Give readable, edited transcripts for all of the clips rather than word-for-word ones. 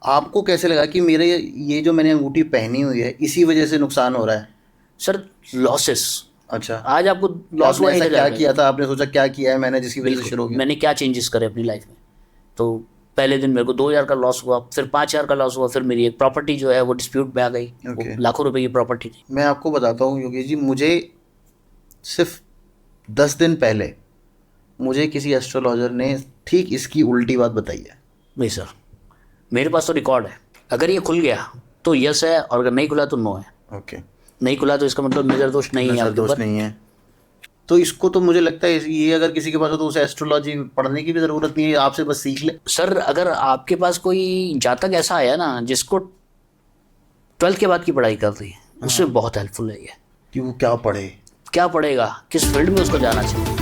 आपको कैसे लगा कि मेरे ये जो मैंने अंगूठी पहनी हुई है इसी वजह से नुकसान हो रहा है? Sir, losses. अच्छा। आज आपको तो लॉस आपने हुआ ऐसा 1,000 क्या रुपये किया का। था, आपने सोचा क्या किया है मैंने जिसकी वजह से बिल्कुल, शुरू हो गया? मैंने क्या चेंजेस करे अपनी लाइफ में। तो पहले दिन मेरे को 2,000 का लॉस हुआ, फिर 5,000 का लॉस हुआ, फिर मेरी एक प्रॉपर्टी जो है वो डिस्प्यूट में आ गई। वो ओके। लाखों रुपए की प्रॉपर्टी थी। मैं आपको बताता हूँ योगेश जी, मुझे सिर्फ 10 दिन पहले मुझे किसी एस्ट्रोलॉजर ने ठीक इसकी उल्टी बात बताई है। नहीं सर, मेरे पास तो रिकॉर्ड है। अगर ये खुल गया तो यस है, और अगर नहीं खुला तो नो है। ओके। नहीं खुला तो इसका मतलब नज़र दोष नहीं है नज़र आपके दोष ऊपर। नहीं है। तो इसको तो मुझे लगता है ये अगर किसी के पास हो तो उसे एस्ट्रोलॉजी पढ़ने की भी ज़रूरत नहीं है, आपसे बस सीख ले। सर, अगर आपके पास कोई जातक ऐसा आया ना जिसको 12th के बाद की पढ़ाई कर रही है, उससे हाँ। बहुत हेल्पफुल है ये। कि वो क्या पढ़े। क्या पढ़ेगा, किस फील्ड में उसको जाना चाहिए।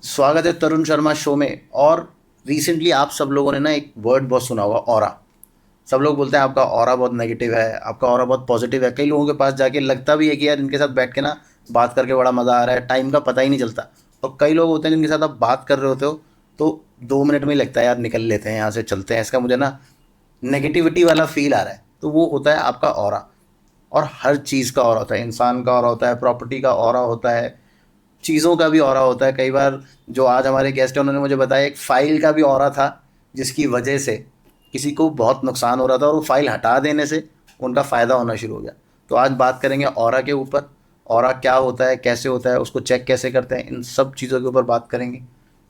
स्वागत है तरुण शर्मा शो में। और रिसेंटली आप सब लोगों ने ना एक वर्ड बहुत सुना होगा, ऑरा। सब लोग बोलते हैं आपका ऑरा बहुत नेगेटिव है, आपका ऑरा बहुत पॉजिटिव है। कई लोगों के पास जाके लगता भी है कि यार इनके साथ बैठ के ना बात करके बड़ा मज़ा आ रहा है, टाइम का पता ही नहीं चलता। और कई लोग होते हैं जिनके साथ आप बात कर रहे होते हो तो 2 मिनट में ही लगता है यार निकल लेते हैं यहाँ से, चलते हैं, इसका मुझे ना नेगेटिविटी वाला फील आ रहा है। तो वो होता है आपका ऑरा। और हर चीज़ का ऑरा होता है, इंसान का ऑरा होता है, प्रॉपर्टी का ऑरा होता है, चीज़ों का भी ऑरा होता है। कई बार जो आज हमारे गेस्ट हैं उन्होंने मुझे बताया एक फ़ाइल का भी ऑरा था, जिसकी वजह से किसी को बहुत नुकसान हो रहा था और वो फाइल हटा देने से उनका फ़ायदा होना शुरू हो गया। तो आज बात करेंगे ऑरा के ऊपर। ऑरा क्या होता है, कैसे होता है, उसको चेक कैसे करते हैं, इन सब चीज़ों के ऊपर बात करेंगे।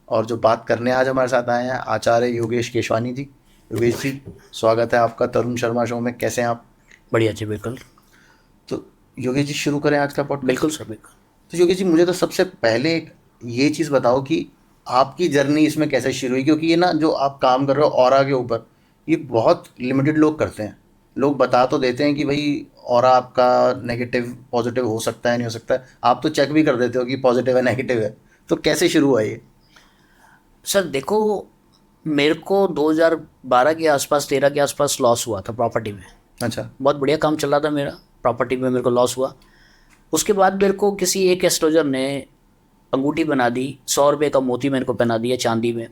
और जो बात करने आज हमारे साथ आए हैं आचार्य योगेश केशवानी जी। योगेश जी, स्वागत है आपका तरुण शर्मा शो में। कैसे हैं आप? बढ़िया जी, बिल्कुल। तो योगेश जी शुरू करें आज का पॉडकास्ट। बिल्कुल सर, बिल्कुल। तो योगेश जी मुझे तो सबसे पहले ये चीज़ बताओ कि आपकी जर्नी इसमें कैसे शुरू हुई, क्योंकि ये ना जो आप काम कर रहे हो ऑरा के ऊपर, ये बहुत लिमिटेड लोग करते हैं। लोग बता तो देते हैं कि भाई ऑरा आपका नेगेटिव पॉजिटिव हो सकता है, नहीं हो सकता है, आप तो चेक भी कर देते हो कि पॉजिटिव है नेगेटिव है। तो कैसे शुरू हुआ ये? सर देखो, मेरे को 2012 के आसपास, 13 के आसपास लॉस हुआ था प्रॉपर्टी में। अच्छा। बहुत बढ़िया काम चल रहा था मेरा, प्रॉपर्टी में मेरे को लॉस हुआ। उसके बाद मेरे को किसी एक एस्ट्रोलजर ने अंगूठी बना दी, 100 रुपये का मोती मेरे को पहना दिया चांदी में।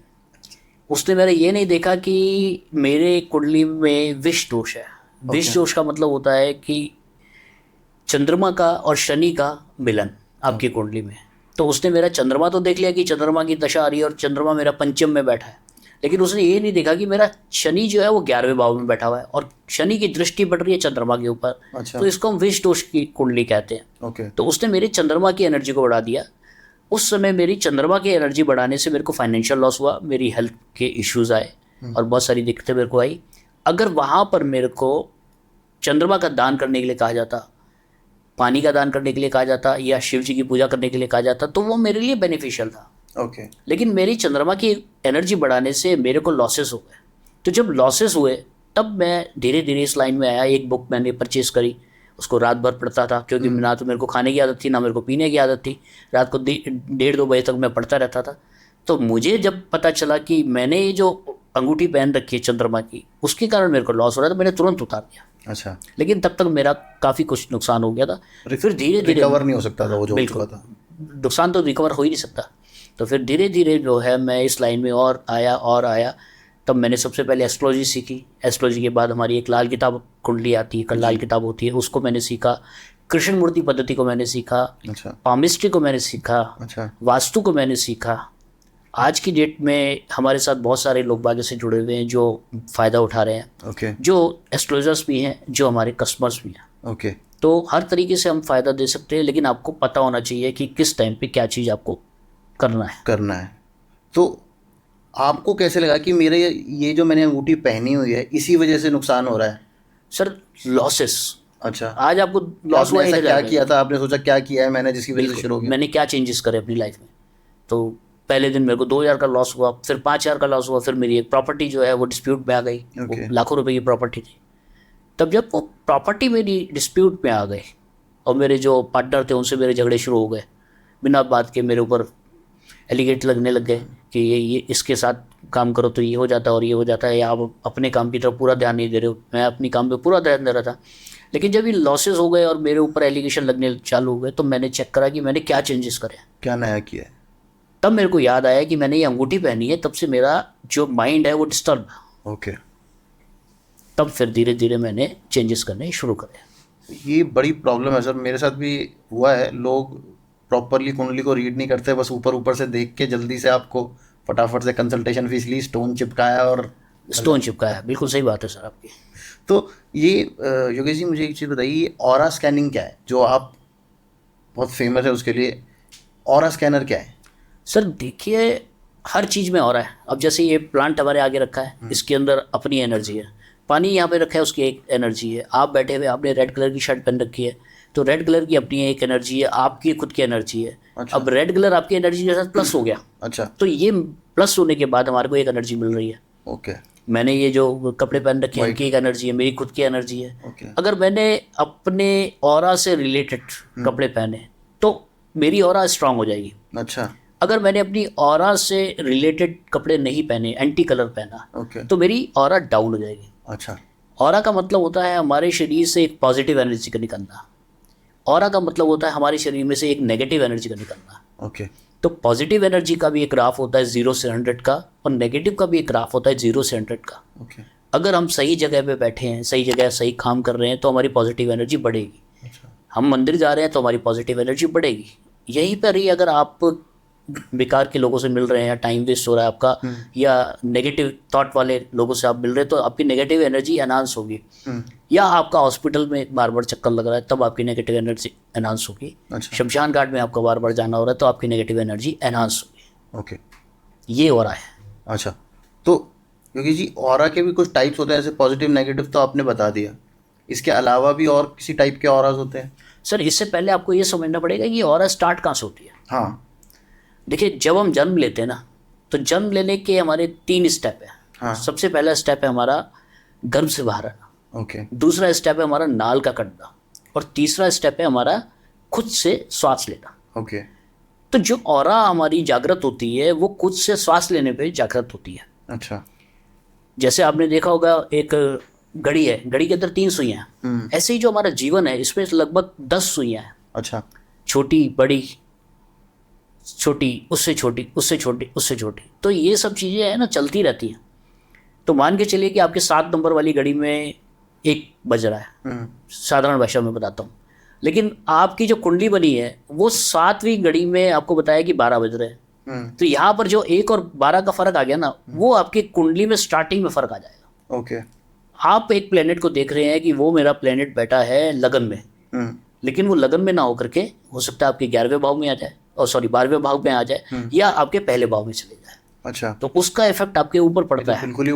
उसने मेरा ये नहीं देखा कि मेरे कुंडली में विष दोष है। ओके। विष दोष का मतलब होता है कि चंद्रमा का और शनि का मिलन आपकी कुंडली में। तो उसने मेरा चंद्रमा तो देख लिया कि चंद्रमा की दशा आ रही है और चंद्रमा मेरा पंचम में बैठा है, लेकिन उसने ये नहीं देखा कि मेरा शनि जो है वो 11वें भाव में बैठा हुआ है और शनि की दृष्टि पड़ रही है चंद्रमा के ऊपर। अच्छा। तो इसको हम विष दोष की कुंडली कहते हैं। ओके। तो उसने मेरे चंद्रमा की एनर्जी को बढ़ा दिया। उस समय मेरी चंद्रमा की एनर्जी बढ़ाने से मेरे को फाइनेंशियल लॉस हुआ, मेरी हेल्थ के इश्यूज आए और बहुत सारी दिक्कतें मेरे को आई। अगर वहाँ पर मेरे को चंद्रमा का दान करने के लिए कहा जाता, पानी का दान करने के लिए कहा जाता, या शिव जी की पूजा करने के लिए कहा जाता, तो वो मेरे लिए बेनिफिशियल था। ओके। लेकिन मेरी चंद्रमा की एनर्जी बढ़ाने से मेरे को लॉसेस हो गए। तो जब लॉसेस हुए तब मैं धीरे धीरे इस लाइन में आया। एक बुक मैंने परचेज करी, उसको रात भर पढ़ता था, क्योंकि ना तो मेरे को खाने की आदत थी ना मेरे को पीने की आदत थी। रात को 1:30-2 बजे तक मैं पढ़ता रहता था। तो मुझे जब पता चला कि मैंने ये जो अंगूठी पहन रखी है चंद्रमा की, उसके कारण मेरे को लॉस हो रहा था, मैंने तुरंत उतार दिया। अच्छा। लेकिन तब तक मेरा काफ़ी कुछ नुकसान हो गया था। फिर धीरे धीरे, रिकवर नहीं हो सकता था वो जो हो चुका बिल्कुल, था। नुकसान तो रिकवर हो ही नहीं सकता। तो फिर धीरे धीरे जो है मैं इस लाइन में और आया और आया। तब मैंने सबसे पहले एस्ट्रोलॉजी सीखी। एस्ट्रोलॉजी के बाद हमारी एक लाल किताब कुंडली आती है, लाल किताब होती है, उसको मैंने सीखा। कृष्ण मूर्ति पद्धति को मैंने सीखा। अच्छा। पामिस्ट्री को मैंने सीखा। अच्छा। वास्तु को मैंने सीखा। आज की डेट में हमारे साथ बहुत सारे लोग बाग से जुड़े हुए हैं जो फ़ायदा उठा रहे हैं, ओके। जो एस्ट्रोलॉजर्स भी हैं, जो हमारे कस्टमर्स भी हैं। ओके। तो हर तरीके से हम फ़ायदा दे सकते हैं, लेकिन आपको पता होना चाहिए कि किस टाइम पे क्या चीज़ आपको करना है। करना है। तो आपको कैसे लगा कि मेरे ये जो मैंने अंगूठी पहनी हुई है इसी वजह से नुकसान हो रहा है? Sir, losses. अच्छा। आज आपको तो लॉस आपने हुआ ऐसा 1,000 क्या रुपये किया का। था, आपने सोचा क्या किया है मैंने जिसकी वजह से बिल्कुल, शुरू हो गया? मैंने क्या चेंजेस करे अपनी लाइफ में। तो पहले दिन मेरे को 2,000 का लॉस हुआ, फिर 5,000 का लॉस हुआ, फिर मेरी एक प्रॉपर्टी जो है वो डिस्प्यूट में आ गई। वो ओके। लाखों रुपए की प्रॉपर्टी थी। तब जब वो प्रॉपर्टी मेरी डिस्प्यूट में आ गई और मेरे जो पार्टनर थे उनसे मेरे झगड़े शुरू हो गए, बिना बात के मेरे ऊपर एलिगेट लगने लग गए कि ये इसके साथ काम करो तो ये हो जाता है और ये हो जाता है, या आप अपने काम की तरफ पूरा ध्यान नहीं दे रहे हो। मैं अपनी काम पे पूरा ध्यान दे रहा था। लेकिन जब ये लॉसेस हो गए और मेरे ऊपर एलिगेशन लगने चालू हो गए तो मैंने चेक करा कि मैंने क्या चेंजेस करे। क्या नया किया है? तब मेरे को याद आया कि मैंने ये अंगूठी पहनी है, तब से मेरा जो माइंड है वो डिस्टर्ब है। ओके। तब फिर धीरे धीरे मैंने चेंजेस करने शुरू करे। ये बड़ी प्रॉब्लम है सर, मेरे साथ भी हुआ है। लोग प्रॉपरली कुंडली को रीड नहीं करते, बस ऊपर ऊपर से देख के जल्दी से आपको फटाफट से कंसल्टेशन फीस ली, स्टोन चिपकाया और स्टोन चिपकाया है, बिल्कुल सही बात है सर आपकी। तो ये योगेश जी मुझे एक चीज़ बताइए, ये ऑरा स्कैनिंग क्या है जो आप बहुत फेमस है उसके लिए? ऑरा स्कैनर क्या है? सर देखिए, हर चीज़ में हो रहा है। अब जैसे ये प्लांट हमारे आगे रखा है, इसके अंदर अपनी एनर्जी है। पानी यहाँ पे रखा है, उसकी एक एनर्जी है। आप बैठे हुए, आपने रेड कलर की शर्ट पहन रखी है, तो रेड कलर की अपनी एक एनर्जी है, आपकी खुद की एनर्जी है। अच्छा। अब रेड कलर आपकी एनर्जी के साथ प्लस हो गया, अच्छा। तो ये प्लस होने के बाद हमारे को एक एनर्जी मिल रही है। ओके। मैंने ये जो कपड़े पहन रखे हैं, इनकी एक एनर्जी है, मेरी खुद की एनर्जी है। ओके। अगर मैंने अपने ऑरा से रिलेटेड कपड़े पहने तो मेरी ऑरा स्ट्रांग हो जाएगी। अच्छा। अगर मैंने अपनी ऑरा से रिलेटेड कपड़े नहीं पहने, एंटी कलर पहना, ओके। तो मेरी ऑरा डाउन हो जाएगी। अच्छा। ऑरा का मतलब होता है हमारे शरीर से एक पॉजिटिव एनर्जी का निकलना। ऑरा का मतलब होता है हमारे शरीर में से एक नेगेटिव एनर्जी का निकलना। ओके। तो पॉजिटिव एनर्जी का भी एक ग्राफ होता है 0 से 100 का, और नेगेटिव का भी एक ग्राफ होता है 0 से 100 का। ओके। अगर हम सही जगह पे बैठे हैं, सही जगह सही काम कर रहे हैं, तो हमारी पॉजिटिव एनर्जी बढ़ेगी। अच्छा। हम मंदिर जा रहे हैं तो हमारी पॉजिटिव एनर्जी बढ़ेगी। यहीं पर ही अगर आप बेकार के लोगों से मिल रहे हैं, या टाइम वेस्ट हो रहा है आपका, या नेगेटिव थॉट वाले लोगों से आप मिल रहे हैं, तो आपकी नेगेटिव एनर्जी एनहांस होगी। या आपका हॉस्पिटल में बार बार चक्कर लग रहा है, तब आपकी नेगेटिव एनर्जी एनहांस होगी। अच्छा। शमशान घाट में आपको बार बार जाना हो रहा है, तो आपकी नेगेटिव एनर्जी एनहांस होगी। ओके। ये हो रहा है। अच्छा, तो क्योंकि जी ऑरा के भी कुछ टाइप्स होते हैं, जैसे पॉजिटिव नेगेटिव तो आपने बता दिया, इसके अलावा भी और किसी टाइप के ऑराज होते हैं? सर इससे पहले आपको ये समझना पड़ेगा कि ऑरा स्टार्ट कहाँ से होती है। हाँ। देखिए, जब हम जन्म लेते हैं ना, तो जन्म लेने के हमारे 3 स्टेप है। हाँ। सबसे पहला स्टेप है हमारा गर्भ से बाहर आना। ओके। दूसरा स्टेप है हमारा नाल का कटना, और तीसरा स्टेप है हमारा खुद से श्वास लेना। ओके। तो जो ऑरा हमारी जागृत होती है, वो खुद से श्वास लेने पे जागृत होती है। अच्छा। जैसे आपने देखा होगा, एक घड़ी है, घड़ी के अंदर 3 सुइयां हैं। ऐसे ही जो हमारा जीवन है, इसमें लगभग 10 सुइयां हैं। अच्छा। छोटी, बड़ी, छोटी, उससे छोटी, उससे छोटी, उससे छोटी। तो ये सब चीज़ें हैं ना, चलती रहती हैं। तो मान के चलिए कि आपके 7 नंबर वाली घड़ी में 1 बज रहा है, साधारण भाषा में बताता हूँ। लेकिन आपकी जो कुंडली बनी है, वो 7वीं घड़ी में आपको बताया कि 12 बज रहे हैं। तो यहाँ पर जो 1 और 12 का फर्क आ गया ना, वो आपकी कुंडली में स्टार्टिंग में फर्क आ जाएगा। ओके। आप एक प्लेनेट को देख रहे हैं कि वो मेरा प्लेनेट बैठा है लगन में, लेकिन वो लगन में ना होकर के हो सकता है आपके 11वें भाव में आ जाए, और सॉरी 12वें भाव में आ जाए, या आपके पहले भाव में चले जाए। अच्छा। तो उसका इफेक्ट आपके ऊपर पड़ता है, बिल्कुल ही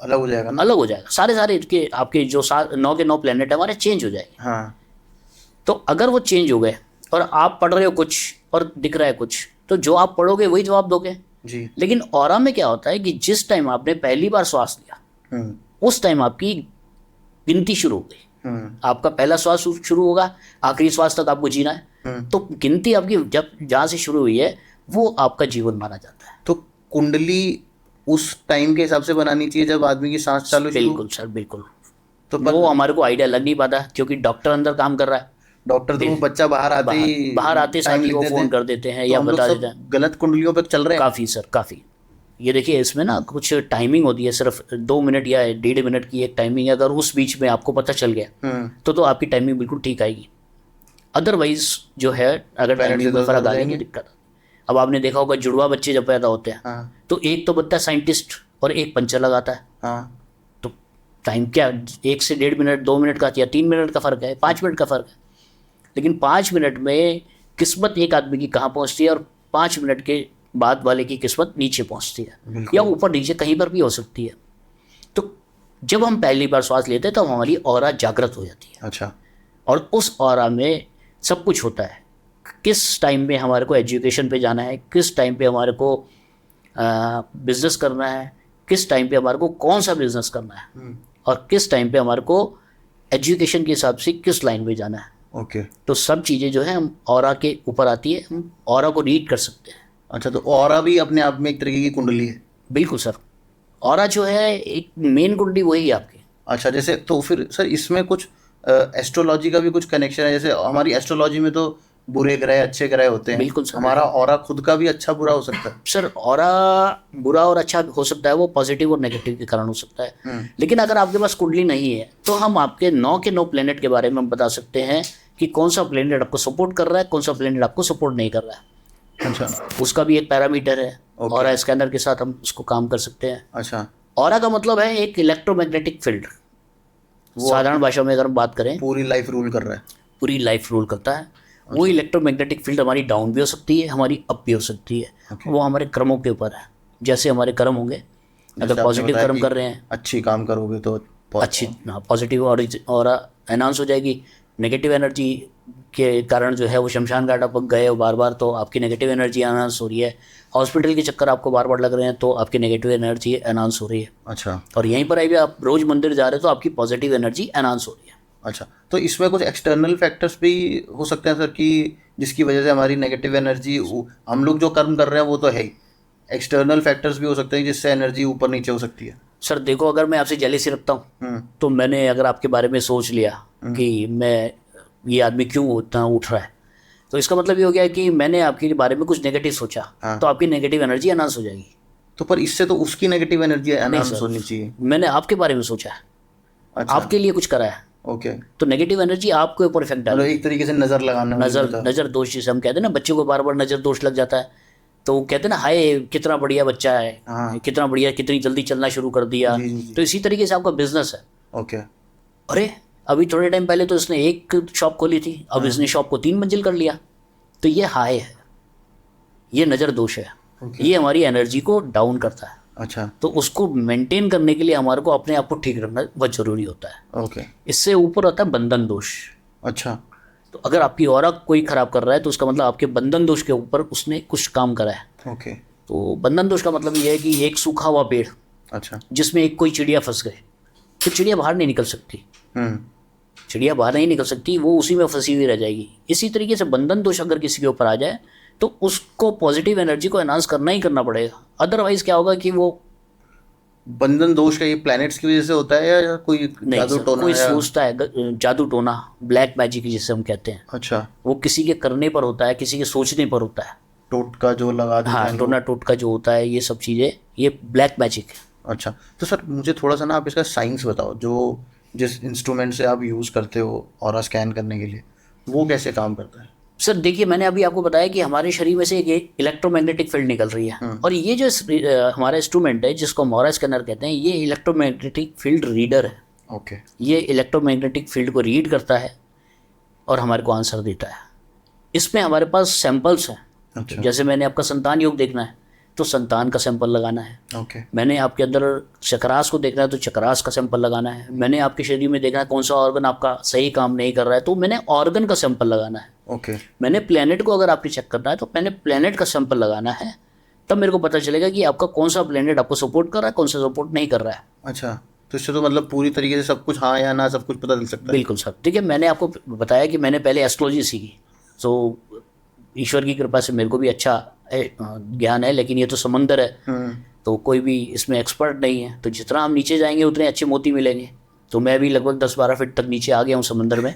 अलग हो जाएगा ना? अलग हो जाएगा। सारे के आपके जो 9 के 9 प्लेनेट है हमारे चेंज हो जाएंगे। हाँ। तो अगर वो चेंज हो गए और आप पढ़ रहे हो कुछ और दिख रहा है कुछ, तो जो आप पढ़ोगे वही जवाब दोगे जी। लेकिन ऑरा में क्या होता है कि जिस टाइम आपने पहली बार श्वास लिया, उस टाइम आपकी गिनती शुरू हो गई। आपका पहला श्वास शुरू होगा, आखिरी श्वास तक आपको जीना है। तो गिनती आपकी जब जहाँ से शुरू हुई है, वो आपका जीवन माना जाता है। तो कुंडली उस टाइम के हिसाब से बनानी चाहिए जब आदमी की सांस चालू शुरू? बिल्कुल सर, बिल्कुल। तो वो हमारे को आइडिया लग नहीं पाता, क्योंकि डॉक्टर अंदर काम कर रहा है। डॉक्टर तो वो बच्चा बाहर आते ही बाहर आते साथ ही वो फोन कर देते हैं, या बता देते हैं। गलत कुंडलियों पे चल रहे हैं काफ़ी सर, काफ़ी। ये देखिए, इसमें ना कुछ टाइमिंग होती है, सिर्फ 2 मिनट या 1.5 मिनट की एक टाइमिंग है। अगर उस बीच में आपको पता चल गया तो आपकी टाइमिंग बिल्कुल ठीक आएगी। अदरवाइज जो है, अगर टाइमिंग में फर्क आ जाएगी, दिक्कत। अब आपने देखा होगा, जुड़वा बच्चे जब पैदा होते हैं, तो एक तो बनता है साइंटिस्ट और एक पंचर लगाता है। तो टाइम क्या, 1 से 1.5 मिनट, 2 मिनट का या 3 मिनट का फ़र्क है, 5 मिनट का फ़र्क है। लेकिन 5 मिनट में किस्मत एक आदमी की कहाँ पहुँचती है, और 5 मिनट के बाद वाले की किस्मत नीचे पहुँचती है, या ऊपर नीचे कहीं पर भी हो सकती है। तो जब हम पहली बार श्वास लेते हैं, तो हमारी ऑरा जागृत हो जाती है। अच्छा। और उस ऑरा में सब कुछ होता है। किस टाइम में हमारे को एजुकेशन पे जाना है, किस टाइम पे हमारे को बिजनेस करना है, किस टाइम पे हमारे को कौन सा बिजनेस करना है, और किस टाइम पे हमारे को एजुकेशन के हिसाब से किस लाइन में जाना है। ओके। तो सब चीज़ें जो है हम ऑरा के ऊपर आती है, हम ऑरा को रीड कर सकते हैं। अच्छा, तो ऑरा भी अपने आप में एक तरीके की कुंडली है? बिल्कुल सर। ऑरा जो है, एक मेन कुंडली वही है आपकी। अच्छा, जैसे तो फिर सर इसमें कुछ एस्ट्रोलॉजी का भी कुछ कनेक्शन है? जैसे हमारी एस्ट्रोलॉजी में तो बुरे ग्रह अच्छे ग्रह होते हैं, बिल्कुल सर। हमारा ऑरा खुद का भी अच्छा बुरा हो सकता है? सर ऑरा बुरा और अच्छा हो सकता है, वो पॉजिटिव और नेगेटिव के कारण हो सकता है। लेकिन अगर आपके पास कुंडली नहीं है तो हम आपके 9 के 9 प्लेनेट के बारे में हम बता सकते हैं कि कौन सा प्लेनेट आपको सपोर्ट कर रहा है, कौन सा प्लेनेट आपको सपोर्ट नहीं कर रहा है। अच्छा। उसका भी एक पैरामीटर है, ऑरा स्कैनर के साथ हम उसको काम कर सकते हैं। अच्छा। ऑरा का मतलब है एक इलेक्ट्रोमैग्नेटिक फील्ड। साधारण भाषा में अगर हम बात करें, पूरी लाइफ रूल कर रहा है? पूरी लाइफ रूल करता है। वो इलेक्ट्रोमैग्नेटिक फील्ड हमारी डाउन भी हो सकती है, हमारी अप भी हो सकती है। वो हमारे कर्मों के ऊपर है, जैसे हमारे कर्म होंगे। अगर पॉजिटिव कर्म कर रहे हैं, अच्छी काम करोगे तो अच्छी पॉजिटिव और एनहांस हो जाएगी। नेगेटिव एनर्जी के कारण जो है वो शमशान घाट आप गए हो बार बार, तो आपकी नेगेटिव एनर्जी एनहांस हो रही है। हॉस्पिटल के चक्कर आपको बार बार लग रहे हैं तो आपकी नेगेटिव एनर्जी एनहांस हो रही है। अच्छा। और यहीं पर भी आप रोज मंदिर जा रहे हो तो आपकी पॉजिटिव एनर्जी एनहांस हो रही है। अच्छा, तो इसमें कुछ एक्सटर्नल फैक्टर्स भी हो सकते हैं सर, कि जिसकी वजह से हमारी नेगेटिव एनर्जी, हम लोग जो कर्म कर रहे हैं वो तो है ही, एक्सटर्नल फैक्टर्स भी हो सकते हैं जिससे एनर्जी ऊपर नीचे हो सकती है? सर देखो, अगर मैं आपसे जेलेसी रखता हूँ तो मैंने अगर आपके बारे में सोच लिया कि मैं ये आदमी क्यों इतना उठ रहा है, तो इसका मतलब ये हो गया कि मैंने आपके बारे में कुछ नेगेटिव सोचा। तो आपकी नेगेटिव एनर्जी एनहांस हो जाएगी। तो पर इससे तो उसकी नेगेटिव एनर्जी एनहांस होनी चाहिए। मैंने आपके बारे में सोचा है, अच्छा। आपके लिए कुछ करा है, ओके। तो नेगेटिव एनर्जी आपके ऊपर इफेक्ट डाल, एक तरीके से नजर लगाना, नजर दोष जिसे हम कहते हैं ना, बच्चों को बार बार नजर दोष लग जाता है तो वो कहते हैं ना, हाय कितना बढ़िया बच्चा है, कितना बढ़िया, कितनी जल्दी चलना शुरू कर दिया। तो इसी तरीके से आपका बिजनेस है। ओके। अरे अभी थोड़े टाइम पहले तो इसने एक शॉप खोली थी, अब इसने शॉप को 3 मंजिल कर लिया। तो ये हाय है, ये नज़र दोष है, ये हमारी एनर्जी को डाउन करता है। अच्छा। तो उसको मेंटेन करने के लिए हमारे को अपने आप को ठीक रखना बहुत ज़रूरी होता है। ओके। इससे ऊपर आता है बंधन दोष। अच्छा। तो अगर आपकी ऑरा कोई खराब कर रहा है तो उसका मतलब आपके बंधन दोष के ऊपर उसने कुछ काम करा है। ओके। तो बंधन दोष का मतलब ये है कि एक सूखा हुआ पेड़, अच्छा, जिसमें एक कोई चिड़िया फंस गई, तो चिड़िया बाहर नहीं निकल सकती। चिड़िया बाहर नहीं निकल सकती, वो उसी में फंसी हुई रह जाएगी। इसी तरीके से बंधन दोष अगर किसी के ऊपर आ जाए तो उसको पॉजिटिव एनर्जी को एनहांस करना ही करना पड़ेगा। अदरवाइज क्या होगा कि वो बंधन दोष का ये प्लैनेट्स की वजह से होता है या कोई जादू टोना? कोई सोचता है जादू टोना, ब्लैक मैजिक जिसे हम कहते हैं। अच्छा। वो किसी के करने पर होता है, किसी के सोचने पर होता है। टोटका जो लगा देते हैं, टोना टोटका जो होता है, ये सब चीज़ें, ये ब्लैक मैजिक है। अच्छा, तो सर मुझे थोड़ा सा ना आप इसका साइंस बताओ, जो जिस इंस्ट्रूमेंट से आप यूज़ करते हो ऑरा स्कैन करने के लिए, वो कैसे काम करता है? सर देखिए, मैंने अभी आपको बताया कि हमारे शरीर में से एक इलेक्ट्रोमैग्नेटिक फील्ड निकल रही है, और ये जो हमारा इंस्ट्रूमेंट है जिसको हम ऑरा स्कैनर कहते हैं, ये इलेक्ट्रोमैग्नेटिक फील्ड रीडर है। ओके। ये इलेक्ट्रोमैग्नेटिक फील्ड को रीड करता है और हमारे को आंसर देता है। इसमें हमारे पास सैंपल्स हैं। अच्छा। जैसे मैंने आपका संतान योग देखना है तो संतान का सैंपल लगाना है। ओके। मैंने आपके अंदर चक्रास को देखना है तो चक्रास का सैंपल लगाना है। मैंने आपके शरीर में देखना है कौन सा ऑर्गन आपका सही काम नहीं कर रहा है, तो मैंने ऑर्गन का सैंपल लगाना है। ओके। मैंने प्लेनेट को अगर आपने चेक करना है तो मैंने प्लेनेट का सैंपल लगाना है, तब मेरे को पता चलेगा कि आपका कौन सा प्लेनेट आपको सपोर्ट कर रहा है, कौन सा सपोर्ट नहीं कर रहा है। अच्छा, तो इससे तो मतलब पूरी तरीके से सब कुछ हाँ या ना सब कुछ पता चल सकता है? बिल्कुल सर। देखिए, मैंने आपको बताया कि मैंने पहले एस्ट्रोलॉजी सीखी, तो ईश्वर की कृपा से मेरे को भी अच्छा ज्ञान है, लेकिन ये तो समंदर है तो कोई भी इसमें एक्सपर्ट नहीं है। तो जितना हम नीचे जाएंगे उतने अच्छे मोती मिलेंगे। तो मैं भी लगभग 10-12 फीट तक नीचे आ गया हूँ समंदर में,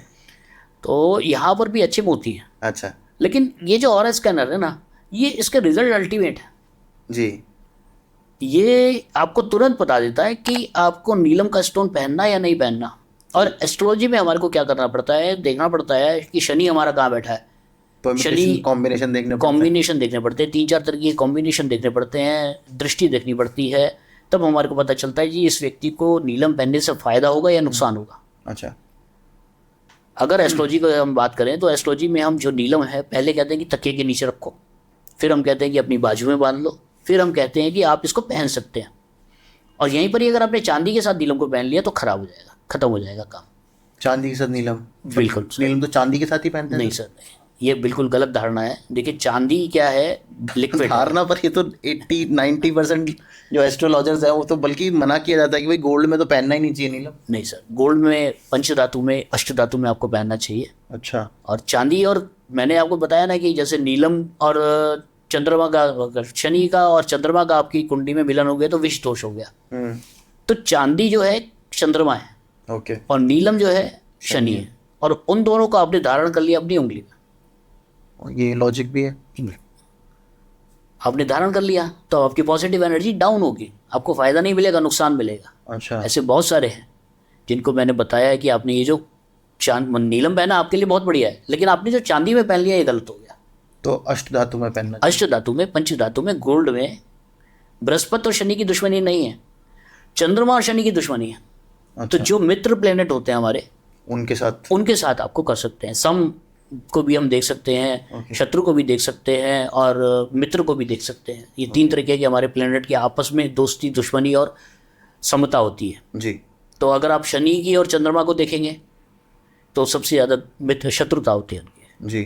तो यहाँ पर भी अच्छे मोती हैं। अच्छा। लेकिन ये जो ऑरा स्कैनर है ना, ये इसका रिजल्ट अल्टीमेट है जी। ये आपको तुरंत बता देता है कि आपको नीलम का स्टोन पहनना या नहीं पहनना। और एस्ट्रोलॉजी में हमारे को क्या करना पड़ता है, देखना पड़ता है कि शनि हमारा कहाँ बैठा है। शनि कॉम्बिनेशन देखने पड़ते हैं, 3-4 तरह के कॉम्बिनेशन देखने पड़ते हैं, दृष्टि देखनी पड़ती है, तब हमारे को पता चलता है कि इस व्यक्ति को नीलम पहनने से फायदा होगा या नुकसान होगा। अच्छा। अगर एस्ट्रोलॉजी की हम बात करें तो एस्ट्रोलॉजी में हम जो नीलम है, पहले कहते हैं कि तकिए के नीचे रखो, फिर हम कहते हैं कि अपनी बाजू में बांध लो, फिर हम कहते हैं कि आप इसको पहन सकते हैं। और यहीं पर ही अगर आपने चांदी के साथ नीलम को पहन लिया तो खराब हो जाएगा, खत्म हो जाएगा काम। चांदी के साथ नीलम? बिल्कुल। नीलम तो चांदी के साथ ही पहनते हैं? नहीं सर, नहीं, ये बिल्कुल गलत धारणा है। देखिए, चांदी क्या है, लिक्विड धारणा, पर ये तो 80-90% जो एस्ट्रोलॉजर्स है वो तो बल्कि मना किया जाता है कि भाई गोल्ड में तो पहनना ही नहीं चाहिए नीलम। नहीं सर, गोल्ड में, पंचधातु में, अष्टधातु में आपको पहनना चाहिए। अच्छा। और चांदी, और मैंने आपको बताया ना कि जैसे नीलम और चंद्रमा का, शनि का और चंद्रमा का आपकी कुंडली में मिलन हो गया तो विष दोष हो गया। तो चांदी जो है चंद्रमा है, ओके, और नीलम जो है शनि है, और उन दोनों को आपने धारण कर लिया अपनी उंगली में, और ये लॉजिक भी है। आपने धारण कर लिया तो आपकी पॉजिटिव एनर्जी डाउन होगी, आपको फायदा नहीं मिलेगा, नुकसान मिलेगा। अच्छा। ऐसे बहुत सारे हैं जिनको मैंने बताया है कि आपने ये जो नीलम पहना आपके लिए बहुत बढ़िया है, लेकिन आपने जो चांदी में पहन लिया ये गलत हो गया। तो अष्ट धातु में पहनना। अष्ट धातु में, पंच धातु में, गोल्ड में बृहस्पति और शनि की दुश्मनी नहीं है, चंद्रमा और शनि की दुश्मनी है। अच्छा। तो जो मित्र प्लेनेट होते हैं हमारे, उनके साथ आपको कर सकते हैं। सम को भी हम देख सकते हैं, शत्रु को भी देख सकते हैं, और मित्र को भी देख सकते हैं। ये तीन तरीके के हमारे प्लेनेट की आपस में दोस्ती, दुश्मनी और समता होती है जी। तो अगर आप शनि की और चंद्रमा को देखेंगे तो सबसे ज़्यादा मित्र शत्रुता होती है उनकी। जी।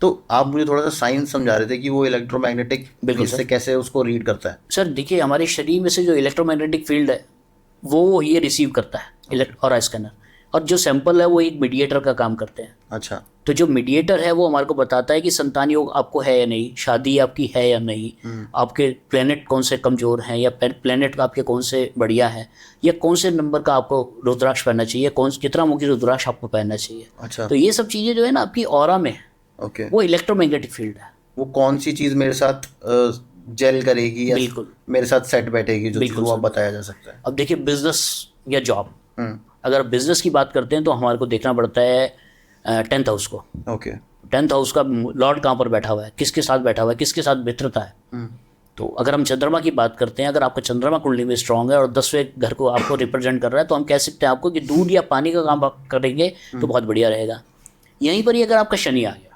तो आप मुझे थोड़ा सा साइंस समझा रहे थे कि वो इलेक्ट्रोमैग्नेटिक से कैसे उसको रीड करता है। सर देखिए, हमारे शरीर में से जो इलेक्ट्रोमैग्नेटिक फील्ड है वो ये रिसीव करता है और स्कैनर, और जो सैंपल है वो एक मीडिएटर का काम करते हैं। अच्छा। तो जो मीडिएटर है वो हमारे को बताता है कि संतान योग आपको है या नहीं, शादी आपकी है या नहीं, आपके प्लेनेट कौन से कमज़ोर हैं या प्लेनेट आपके कौन से बढ़िया हैं, या कौन से नंबर का आपको रुद्राक्ष पहनना चाहिए, कितना मुखी रुद्राक्ष आपको पहनना चाहिए। अच्छा। तो ये सब चीज़ें जो है ना आपकी ऑरा में है, ओके। वो इलेक्ट्रोमैग्नेटिक फील्ड है। वो कौन सी चीज़ मेरे साथ जेल करेगी या बिल्कुल मेरे साथ सेट बैठेगी, जो चीज़ बिल्कुल वो आप बताया जा सकता है। अब देखिए, बिजनेस या जॉब, अगर बिजनेस की बात करते हैं तो हमारे को देखना पड़ता है 10th हाउस को। ओके। 10th हाउस का लॉर्ड कहाँ पर बैठा हुआ है, किसके साथ बैठा हुआ है, किसके साथ मित्रता है। तो अगर हम चंद्रमा की बात करते हैं, अगर आपका चंद्रमा कुंडली में स्ट्रांग है और 10वें घर को आपको रिप्रेजेंट कर रहा है, तो हम कह सकते हैं आपको कि दूध या पानी का काम आप करेंगे तो बहुत बढ़िया रहेगा। यहीं पर ही अगर आपका शनि आ गया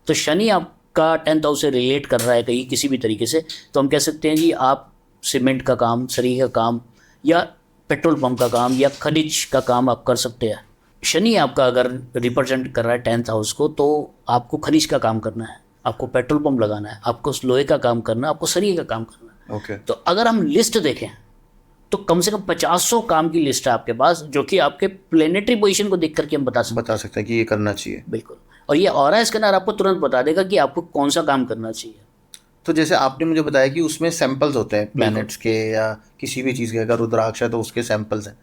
तो शनि आपका 10th हाउस से रिलेट कर रहा है कहीं किसी भी तरीके से, तो हम कह सकते हैं जी आप सीमेंट का काम, सरी का काम, या पेट्रोल पंप का काम, या खनिज का काम आप कर सकते हैं। शनि आपका अगर रिप्रेजेंट कर रहा है 10th हाउस को, तो आपको खनिज का काम करना है, आपको पेट्रोल पंप लगाना है, आपको लोहे का काम करना है, आपको सरिये का काम करना है। ओके। तो अगर हम लिस्ट देखें तो कम से कम 50 काम की लिस्ट है आपके पास, जो कि आपके प्लेनेटरी पोजीशन को देख करके हम बता सकते हैं कि ये करना चाहिए। बिल्कुल। और ये ऑरा स्कैनर आपको तुरंत बता देगा कि आपको कौन सा काम करना चाहिए। तो जैसे आपने मुझे बताया कि उसमें सैंपल्स होते हैं प्लैनेट्स के या किसी भी चीज़ के, अगर रुद्राक्ष है तो उसके सैंपल्स हैं,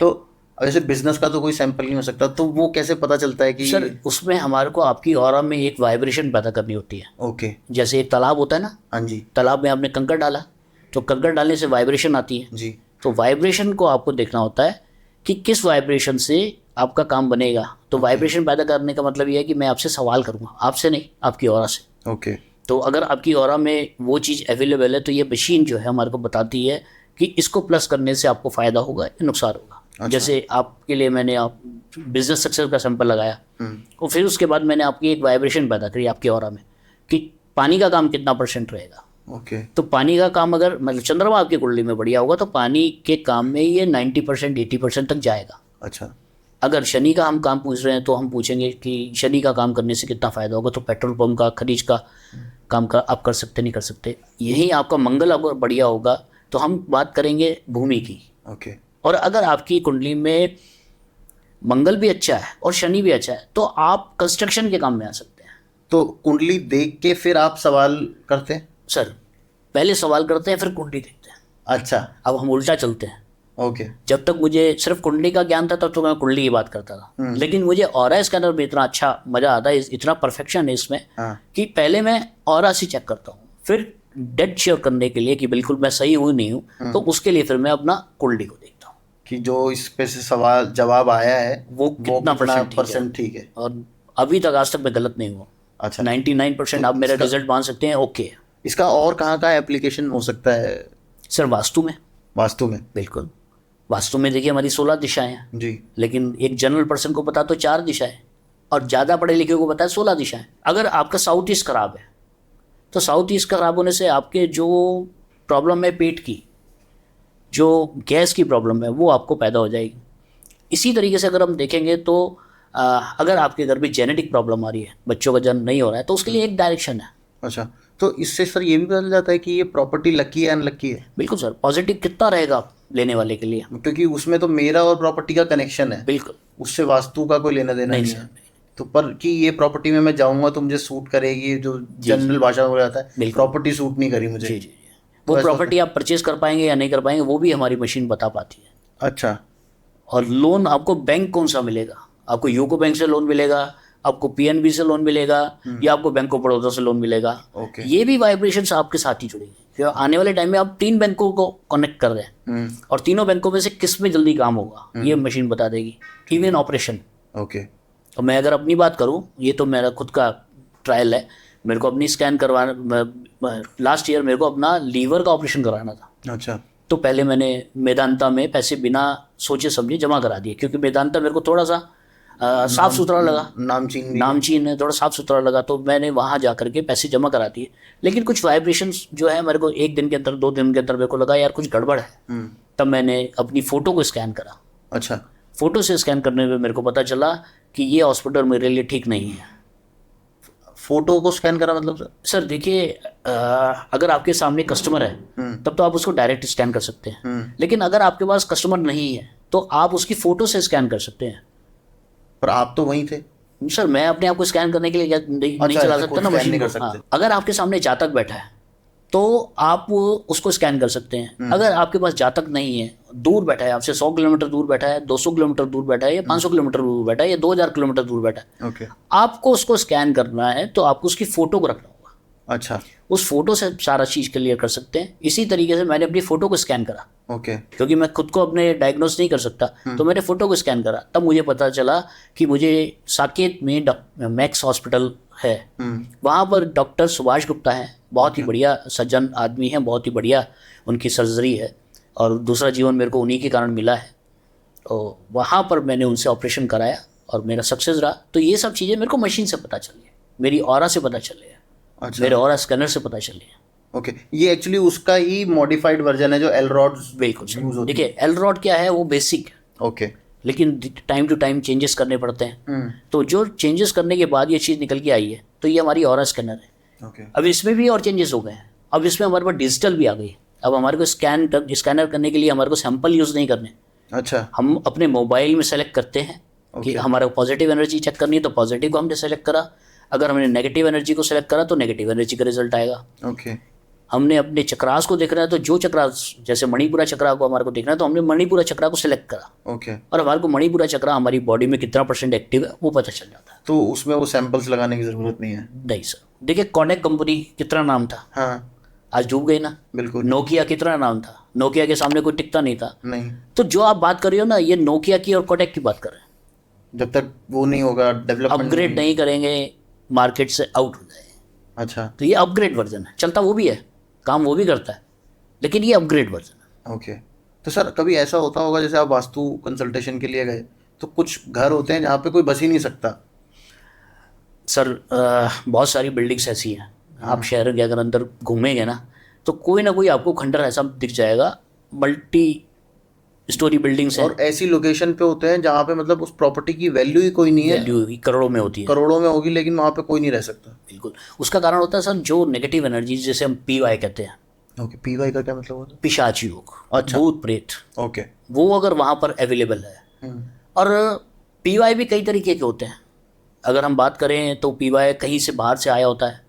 तो वैसे बिजनेस का तो कोई सैंपल नहीं हो सकता, तो वो कैसे पता चलता है कि सर उसमें हमारे को आपकी ऑरा में एक वाइब्रेशन पैदा करनी होती है। ओके। जैसे एक तालाब होता है ना, हाँ जी, तालाब में आपने कंकड़ डाला तो कंकड़ डालने से वाइब्रेशन आती है जी। तो वाइब्रेशन को आपको देखना होता है कि किस वाइब्रेशन से आपका काम बनेगा। तो वाइब्रेशन पैदा करने का मतलब ये है कि मैं आपसे सवाल करूँगा, आपसे नहीं, आपकी ऑरा से। ओके। तो अगर आपकी ऑरा में वो चीज़ अवेलेबल है तो ये मशीन जो है हमारे को बताती है कि इसको प्लस करने से आपको फ़ायदा होगा या नुकसान होगा। अच्छा। जैसे आपके लिए मैंने आप बिजनेस सक्सेस का सैंपल लगाया और फिर उसके बाद मैंने आपकी एक वाइब्रेशन पैदा करी आपकी ऑरा में कि पानी का काम कितना % रहेगा। ओके। तो पानी का काम अगर मतलब चंद्रमा आपकी कुंडली में बढ़िया होगा तो पानी के काम में ये 90% 80% तक जाएगा। अच्छा। अगर शनि का हम काम पूछ रहे हैं तो हम पूछेंगे कि शनि का काम करने से कितना फ़ायदा होगा, तो पेट्रोल पंप का, खनिज का काम का आप कर सकते नहीं कर सकते। यही आपका मंगल अगर बढ़िया होगा तो हम बात करेंगे भूमि की। ओके। और अगर आपकी कुंडली में मंगल भी अच्छा है और शनि भी अच्छा है तो आप कंस्ट्रक्शन के काम में आ सकते हैं। तो कुंडली देख के फिर आप सवाल करते हैं? सर पहले सवाल करते हैं फिर कुंडली देखते हैं। अच्छा। अब हम उल्टा चलते हैं। ओके। जब तक मुझे सिर्फ कुंडली का ज्ञान था तब तो मैं कुंडली की बात करता था, लेकिन मुझे ऑरा स्कैनर में इतना अच्छा मजा आता है, इतना परफेक्शन है इसमें कि पहले मैं ऑरा से चेक करता हूँ, फिर डेड श्योर करने के लिए कि बिल्कुल मैं सही हूँ नहीं हूँ, तो उसके लिए फिर मैं अपना कुंडली को देखता हूँ कि जो इस पे से सवाल जवाब आया है वो कितना परसेंट ठीक है। और अभी तक आज तक मैं गलत नहीं हुआ। अच्छा। 99% आप मेरा रिजल्ट मान सकते हैं। ओके। इसका और कहाँ का एप्लीकेशन हो सकता है? सर वास्तु में। वास्तु में? बिल्कुल। वास्तु में देखिए हमारी 16 दिशाएं हैं जी, लेकिन एक जनरल पर्सन को पता तो 4 दिशाएं और ज़्यादा पढ़े लिखे को पता है 16 दिशाएं। अगर आपका साउथ ईस्ट खराब है तो साउथ ईस्ट खराब होने से आपके जो प्रॉब्लम है पेट की, जो गैस की प्रॉब्लम है वो आपको पैदा हो जाएगी। इसी तरीके से अगर हम देखेंगे तो अगर आपके घर में जेनेटिक प्रॉब्लम आ रही है, बच्चों का जन्म नहीं हो रहा है, तो उसके लिए एक डायरेक्शन है। अच्छा, तो इससे सर ये भी पता जाता है कि ये प्रॉपर्टी लकी है अनलकी है? बिल्कुल सर, पॉजिटिव कितना रहेगा लेने वाले के लिए, क्योंकि उसमें तो मेरा और प्रॉपर्टी का कनेक्शन है। बिल्कुल। उससे वास्तु का कोई लेना देना नहीं है। तो पर कि ये प्रॉपर्टी में मैं जाऊंगा तो मुझे सूट करेगी, जो जनरल भाषा में हो जाता है प्रॉपर्टी सूट नहीं करी मुझे। जी जी, वो प्रॉपर्टी आप परचेज कर पाएंगे या नहीं कर पाएंगे वो भी हमारी मशीन बता पाती है। अच्छा। और लोन आपको बैंक कौन सा मिलेगा, आपको यूको बैंक से लोन मिलेगा, आपको पीएनबी से लोन मिलेगा, या आपको बैंक ऑफ बड़ौदा से लोन मिलेगा। ओके। ये भी वाइब्रेशंस आपके साथ ही जुड़ेंगे, क्योंकि आने वाले टाइम में आप 3 बैंकों को कनेक्ट कर रहे हैं, और तीनों बैंकों में से किस में जल्दी काम होगा ये मशीन बता देगी, इवन ऑपरेशन। ओके। और मैं अगर अपनी बात करूं, ये तो मेरा खुद का ट्रायल है, मेरे को अपनी स्कैन करवाना, लास्ट ईयर मेरे को अपना लीवर का ऑपरेशन कराना था। अच्छा। तो पहले मैंने मेदांता में पैसे बिना सोचे समझे जमा करा दिए, क्योंकि मेदांता मेरे को थोड़ा सा साफ सुथरा लगा, नामचीन भी। नामचीन है, थोड़ा साफ सुथरा लगा, तो मैंने वहाँ जा करके पैसे जमा करा दिए। लेकिन कुछ वाइब्रेशंस जो है मेरे को 1 दिन के अंदर 2 दिन के अंदर मेरे को लगा यार कुछ गड़बड़ है। तब मैंने अपनी फ़ोटो को स्कैन करा। अच्छा। फ़ोटो से स्कैन करने में मेरे को पता चला कि ये हॉस्पिटल मेरे लिए ठीक नहीं है। फोटो को स्कैन करा मतलब सर? सर देखिए, अगर आपके सामने कस्टमर है तब तो आप उसको डायरेक्ट स्कैन कर सकते हैं, लेकिन अगर आपके पास कस्टमर नहीं है तो आप उसकी फ़ोटो से स्कैन कर सकते हैं। पर आप तो वहीं थे। सर मैं अपने आप को स्कैन करने के लिए नहीं चला सकता ना मशीन को। हाँ, अगर आपके सामने जातक बैठा है तो आप उसको स्कैन कर सकते हैं। अगर आपके पास जातक नहीं है, दूर बैठा है आपसे, 100 किलोमीटर दूर बैठा है, 200 किलोमीटर दूर बैठा है, या 500 किलोमीटर दूर बैठा है, या 2000 किलोमीटर दूर बैठा है, ओके। आपको उसको स्कैन करना है तो आपको उसकी फ़ोटो को रखना होगा। अच्छा। उस फोटो से सारा चीज़ क्लियर कर सकते हैं। इसी तरीके से मैंने अपनी फ़ोटो को स्कैन करा, ओके। क्योंकि मैं खुद को अपने डायग्नोस नहीं कर सकता, तो मैंने फ़ोटो को स्कैन करा। तब मुझे पता चला कि मुझे साकेत में मैक्स हॉस्पिटल है, वहाँ पर डॉक्टर सुभाष गुप्ता हैं, बहुत ही बढ़िया सज्जन आदमी हैं, बहुत ही बढ़िया उनकी सर्जरी है, और दूसरा जीवन मेरे को उन्हीं के कारण मिला है। तो वहाँ पर मैंने उनसे ऑपरेशन कराया और मेरा सक्सेस रहा। तो ये सब चीज़ें मेरे को मशीन से पता चली है, मेरी ऑरा से पता चली है, अच्छा। मेरे ऑरा स्कैनर से पता चली है। ओके। ये एक्चुअली उसका ही मॉडिफाइड वर्जन है जो एल रॉड्स। बिल्कुल। देखिए एल रॉड क्या है, वो बेसिक है, ओके। लेकिन टाइम टू टाइम चेंजेस करने पड़ते हैं। तो जो चेंजेस करने के बाद ये चीज़ निकल के आई है, तो ये हमारी ऑरा स्कैनर है। ओके। अब इसमें भी और चेंजेस हो गए हैं। अब इसमें हमारे पास डिजिटल भी आ गई। अब हमारे को स्कैनर करने के लिए हमारे को सैंपल यूज़ नहीं करने, अच्छा। हम अपने मोबाइल में सेलेक्ट करते हैं कि हमारा पॉजिटिव एनर्जी चेक करनी है तो पॉजिटिव को हमने सेलेक्ट करा, अगर हमने नेगेटिव एनर्जी को सेलेक्ट करा तो नेगेटिव एनर्जी का रिजल्ट आएगा। ओके। हमने अपने चक्रास को देखना है तो जो चक्रास, जैसे मणिपुरा चक्रा को हमारे को देखना है तो हमने मणिपुरा चक्रा को सिलेक्ट करा, ओके। और हमारे को मणिपुरा चक्रा हमारी बॉडी में कितना % एक्टिव है वो पता चल जाता है। तो उसमें वो सैंपल्स लगाने की ज़रूरत नहीं है? नहीं सर। देखिए कॉनेक कंपनी कितना नाम था, हाँ आज डूब गई ना। बिल्कुल। नोकिया कितना नाम था, नोकिया के सामने कोई टिकता नहीं था। नहीं, तो जो आप बात कर रहे हो ना, ये नोकिया की और कोटेक की बात कर रहे हैं। जब तक वो नहीं होगा डेवलपमेंट, अपग्रेड नहीं करेंगे मार्केट से आउट हो जाए। अच्छा। तो ये अपग्रेड वर्जन है, चलता वो भी है, काम वो भी करता है, लेकिन ये अपग्रेड वर्जन है। ओके। तो सर कभी ऐसा होता होगा जैसे आप वास्तु कंसल्टेशन के लिए गए तो कुछ घर होते हैं जहाँ पे कोई बस ही नहीं सकता? सर बहुत सारी बिल्डिंग्स ऐसी हैं, आप शहर के अगर अंदर घूमेंगे ना तो कोई ना कोई आपको खंडर ऐसा दिख जाएगा, मल्टी स्टोरी बिल्डिंग्स हैं। और ऐसी लोकेशन पे होते हैं जहाँ पे मतलब उस प्रॉपर्टी की वैल्यू ही कोई नहीं है, वैल्यू करोड़ों में होती है, करोड़ों में होगी, लेकिन वहाँ पे कोई नहीं रह सकता। बिल्कुल। उसका कारण होता है सर जो नेगेटिव एनर्जी, जैसे हम PY कहते हैं, ओके। पीवाई का क्या मतलब होता पिशाच योग, अच्छा। भूत प्रेत, है? ओके। वो अगर वहाँ पर अवेलेबल है। और PY भी कई तरीके के होते हैं। अगर हम बात करें तो PY कहीं से बाहर से आया होता है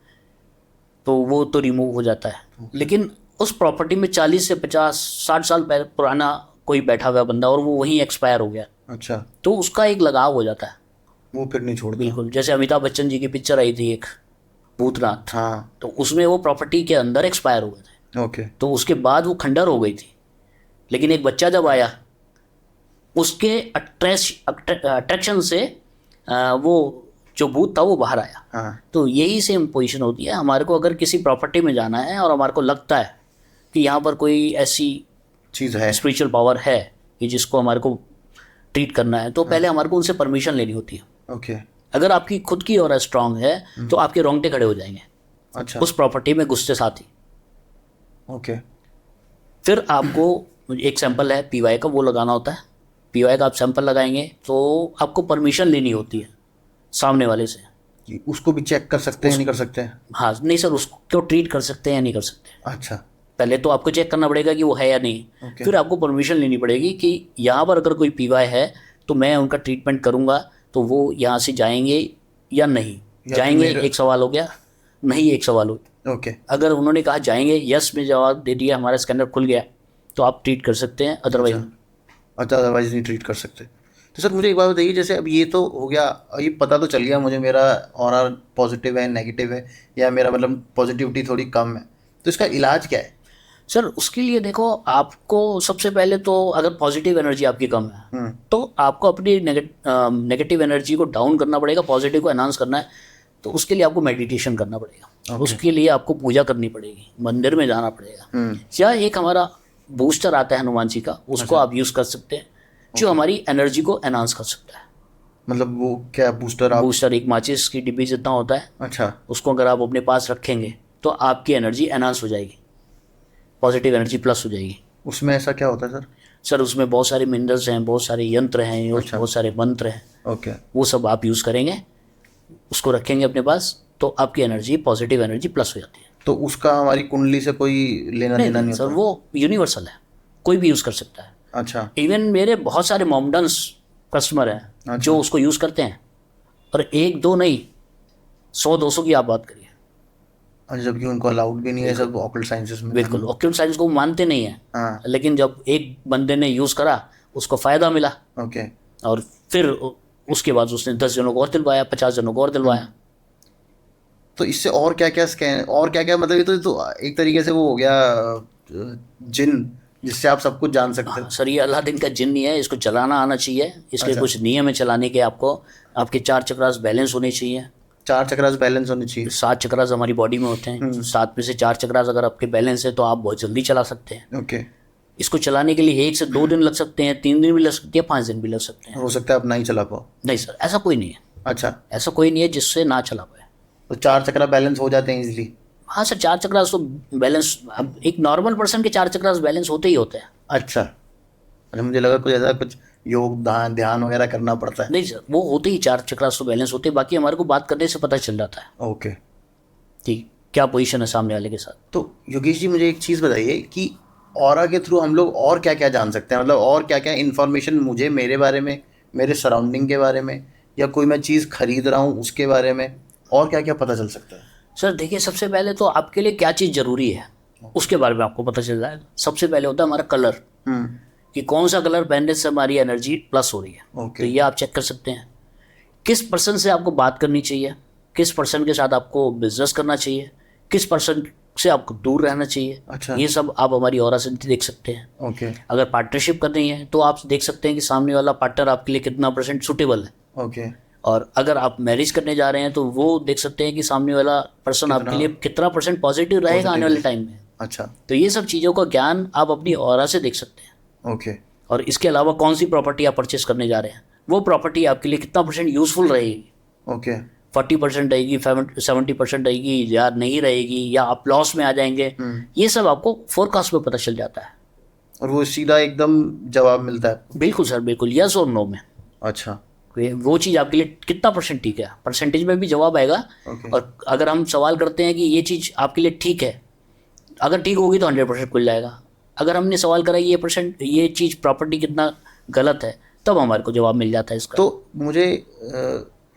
तो वो तो रिमूव हो जाता है, लेकिन उस प्रॉपर्टी में 40 से 50-60 साल पुराना कोई बैठा हुआ बंदा और वो वहीं एक्सपायर हो गया, अच्छा। तो उसका एक लगाव हो जाता है। वो फिर नहीं छोड़ता। बिल्कुल। जैसे अमिताभ बच्चन जी की पिक्चर आई थी एक, भूतनाथ, हाँ। तो उसमें वो प्रॉपर्टी के अंदर एक्सपायर हो गए थे, ओके। तो उसके बाद वो खंडर हो गई थी, लेकिन एक बच्चा जब आया उसके अट्रैक्शन से वो जो भूत था वो बाहर आया। हाँ। तो यही सेम पोजीशन होती है हमारे को। अगर किसी प्रॉपर्टी में जाना है और हमारे को लगता है कि यहाँ पर कोई ऐसी चीज़ है, स्पिरिचुअल पावर है कि जिसको हमारे को ट्रीट करना है, तो पहले हमारे को उनसे परमिशन लेनी होती है। ओके। अगर आपकी खुद की ऑरा स्ट्रांग है तो आपके रोंगटे खड़े हो जाएंगे अच्छा। उस प्रॉपर्टी में घुसते साथ ही। ओके। फिर आपको एक सैंपल है PY का, वो लगाना होता है। PY का आप सैंपल लगाएंगे तो आपको परमिशन लेनी होती है सामने वाले से। उसको भी चेक कर सकते हैं, नहीं कर सकते हैं? हाँ नहीं सर, उसको ट्रीट कर सकते हैं या नहीं कर सकते। अच्छा। पहले तो आपको चेक करना पड़ेगा कि वो है या नहीं, Okay. फिर आपको परमिशन लेनी पड़ेगी कि यहाँ पर अगर कोई PY है तो मैं उनका ट्रीटमेंट करूँगा, तो वो यहाँ से जाएंगे या नहीं जाएंगे, एक सवाल हो गया, नहीं एक सवाल हो। ओके। अगर उन्होंने कहा जाएंगे, यस में जवाब दे दिया, हमारा स्कैनर खुल गया, तो आप ट्रीट कर सकते हैं, अदरवाइज अच्छा, अदरवाइज नहीं ट्रीट कर सकते। तो सर मुझे एक बात बताइए, जैसे अब ये तो हो गया, ये पता तो चल गया मुझे मेरा ऑरा पॉजिटिव है नेगेटिव है, या मेरा मतलब पॉजिटिविटी थोड़ी कम है, तो इसका इलाज क्या है? सर उसके लिए देखो, आपको सबसे पहले तो अगर पॉजिटिव एनर्जी आपकी कम है तो आपको अपनी नेगेटिव एनर्जी को डाउन करना पड़ेगा, पॉजिटिव को एनहांस करना है। तो उसके लिए आपको मेडिटेशन करना पड़ेगा, उसके लिए आपको पूजा करनी पड़ेगी, मंदिर में जाना पड़ेगा। या एक हमारा बूस्टर आता है हनुमान जी का, उसको आप यूज़ कर सकते हैं, जो हमारी एनर्जी को एनहांस कर सकता है। मतलब वो क्या बूस्टर आप? बूस्टर एक माचिस की डिब्बी जितना होता है, अच्छा। उसको अगर आप अपने पास रखेंगे तो आपकी एनर्जी एनहांस हो जाएगी, पॉजिटिव एनर्जी प्लस हो जाएगी। उसमें ऐसा क्या होता है सर? सर उसमें बहुत सारे मिनरल्स हैं, बहुत सारे यंत्र हैं, और बहुत सारे मंत्र हैं। ओके। वो सब आप यूज़ करेंगे, उसको रखेंगे अपने पास, तो आपकी एनर्जी पॉजिटिव एनर्जी प्लस हो जाती है। तो उसका हमारी कुंडली से कोई लेना देना नहीं सर होता? वो यूनिवर्सल है, कोई भी यूज़ कर सकता है। अच्छा। इवन मेरे बहुत सारे मॉमडन्स कस्टमर हैं जो उसको यूज़ करते हैं, और एक दो नहीं, 100-200 की आप बात करिए। अच्छा, जबकि उनको अलाउड भी नहीं है सब ऑकल्ट साइंसेस में। बिल्कुल, ऑक्यूल्ट साइंस को मानते नहीं है। हाँ। लेकिन जब एक बंदे ने यूज़ करा, उसको फ़ायदा मिला, ओके। और फिर उसके बाद उसने 10 जनों को और दिलवाया, 50 जनों को और दिलवाया। तो इससे और क्या क्या स्कैन, और क्या क्या, मतलब ये तो एक तरीके से वो हो गया जिन, जिससे आप सब कुछ जान सकते हो। सर ये अलादीन का जिन नहीं है, इसको चलाना आना चाहिए। इसके कुछ नियम है चलाने के। आपको आपके 4 चक्रास बैलेंस होने चाहिए। 4 चक्रास बैलेंस होने चाहिए। 7 चक्रास हमारी बॉडी में होते हैं, 7 में से 4 चक्रास अगर आपके बैलेंस है तो आप बहुत जल्दी चला सकते हैं। ओके। इसको चलाने के लिए 1 से 2 दिन लग सकते हैं, 3 दिन भी लग सकती है, 5 दिन भी लग सकते हैं। हो सकता है आप ना ही चला पाओ। नहीं सर, ऐसा कोई नहीं है। अच्छा। ऐसा कोई नहीं है जिससे ना चला पाए। तो 4 चक्रा बैलेंस हो जाते हैं इजीली? हाँ सर, 4 चक्रास तो बैलेंस, अब एक नॉर्मल पर्सन के 4 चक्रास बैलेंस होते ही होते हैं। अच्छा। अच्छा, मुझे लगा कुछ ऐसा कुछ योग ध्यान ध्यान वगैरह करना पड़ता है। नहीं सर, वो होते ही 4 चक्रास तो बैलेंस होते हैं। बाकी हमारे को बात करने से पता चल जाता है ओके। ठीक क्या पोजीशन है सामने वाले के साथ। तो योगेश जी मुझे एक चीज़ बताइए कि ऑरा के थ्रू हम लोग और क्या क्या जान सकते हैं, मतलब और क्या क्या इन्फॉर्मेशन मुझे मेरे बारे में, मेरे सराउंडिंग के बारे में, या कोई मैं चीज़ खरीद रहा हूँ उसके बारे में, और क्या क्या पता चल सकता है? सर देखिए, सबसे पहले तो आपके लिए क्या चीज़ ज़रूरी है उसके बारे में आपको पता चल जाएगा। सबसे पहले होता है हमारा कलर, कि कौन सा कलर पहनने से हमारी एनर्जी प्लस हो रही है। तो ये आप चेक कर सकते हैं। किस पर्सन से आपको बात करनी चाहिए, किस पर्सन के साथ आपको बिजनेस करना चाहिए, किस पर्सन से आपको दूर रहना चाहिए। अच्छा। ये सब आप हमारी ऑरा से देख सकते हैं। ओके। अगर पार्टनरशिप करनी है तो आप देख सकते हैं कि सामने वाला पार्टनर आपके लिए कितना % सूटेबल है। ओके। और अगर आप मैरिज करने जा रहे हैं तो वो देख सकते हैं कि सामने वाला पर्सन आपके लिए कितना % पॉजिटिव रहेगा आने वाले टाइम में। अच्छा। तो ये सब चीज़ों का ज्ञान आप अपनी ऑरा से देख सकते हैं। ओके। और इसके अलावा कौन सी प्रॉपर्टी आप परचेस करने जा रहे हैं, वो प्रॉपर्टी आपके लिए कितना % यूजफुल रहेगी। ओके। 40% रहेगी, 70% रहेगी, या नहीं रहेगी, या आप लॉस में आ जाएंगे। ये सब आपको फोरकास्ट में पता चल जाता है। और वो सीधा एकदम जवाब मिलता है? बिल्कुल सर, बिल्कुल, यस और नो में। अच्छा। वो चीज़ आपके लिए कितना % ठीक है, परसेंटेज में भी जवाब आएगा। और अगर हम सवाल करते हैं कि ये चीज़ आपके लिए ठीक है, अगर ठीक होगी तो 100% खुल जाएगा। अगर हमने सवाल करा ये चीज़ प्रॉपर्टी कितना गलत है, तब हमारे को जवाब मिल जाता है इसका। तो मुझे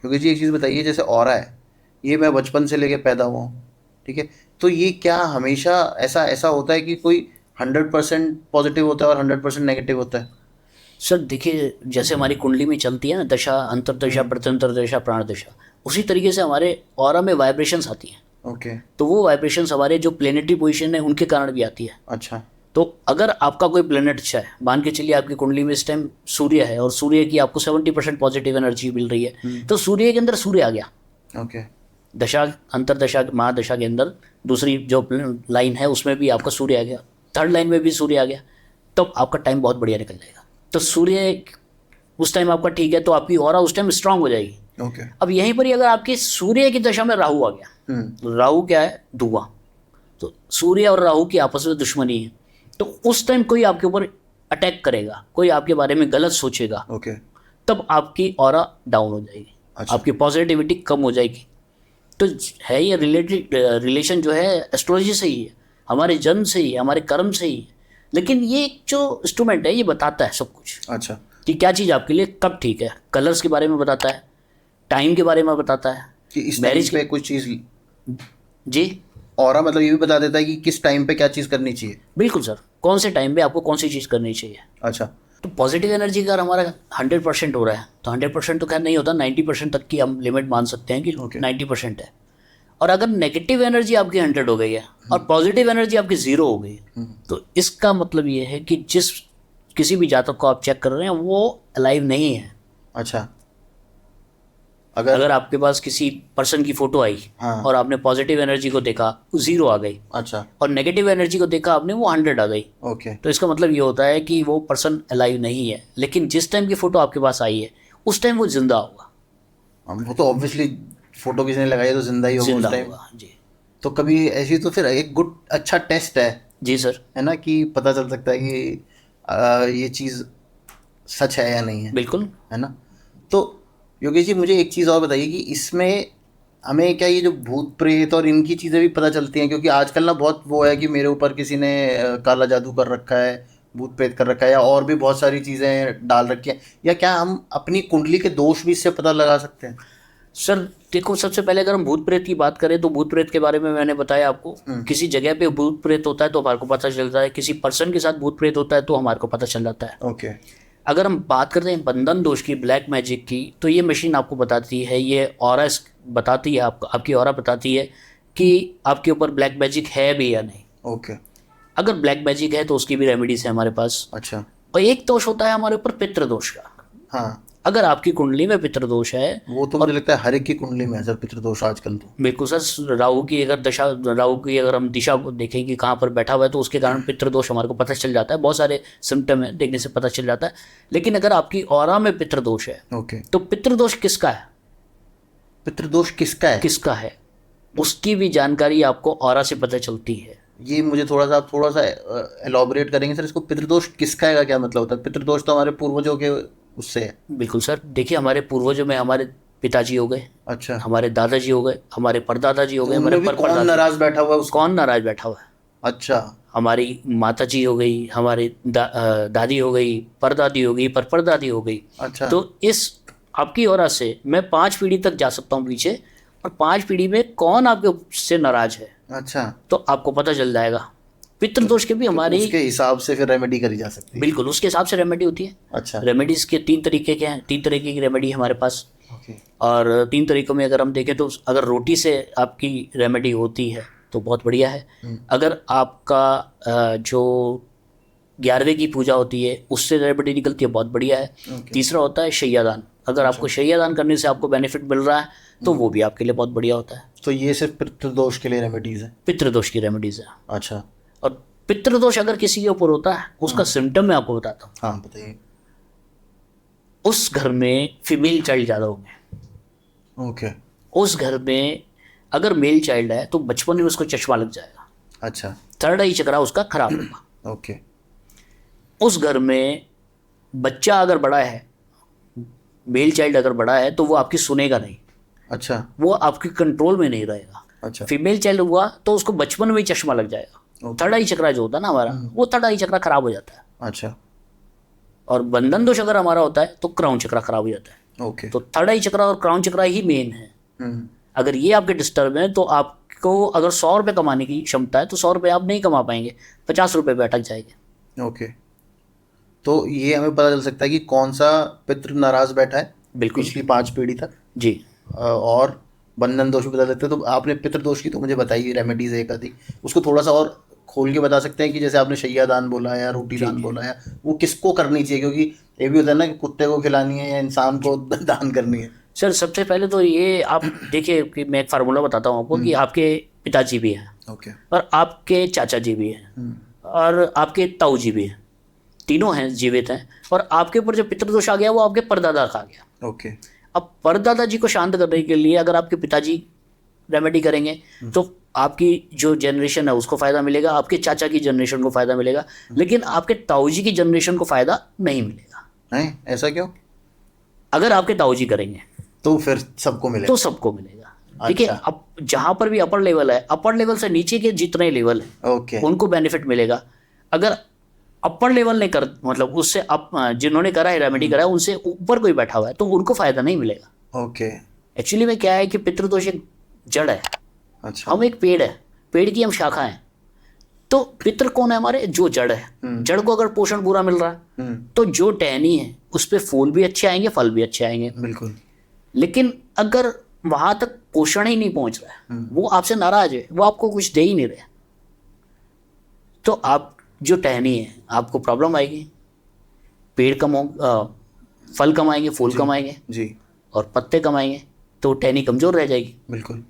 योगेश जी एक चीज़ बताइए, जैसे ऑरा है, ये मैं बचपन से लेके पैदा हुआ हूँ, ठीक है, तो ये क्या हमेशा ऐसा ऐसा होता है कि कोई 100% पॉजिटिव होता है और 100% नेगेटिव होता है? सर देखिए, जैसे हमारी कुंडली में चलती है ना दशा, अंतरदशा, प्रत्यंतर दशा, प्राण दशा, उसी तरीके से हमारे ऑरा में वाइब्रेशंस आती हैं। ओके। तो वो वाइब्रेशंस हमारे जो प्लेनेटरी पोजीशन है उनके कारण भी आती है। अच्छा। तो अगर आपका कोई प्लेनेट अच्छा है, मान के चलिए आपकी कुंडली में इस टाइम सूर्य है, और सूर्य की आपको 70% पॉजिटिव एनर्जी मिल रही है, तो सूर्य के अंदर सूर्य आ गया। ओके। दशा, अंतरदशा, महादशा के अंदर दूसरी जो लाइन है उसमें भी आपका सूर्य आ गया, 3rd लाइन में भी सूर्य आ गया, तो आपका टाइम बहुत बढ़िया निकल जाएगा। तो सूर्य उस टाइम आपका ठीक है, तो आपकी ऑरा उस टाइम स्ट्रांग हो जाएगी। ओके। अब यहीं पर ही अगर आपकी सूर्य की दशा में राहु आ गया, तो राहु क्या है, धुआं, तो सूर्य और राहु की आपस में दुश्मनी है, तो उस टाइम कोई आपके ऊपर अटैक करेगा, कोई आपके बारे में गलत सोचेगा, ओके। तब आपकी ऑरा डाउन हो जाएगी। अच्छा। आपकी पॉजिटिविटी कम हो जाएगी। तो है ये रिलेशन जो है एस्ट्रोलॉजी से ही है, हमारे जन्म से ही है, हमारे कर्म से ही है। लेकिन ये जो इंस्ट्रूमेंट है ये बताता है सब कुछ, अच्छा, कि क्या चीज़ आपके लिए कब ठीक है। कलर्स के बारे में बताता है, टाइम के बारे में बताता है कि इस मैरिज पे कुछ चीज़, जी ऑरा मतलब ये भी बता देता है कि किस टाइम पे क्या चीज़ करनी चाहिए। बिल्कुल सर, कौन से टाइम पे आपको कौन सी चीज़ करनी चाहिए। अच्छा, तो पॉजिटिव एनर्जी का अगर हमारा 100% हो रहा है तो 100% तो खैर नहीं होता, 90% तक की हम लिमिट मान सकते हैं कि 90% है। और अगर नेगेटिव एनर्जी आपकी 100 हो गई है और पॉजिटिव एनर्जी आपकी 0 हो गई है, तो इसका मतलब ये है कि जिस किसी भी जातक को आप चेक कर रहे हैं वो अलाइव नहीं है। अच्छा, अगर आपके पास किसी पर्सन की फोटो आई और आपने पॉजिटिव एनर्जी को देखा 0 आ गई, अच्छा, और नेगेटिव एनर्जी को देखा आपने वो 100 आ गई, ओके, तो इसका मतलब ये होता है कि वो पर्सन अलाइव नहीं है। लेकिन जिस टाइम की फोटो आपके पास आई है उस टाइम वो जिंदा होगा। वो तो ऑब्वियसली फोटो किसी ने लगाई है तो जिंदा ही होगा जिंदा उस टाइम। होगा जी। तो कभी ऐसी, तो फिर एक गुड अच्छा टेस्ट है जी सर, है ना, कि पता चल सकता है कि ये चीज़ सच है या नहीं है, बिल्कुल। है ना। तो योगेश जी मुझे एक चीज़ और बताइए कि इसमें हमें क्या ये जो भूत प्रेत और इनकी चीज़ें भी पता चलती हैं, क्योंकि आजकल ना बहुत वो है कि मेरे ऊपर किसी ने काला जादू कर रखा है, भूत प्रेत कर रखा है, या और भी बहुत सारी चीज़ें डाल रखी हैं, या क्या हम अपनी कुंडली के दोष भी इससे पता लगा सकते हैं? सर देखो, सबसे पहले अगर हम भूत प्रेत की बात करें तो भूत प्रेत के बारे में मैंने बताया आपको, किसी जगह पे भूत प्रेत होता है तो हमारे को पता चलता है, किसी पर्सन के साथ भूत प्रेत होता है तो हमारे को पता चल जाता है। ओके। अगर हम बात करते हैं बंधन दोष की, ब्लैक मैजिक की, तो ये मशीन आपको बताती है, ये ऑरा बताती है आपको, आपकी ऑरा बताती है कि आपके ऊपर ब्लैक मैजिक है भी या नहीं। ओके। अगर ब्लैक मैजिक है तो उसकी भी रेमेडीज है हमारे पास। अच्छा। और एक दोष होता है हमारे ऊपर पितृ दोष का। हाँ, अगर आपकी कुंडली में पितृ दोष है, वो तो मुझे लगता है हर एक की कुंडली में है सर पितृदोष आजकल तो। बिल्कुल सर, राहु की अगर हम दिशा को देखें कि कहाँ पर बैठा हुआ है तो उसके कारण पितृदोष हमारे को पता चल जाता है, बहुत सारे सिम्टम है देखने से पता चल जाता है। लेकिन अगर आपकी ऑरा में पितृदोष है, ओके, तो पितृदोष किसका है, पितृदोष किसका है, उसकी भी जानकारी आपको ऑरा से पता चलती है। ये मुझे थोड़ा सा एलॉबरेट करेंगे सर इसको, पितृदोष किसका है का क्या मतलब होता है? पितृदोष तो हमारे पूर्वजों के उससे है। बिल्कुल सर, देखिए हमारे पूर्वजों में हमारे पिताजी हो गए, अच्छा, हमारे दादाजी हो गए, हमारे परदादाजी हो गए, उनमें हमारे भी कौन नाराज बैठा हुआ है उसको? कौन नाराज बैठा हुआ है? अच्छा, हमारी माताजी हो गई, हमारी दादी हो गई, परदादी हो गई, परदादी हो गई। अच्छा, तो इस आपकी ओर से मैं 5 पीढ़ी तक जा सकता हूँ पीछे, और 5 पीढ़ी में कौन आपके से नाराज है अच्छा, तो आपको पता चल जाएगा। पितृदोष के भी हमारी उसके हिसाब से फिर रेमेडी करी जा सकती है। बिल्कुल उसके हिसाब से रेमेडी होती है। अच्छा, रेमेडीज के 3 तरीके के हैं, 3 तरीके की रेमेडी हमारे पास। ओके, और 3 तरीकों में अगर हम देखें तो अगर रोटी से आपकी रेमेडी होती है तो बहुत बढ़िया है। अगर आपका जो 11वें की पूजा होती है उससे रेमेडी निकलती है, बहुत बढ़िया है। तीसरा होता है शैयादान, अगर आपको शैयादान करने से आपको बेनिफिट मिल रहा है तो वो भी आपके लिए बहुत बढ़िया होता है। तो ये सिर्फ पितृदोष के लिए रेमेडीज है? पितृदोष की रेमेडीज है। अच्छा, और पितृदोष अगर किसी के ऊपर होता है उसका सिम्टम मैं आपको बताता हूँ। हाँ बताइए। उस घर में फीमेल चाइल्ड ज़्यादा होंगे। ओके, उस घर में अगर मेल चाइल्ड है तो बचपन में उसको चश्मा लग जाएगा। अच्छा, 3rd आई चक्रा उसका खराब होगा। ओके, उस घर में बच्चा अगर बड़ा है, मेल चाइल्ड अगर बड़ा है तो वो आपकी सुनेगा नहीं, अच्छा, वो आपकी कंट्रोल में नहीं रहेगा। अच्छा, फीमेल चाइल्ड हुआ तो उसको बचपन में ही चश्मा लग जाएगा। 3rd आई चक्रा जो होता है ना हमारा, वो 3rd आई चक्रा खराब हो जाता है। अच्छा, और बंधन दोष अगर हमारा होता है तो क्राउन चक्रा खराब हो जाता है। ओके, तो 3rd आई चक्रा और क्राउन चक्रा ही मेन है। अगर ये आपके डिस्टर्ब है तो आपको अगर 100 रुपये कमाने की क्षमता है तो 100 रुपये आप नहीं कमा पाएंगे, 50 रुपये पे अटक जाएंगे। ओके। तो ये हमें पता चल सकता है कि कौन सा पितृ नाराज बैठा है बिल्कुल पिछली 5 पीढ़ी तक। जी। और बंधन दोष भी बता सकते हैं। तो आपने पितृदोष की तो मुझे बताई रेमेडीज एक आधी, उसको थोड़ा सा और खोल के बता सकते हैं कि जैसे आपने शैया दान बोला या रोटी दान बोला, या वो किसको करनी चाहिए? क्योंकि ये भी होता है ना कि कुत्ते को खिलानी है या इंसान को दान करनी है। सर सबसे पहले तो ये आप देखिए कि मैं एक फार्मूला बताता हूँ आपको कि आपके पिताजी भी हैं, ओके, और आपके चाचा जी भी हैं, और आपके ताऊ जी भी हैं, तीनों हैं जीवित हैं, और आपके ऊपर जो पितृदोष आ गया वो आपके परदादा का आ गया। ओके, अब परदादा जी को शांत करने के लिए अगर आपके पिताजी रेमेडी करेंगे तो आपकी जो जनरेशन है उसको फ़ायदा मिलेगा, आपके चाचा की जनरेशन को फ़ायदा मिलेगा, लेकिन आपके ताऊ जी की जनरेशन को फ़ायदा नहीं मिलेगा। नहीं, ऐसा क्यों? अगर आपके ताऊ जी करेंगे तो फिर सबको मिलेगा? तो सबको मिलेगा। देखिए अब जहाँ पर भी अपर लेवल है, अपर लेवल से नीचे के जितने लेवल है ओके, उनको बेनिफिट मिलेगा। अगर अपर लेवल ने कर मतलब उससे जिन्होंने करा है रेमेडी करा है उनसे ऊपर कोई बैठा हुआ है तो उनको फ़ायदा नहीं मिलेगा। ओके, एक्चुअली में क्या है कि पितृदोष एक जड़ है, अच्छा, हम एक पेड़ है, पेड़ की हम शाखा हैं। तो पितृ कौन है हमारे, जो जड़ है, जड़ को अगर पोषण पूरा मिल रहा है तो जो टहनी है उस पे फूल भी अच्छे आएंगे, फल भी अच्छे आएंगे। बिल्कुल। लेकिन अगर वहां तक पोषण ही नहीं पहुंच रहा है, वो आपसे नाराज है, वो आपको कुछ दे ही नहीं रहे, तो आप जो टहनी है आपको प्रॉब्लम आएगी। पेड़ कम फल कम आएंगे, फूल कम आएंगे जी। और पत्ते कम आएंगे, तो टहनी कमजोर रह जाएगी। बिल्कुल।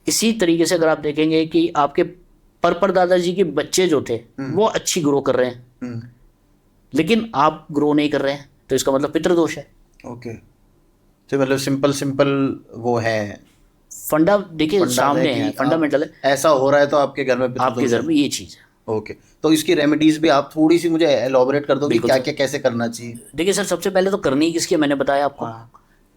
इसी तरीके से अगर आप देखेंगे कि आपके पर दादाजी के बच्चे जो थे वो अच्छी ग्रो कर रहे हैं, लेकिन आप ग्रो नहीं कर रहे हैं, तो इसका मतलब पितृदोष है। ओके, तो मतलब सिंपल वो है फंडा, देखिए सामने है, फंडामेंटल है। ऐसा हो रहा है तो आपके घर में आपके घर में ये चीज़ है। ओके, तो इसकी रेमेडीज भी आप थोड़ी सी मुझे एलॉबरेट कर दो कि क्या क्या कैसे करना चाहिए। देखिए सर, सबसे पहले तो करनी किसकी है मैंने बताया आपको।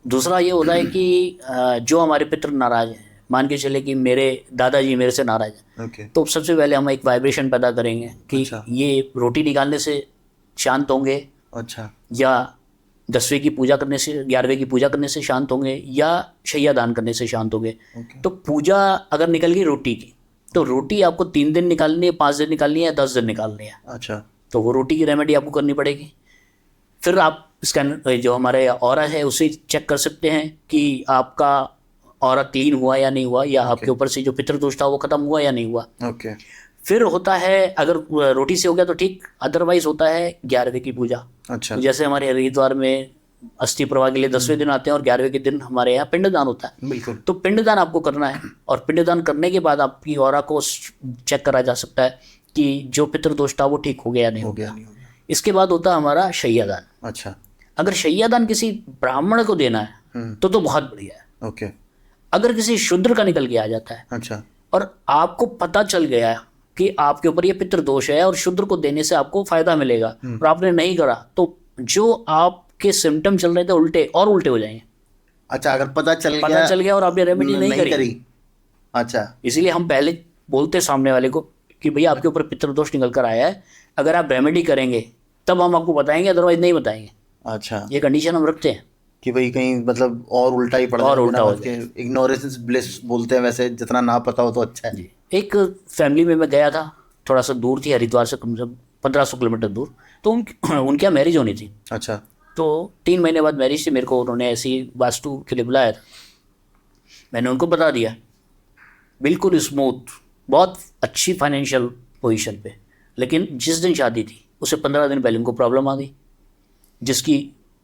दूसरा ये होता है कि जो हमारे पितृ नाराज हैं, मान के चले कि मेरे दादाजी मेरे से नाराज हैं, ओके, तो सबसे पहले हम एक वाइब्रेशन पैदा करेंगे कि अच्छा। ये रोटी निकालने से शांत होंगे, अच्छा, या 10वें की पूजा करने से, 11वें की पूजा करने से शांत होंगे, या शैया दान करने से शांत होंगे। तो पूजा अगर निकल गई रोटी की, तो रोटी आपको 3 दिन निकालनी है, 5 दिन निकालनी है, या 10 दिन निकालनी है। अच्छा, तो वो रोटी की रेमेडी आपको करनी पड़ेगी। फिर आप स्कैन जो हमारे ऑरा है उसे चेक कर सकते हैं कि आपका ऑरा क्लीन हुआ या नहीं हुआ, या आपके ऊपर से जो पितृदोष था वो खत्म हुआ या नहीं हुआ। ओके। फिर होता है, अगर रोटी से हो गया तो ठीक, अदरवाइज होता है 11वें की पूजा। अच्छा, जैसे हमारे हरिद्वार में अस्थि प्रवाह के लिए 10वें दिन आते हैं और 11वें के दिन हमारे यहाँ पिंडदान होता है। बिल्कुल। तो पिंडदान आपको करना है, और पिंडदान करने के बाद आपकी ऑरा को चेक करा जा सकता है कि जो पितृदोष था वो ठीक हो गया या नहीं हो गया। इसके बाद होता है हमारा शैयादान। अच्छा, अगर शैयादान किसी ब्राह्मण को देना है तो बहुत बढ़िया है। ओके। अगर किसी शूद्र का निकल के आ जाता है, अच्छा, और आपको पता चल गया कि आपके ऊपर ये पितृदोष है और शूद्र को देने से आपको फायदा मिलेगा, और आपने नहीं करा, तो जो आपके सिम्टम चल रहे थे उल्टे और उल्टे हो जाएंगे। अच्छा, अगर पता चल गया और आपने रेमेडी नहीं करी। अच्छा, इसीलिए हम पहले बोलते सामने वाले को कि भैया आपके ऊपर पितृदोष निकल कर आया है, अगर आप रेमेडी करेंगे तब हम आपको बताएंगे, अदरवाइज नहीं बताएंगे। अच्छा, ये कंडीशन हम रखते हैं कि भाई कहीं मतलब और उल्टा ही पड़ और जाए, उल्टा हो इग्नोरेंस ब्लिस बोलते हैं वैसे, जितना ना पता हो तो अच्छा है। एक फैमिली में मैं गया था, थोड़ा सा दूर थी, हरिद्वार से कम से कम 1500 किलोमीटर दूर। तो उनके यहाँ मैरिज होनी थी। अच्छा, तो 3 महीने बाद मैरिज थी, मेरे को उन्होंने ऐसी वास्तु के लिए बुलाया था। मैंने उनको बता दिया, बिल्कुल स्मूथ, बहुत अच्छी फाइनेंशियल पोजीशन पे, लेकिन जिस दिन शादी थी उससे 15 दिन पहले उनको प्रॉब्लम आ गई। जिसकी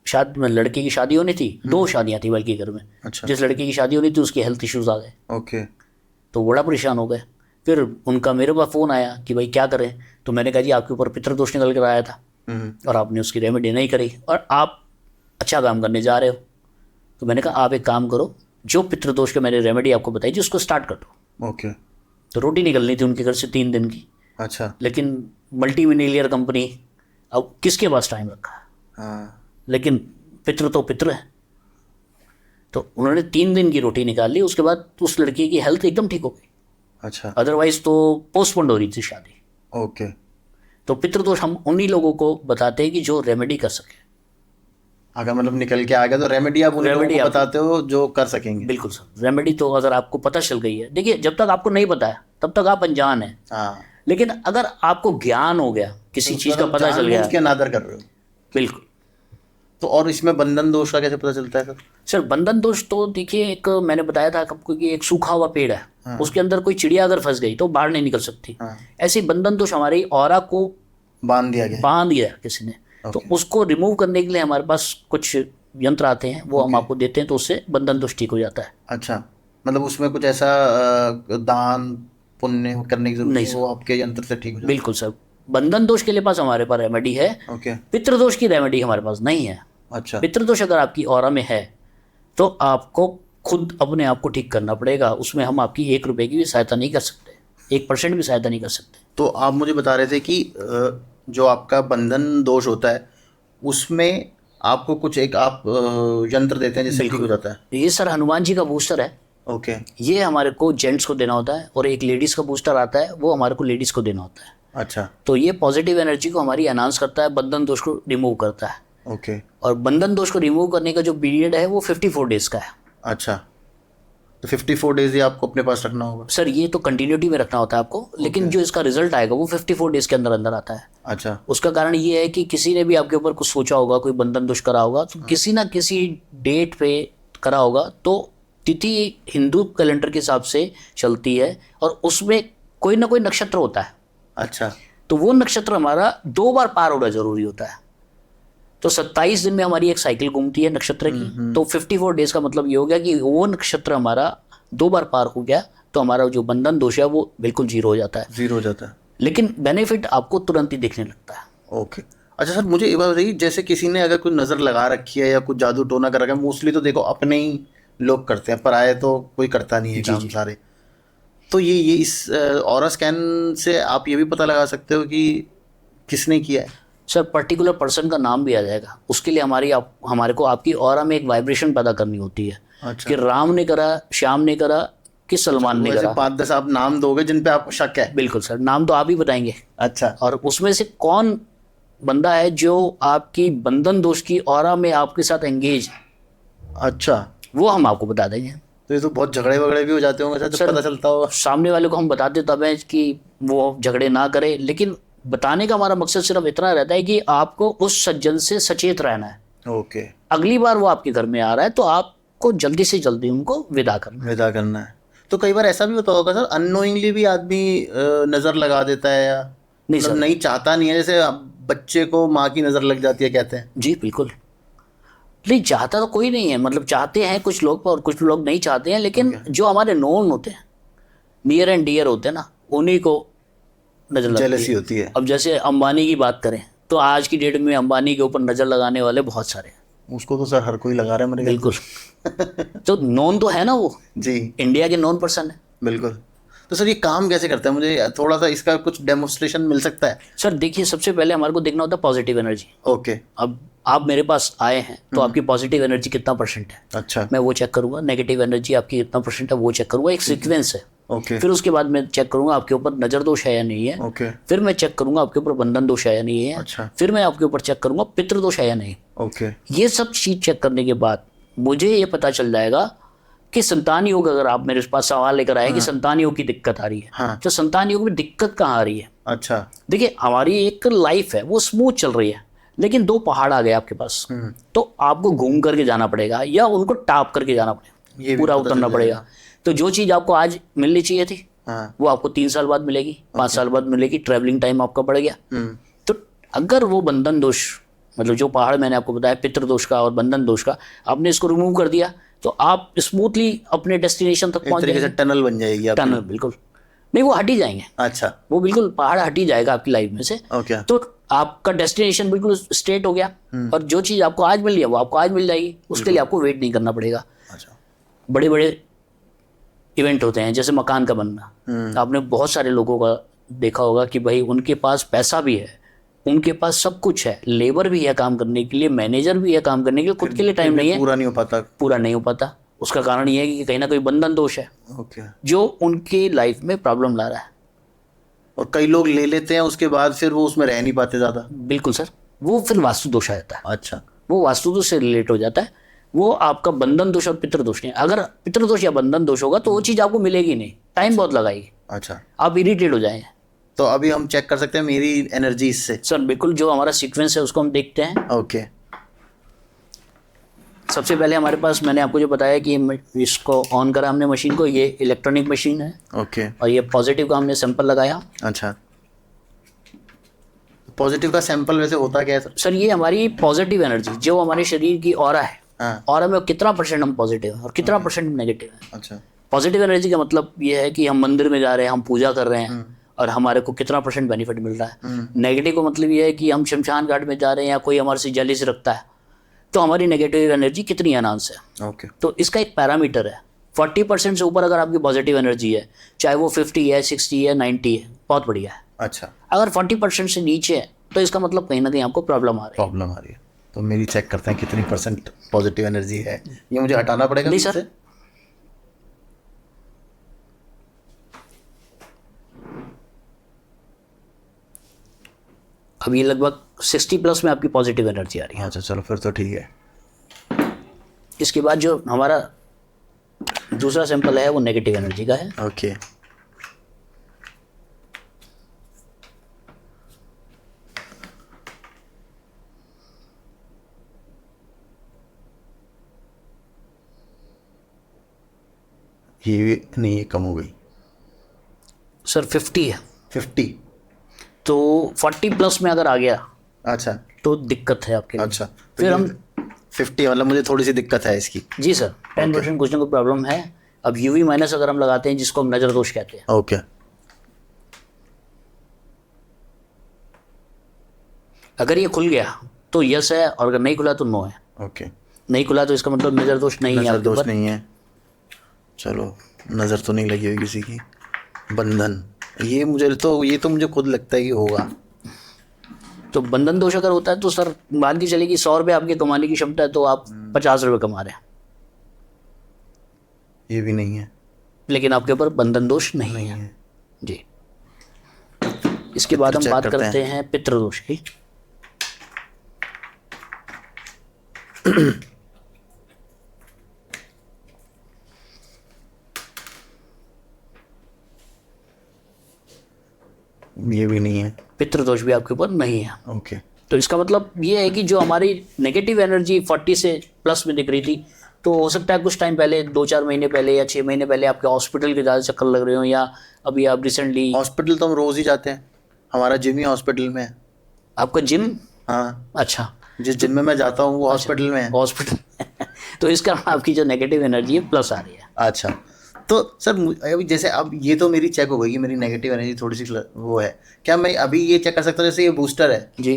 शादी में लड़के की शादी होनी थी, 2 शादियाँ थी बल्कि घर में। अच्छा, जिस लड़के की शादी होनी थी उसकी हेल्थ इश्यूज आ गए, ओके, तो बड़ा परेशान हो गए। फिर उनका मेरे पास फ़ोन आया कि भाई क्या करें। तो मैंने कहा जी आपके ऊपर पितृदोष निकल कर आया था और आपने उसकी रेमेडी नहीं करी, और आप अच्छा काम करने जा रहे हो। तो मैंने कहा आप एक काम करो, जो पितृदोष के मैंने रेमेडी आपको बताई थी उसको स्टार्ट कर दो। ओके। तो रोटी निकलनी थी उनके घर से 3 दिन की। अच्छा, लेकिन मल्टी मिलियनियर कंपनी, अब किसके पास टाइम रखा है। हाँ, लेकिन पितृ तो पितृ है। तो उन्होंने 3 दिन की रोटी निकाल ली, उसके बाद उस लड़की की हेल्थ एकदम ठीक हो गई। अच्छा, अदरवाइज तो पोस्टपोन्ड हो रही थी शादी। ओके। तो पितृदोष हम उन्हीं लोगों को बताते हैं कि जो रेमेडी कर सके। अगर मतलब निकल के आ गया तो रेमेडी आप उन्हीं लोगों को बताते हो जो कर सकेंगे। बिल्कुल सर, रेमेडी तो अगर आपको पता चल गई है, देखिए जब तक आपको नहीं पता है तब तक आप अनजान हैं। हाँ, लेकिन अगर आपको ज्ञान हो गया, किसी चीज़ का पता चल गया, उसके अनादर कर रहे हो। बिल्कुल। तो और इसमें बंधन दोष का कैसे पता चलता है सर? सर बंधन दोष तो देखिए, एक मैंने बताया था आपको कि एक सूखा हुआ पेड़ है, उसके अंदर कोई चिड़िया अगर फंस गई तो बाहर नहीं निकल सकती। ऐसे ही बंधन दोष हमारी ऑरा को बांध दिया किसी ने। तो उसको रिमूव करने के लिए हमारे पास कुछ यंत्र आते हैं, वो हम आपको देते हैं, तो उससे बंधन दोष ठीक हो जाता है। अच्छा, मतलब उसमें कुछ ऐसा दान पुण्य करने की जरूरत नहीं, वो आपके यंत्र से ठीक हो जाता है? बिल्कुल सर, बंधन दोष के लिए पास हमारे पास रेमेडी है। ओके। पितृदोष की रेमेडी हमारे पास नहीं है। अच्छा, पितृदोष अगर आपकी ऑरा में है तो आपको खुद अपने आप को ठीक करना पड़ेगा। उसमें हम आपकी 1 रुपए की भी सहायता नहीं कर सकते, 1% भी सहायता नहीं कर सकते। तो आप मुझे बता रहे थे कि जो आपका बंधन दोष होता है उसमें आपको कुछ एक आप यंत्र देते हैं जिससे ठीक हो जाता है। ये सर हनुमान जी का बूस्टर है। ओके। ये हमारे को जेंट्स को देना होता है, और एक लेडीज़ का बूस्टर आता है, वो हमारे को लेडीज़ को देना होता है। अच्छा, तो ये पॉजिटिव एनर्जी को हमारी एनहांस करता है, बंधन दोष को रिमूव करता है। ओके। और बंधन दोष को रिमूव करने का जो पीरियड है वो 54 डेज का है। अच्छा, तो 54 डेज ही आपको अपने पास रखना होगा। सर ये तो कंटिन्यूटी में रखना होता है आपको, लेकिन जो इसका रिजल्ट आएगा वो 54 डेज के अंदर अंदर आता है। अच्छा। उसका कारण ये है कि किसी ने भी आपके ऊपर कुछ सोचा होगा, कोई बंधन दोष करा होगा, तो किसी ना किसी डेट पे करा होगा। तो तिथि हिंदू कैलेंडर के हिसाब से चलती है और उसमें कोई ना कोई नक्षत्र होता है। अच्छा। तो वो नक्षत्र हमारा 2 बार पार होना जरूरी होता है। तो 27 दिन में हमारी एक साइकिल घूमती है नक्षत्र की। तो 54 डेज का मतलब ये हो गया कि वो नक्षत्र हमारा 2 बार पार हो गया तो हमारा जो बंधन दोष है वो बिल्कुल जीरो हो जाता है। जीरो हो जाता है। लेकिन बेनिफिट आपको तुरंत ही दिखने लगता है। ओके। अच्छा सर, मुझे ये बात बताइए, जैसे किसी ने अगर कोई नज़र लगा रखी है या कुछ जादू टोना कर रखा है, मोस्टली तो देखो अपने ही लोग करते हैं, पराये तो कोई करता नहीं है काम सारे। तो ये इस ऑरा स्कैन से आप ये भी पता लगा सकते हो कि किसने किया है? सर पर्टिकुलर पर्सन का नाम भी आ जाएगा। उसके लिए हमारे को आपकी ऑरा में एक वाइब्रेशन पैदा करनी होती है। अच्छा। कि राम ने करा, श्याम ने करा, कि सलमान ने वैसे करा। 5-10 आप नाम दोगे जिन पे आपको शक है? बिल्कुल सर, नाम तो आप ही बताएंगे। अच्छा। और उसमें से कौन बंदा है जो आपकी बंधन दोष की ऑरा में आपके साथ एंगेज है, अच्छा। वो हम आपको बता देंगे। तो ये तो बहुत झगड़े वगड़े भी हो जाते होंगे सर, जब पता चलता होगा। सामने वाले को हम बताते तब है कि वो झगड़े ना करे, लेकिन बताने का हमारा मकसद सिर्फ इतना रहता है कि आपको उस सज्जन से सचेत रहना है। ओके। अगली बार वो आपके घर में आ रहा है तो आपको जल्दी से जल्दी उनको विदा करना है। तो कई बार ऐसा भी होता होगा सर, अननोइंगली भी आदमी नज़र लगा देता है, या नहीं सर, नहीं चाहता नहीं है, जैसे बच्चे को माँ की नज़र लग जाती है कहते हैं। जी बिल्कुल नहीं, चाहता तो कोई नहीं है। मतलब चाहते हैं कुछ लोग और कुछ लोग नहीं चाहते हैं, लेकिन जो हमारे नोन होते हैं, नियर एंड डियर होते हैं ना, उन्हीं को नजर लगती जेलसी है। होती है। अब जैसे अंबानी की बात करें तो आज की डेट में अंबानी के ऊपर नजर लगाने वाले बहुत सारे हैं। उसको तो सर हर कोई लगा रहा है मेरे ख्याल बिल्कुल। तो नोन तो है ना वो, जी इंडिया के नोन पर्सन है। बिल्कुल। तो सर ये काम कैसे करता है, मुझे थोड़ा सा इसका कुछ डेमोन्स्ट्रेशन मिल सकता है? सर देखिए, सबसे पहले हमारे को देखना होता है पॉजिटिव एनर्जी। ओके। अब आप मेरे पास आए हैं तो आपकी पॉजिटिव एनर्जी कितना परसेंट है, अच्छा। मैं वो चेक करूंगा। नेगेटिव एनर्जी आपकी कितना परसेंट है वो चेक करूंगा। एक सीक्वेंस है। ओके। फिर उसके बाद मैं चेक करूंगा आपके ऊपर नजर दोष है या नहीं है। ओके। फिर मैं चेक करूंगा आपके ऊपर बंधन दोष है या नहीं है। अच्छा। फिर मैं आपके ऊपर चेक करूंगा पितृ दोष है या नहीं। ओके। ये सब चीज चेक करने के बाद मुझे ये पता चल जाएगा कि संतान योग, अगर आप मेरे पास सवाल लेकर आए कि संतान योग की दिक्कत आ रही है, हाँ। तो संतान योग में दिक्कत कहाँ आ रही है? अच्छा। देखिए, हमारी एक लाइफ है वो स्मूथ चल रही है, लेकिन 2 पहाड़ आ गए आपके पास, तो आपको घूम करके जाना पड़ेगा या उनको टाप करके जाना पड़ेगा, ये भी पूरा पता उतरना चल पड़ेगा। तो जो चीज़ आपको आज मिलनी चाहिए थी हाँ। वो आपको 3 साल बाद मिलेगी, 5 साल बाद मिलेगी। ट्रैवलिंग टाइम आपका बढ़ गया। तो अगर वो बंधन दोष, मतलब जो पहाड़ मैंने आपको बताया पितृ दोष का और बंधन दोष का, आपने इसको रिमूव कर दिया तो आप स्मूथली अपने डेस्टिनेशन तक पहुंच तरीके से जाएंगे। टनल बन जाएगी आपकी। टनल बिल्कुल नहीं, वो हट ही जाएंगे। अच्छा। वो बिल्कुल पहाड़ हट ही जाएगा आपकी लाइफ में से। ओके। तो आपका डेस्टिनेशन बिल्कुल स्ट्रेट हो गया और जो चीज़ आपको आज मिल रही है वो आपको आज मिल जाएगी। उसके लिए आपको वेट नहीं करना पड़ेगा। अच्छा। बड़े बड़े इवेंट होते हैं जैसे मकान का बनना, आपने बहुत सारे लोगों का देखा होगा कि भाई उनके पास पैसा भी है, उनके पास सब कुछ है, लेबर भी है काम करने के लिए, मैनेजर भी है काम करने के लिए, खुद के लिए टाइम नहीं है, पूरा नहीं हो पाता। पूरा नहीं हो पाता। उसका कारण ये है कि कहीं ना कहीं बंधन दोष है ओके। जो उनकी लाइफ में प्रॉब्लम ला रहा है। और कई लोग ले लेते हैं, उसके बाद फिर वो उसमें रह नहीं पाते ज़्यादा। बिल्कुल सर, वो फिर वास्तु दोष आ जाता है। अच्छा। वो वास्तु दोष से रिलेट हो जाता है। वो आपका बंधन दोष और पितृ दोष नहीं। अगर पितृ दोष या बंधन दोष होगा तो वो चीज़ आपको मिलेगी नहीं, टाइम बहुत लगाएगी, अच्छा। आप इरिटेट हो जाएंगे। तो अभी हम चेक कर सकते हैं मेरी एनर्जी इससे? सर बिल्कुल, जो हमारा सीक्वेंस है उसको हम देखते हैं। ओके। सबसे पहले हमारे पास, मैंने आपको जो बताया कि इसको ऑन करा हमने मशीन को, ये इलेक्ट्रॉनिक मशीन है। ओके। और ये पॉजिटिव का हमने सैंपल लगाया। अच्छा। पॉजिटिव का सैंपल वैसे होता क्या है सर? सर ये हमारी पॉजिटिव एनर्जी जो हमारे शरीर की ऑरा है, हाँ। ऑरा में कितना परसेंट हम पॉजिटिव है और कितना परसेंट नेगेटिव है। अच्छा। पॉजिटिव एनर्जी का मतलब ये है कि हम मंदिर में जा रहे हैं, हम पूजा कर रहे हैं और हमारे को कितना परसेंट बेनिफिट मिल रहा है। नेगेटिव का मतलब ये है कि हम शमशान घाट में जा रहे हैं या कोई हमारे से जेलिस रखता है तो हमारी नेगेटिव एनर्जी कितनी एनहांस है। ओके। तो इसका एक पैरामीटर है, 40% से ऊपर अगर आपकी पॉजिटिव एनर्जी है, चाहे वो 50 है, 60 है, 90 है, बहुत बढ़िया है। अच्छा। अगर 40% से नीचे है तो इसका मतलब कहीं ना कहीं आपको प्रॉब्लम आ रही है। प्रॉब्लम आ रही है। तो मेरी चेक करते हैं कितनी परसेंट पॉजिटिव एनर्जी है। ये मुझे हटाना पड़ेगा? नहीं सर, अब ये लगभग 60+ में आपकी पॉजिटिव एनर्जी आ रही है। अच्छा चलो फिर तो ठीक है। इसके बाद जो हमारा दूसरा सैंपल है वो नेगेटिव एनर्जी का है। ओके, ये नहीं, ये कम हो गई। सर 50 है, 50? तो 40 प्लस में अगर आ गया अच्छा तो दिक्कत है आपके लिए। अच्छा, तो फिर ये हम 50 मतलब मुझे थोड़ी सी दिक्कत है इसकी। जी सर 10% कुछ ना कुछ प्रॉब्लम है। अब यूवी माइनस अगर हम लगाते हैं जिसको हम नज़र दोष कहते हैं, ओके, अगर ये खुल गया तो यस है, और अगर नहीं खुला तो नो है। ओके, नहीं खुला तो इसका मतलब नज़र दोष नहीं है नजर आपके दोष ऊपर। नहीं है। चलो, नज़र तो नहीं लगी हुई किसी की। बंधन, ये तो मुझे खुद लगता है कि होगा। तो बंधन दोष अगर होता है तो सर मान के चलिए कि 100 रुपये आपकी कमाने की क्षमता है तो आप 50 रुपये कमा रहे हैं, ये भी नहीं है। लेकिन आपके ऊपर बंधन दोष नहीं है जी। इसके बाद हम चेक बात करते करते हैं पितृ दोष की। ये भी नहीं है। पितृ दोष भी आपके ऊपर नहीं है। ओके, तो इसका मतलब ये है कि जो हमारी नेगेटिव एनर्जी 40 से प्लस में दिख रही थी, तो हो सकता है कुछ टाइम पहले 2-4 महीने पहले या 6 महीने पहले आपके हॉस्पिटल के ज़्यादा चक्कर लग रहे हो, या अभी आप रिसेंटली। हॉस्पिटल तो हम रोज ही जाते हैं, हमारा जिम ही हॉस्पिटल में है। आपका जिम? हाँ, अच्छा, जिस जिम में मैं जाता हूँ वो हॉस्पिटल में है। हॉस्पिटल तो इस कारण आपकी जो नेगेटिव एनर्जी है प्लस आ रही है। अच्छा, तो सर अभी जैसे अब ये तो मेरी चेक हो गई कि मेरी नेगेटिव एनर्जी थोड़ी सी वो है, क्या मैं अभी ये चेक कर सकता हूँ? जैसे ये बूस्टर है, जी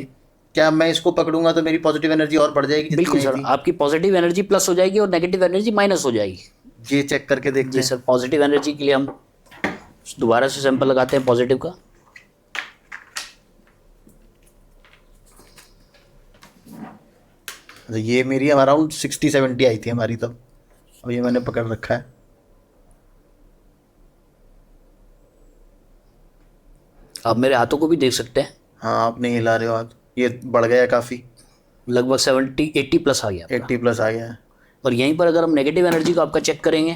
क्या मैं इसको पकड़ूंगा तो मेरी पॉजिटिव एनर्जी और बढ़ जाएगी? जितनी बिल्कुल आई सर, थी? आपकी पॉजिटिव एनर्जी प्लस हो जाएगी और नेगेटिव एनर्जी माइनस हो जाएगी। ये चेक करके देखते जी हैं। सर, पॉजिटिव एनर्जी के लिए हम दोबारा से सैंपल लगाते हैं पॉजिटिव का। तो ये मेरी अराउंड 60-70 आई थी हमारी तब, अब ये मैंने पकड़ रखा है। आप मेरे हाथों को भी देख सकते हैं, हाँ, आप नहीं हिला रहे हो हाथ, ये बढ़ गया काफ़ी, लगभग 70-80 प्लस आ गया आपका। 80 प्लस आ गया है। और यहीं पर अगर हम नेगेटिव एनर्जी को आपका चेक करेंगे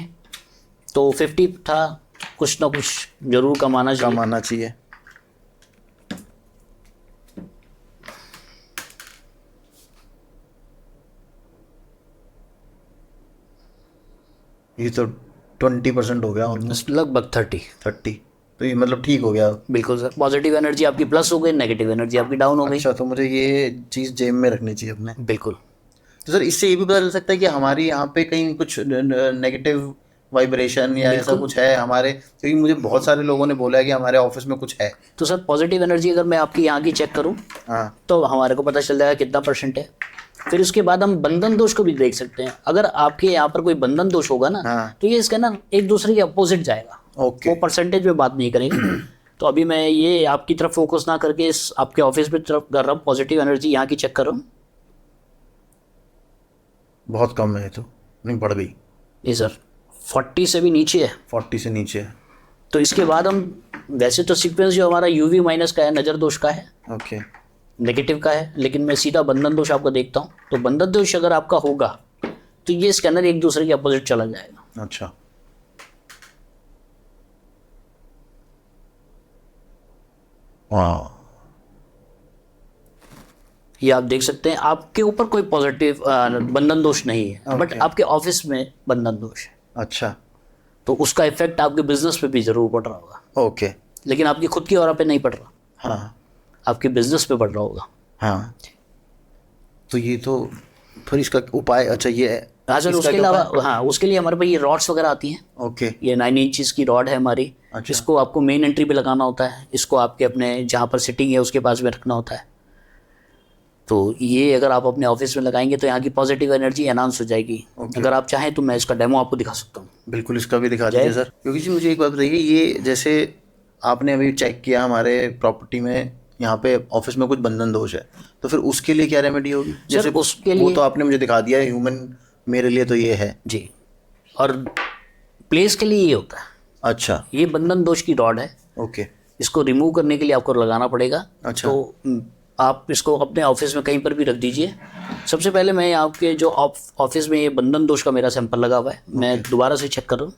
तो 50 था, कुछ ना कुछ जरूर कमाना चाहिए। कम आना चाहिए। ये तो 20% हो गया, ऑलमोस्ट लगभग 30। 30, तो ये मतलब ठीक हो गया। बिल्कुल सर, पॉजिटिव एनर्जी आपकी प्लस हो गई, नेगेटिव एनर्जी आपकी डाउन हो गई। अच्छा, तो मुझे ये चीज़ जेब में रखनी चाहिए अपने। बिल्कुल। तो सर इससे ये भी पता चल सकता है कि हमारी यहाँ पे कहीं कुछ नेगेटिव वाइब्रेशन या ऐसा कुछ है हमारे, क्योंकि मुझे बहुत सारे लोगों ने बोला है कि हमारे ऑफिस में कुछ है। तो सर पॉजिटिव एनर्जी अगर मैं आपकी यहाँ की चेक करूँ हाँ, तो हमारे को पता चल जाएगा कितना परसेंट है। फिर उसके बाद हम बंधन दोष को भी देख सकते हैं। अगर आपके यहाँ पर कोई बंधन दोष होगा ना, हाँ। तो ये इसका ना एक दूसरे के अपोजिट जाएगा। ओके, वो परसेंटेज में बात नहीं करेंगे। तो अभी मैं ये आपकी तरफ फोकस ना करके इस आपके ऑफिस पे तरफ कर रहा हूँ, पॉजिटिव एनर्जी यहाँ की चेक कर रहा हूँ। बहुत कम है, तो नहीं बढ़ गई, ये सर 40 से भी नीचे है। 40 से नीचे है। तो इसके बाद हम, वैसे तो सीक्वेंस जो हमारा यूवी माइनस का है, नज़र दोष का है, ओके, नेगेटिव का है, लेकिन मैं सीधा बंधन दोष आपका देखता हूँ। तो बंधन दोष अगर आपका होगा तो ये स्कैनर एक दूसरे के अपोजिट चला जाएगा। अच्छा, वाह, ये आप देख सकते हैं, आपके ऊपर कोई पॉजिटिव बंधन दोष नहीं है, बट Okay. आपके ऑफिस में बंधन दोष है। अच्छा, तो उसका इफेक्ट आपके बिजनेस पे भी जरूर पड़ रहा होगा, ओके, लेकिन आपकी खुद की ऑरा पे नहीं पड़ रहा, हाँ आपके बिजनेस पे पड़ रहा होगा। हाँ, तो ये तो फिर इसका उपाय, अच्छा ये है। हाँ सर, इसका उसके क्या अलावा हाँ, उसके लिए हमारे पास ये रॉड्स वगैरह आती हैं। ओके, ये 9 इंचज़ की रॉड है हमारी। अच्छा। इसको आपको मेन एंट्री पे लगाना होता है। इसको आपके अपने जहाँ पर सिटिंग है उसके पास में रखना होता है। तो ये अगर आप अपने ऑफिस में लगाएंगे तो यहाँ की पॉजिटिव एनर्जी एनहांस हो जाएगी। अगर आप चाहें तो मैं इसका डेमो आपको दिखा सकता हूँ। बिल्कुल, इसका भी दिखा दीजिए सर। क्योंकि जी मुझे एक बात बताइए, ये जैसे आपने अभी चेक किया हमारे प्रॉपर्टी में, यहाँ पे ऑफिस में कुछ बंधन दोष है, तो फिर उसके लिए क्या रेमेडी होगी? जैसे उसके वो लिए तो आपने मुझे दिखा दिया है, ह्यूमन मेरे लिए तो ये है जी, और प्लेस के लिए ये होता है। अच्छा, ये बंधन दोष की रॉड है। ओके, इसको रिमूव करने के लिए आपको लगाना पड़ेगा। अच्छा। तो आप इसको अपने ऑफिस में कहीं पर भी रख दीजिए। सबसे पहले मैं आपके जो ऑफिस में ये बंधन दोष का मेरा सैंपल लगा हुआ है, मैं दोबारा से चेक कर रहा हूँ।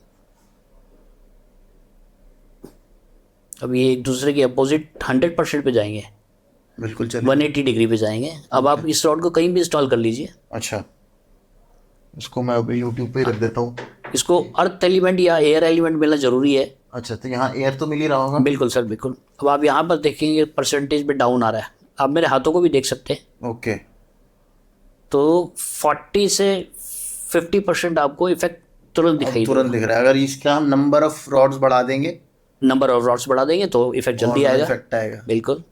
अब ये एक दूसरे के अपोजिट 100% पे जाएंगे, बिल्कुल चलिए। 180 डिग्री पे जाएंगे। अब आप इस रॉड को कहीं भी इंस्टॉल कर लीजिए। अच्छा, इसको मैं अभी यूट्यूब पे ही रख देता हूँ। इसको अर्थ एलिमेंट या एयर एलिमेंट मिलना जरूरी है। अच्छा, तो यहाँ एयर तो मिल ही रहा होगा। बिल्कुल सर, बिल्कुल। अब आप यहाँ पर देखेंगे परसेंटेज पे डाउन आ रहा है, आप मेरे हाथों को भी देख सकते हैं। ओके, तो 40 से 50% आपको इफेक्ट तुरंत दिखाई तुरंत दिख रहा है। अगर इसका हम नंबर ऑफ रॉड्स बढ़ा देंगे, नंबर ऑफ रॉड्स बढ़ा देंगे तो इफेक्ट जल्दी आएगा। इफेक्ट आएगा। बिल्कुल।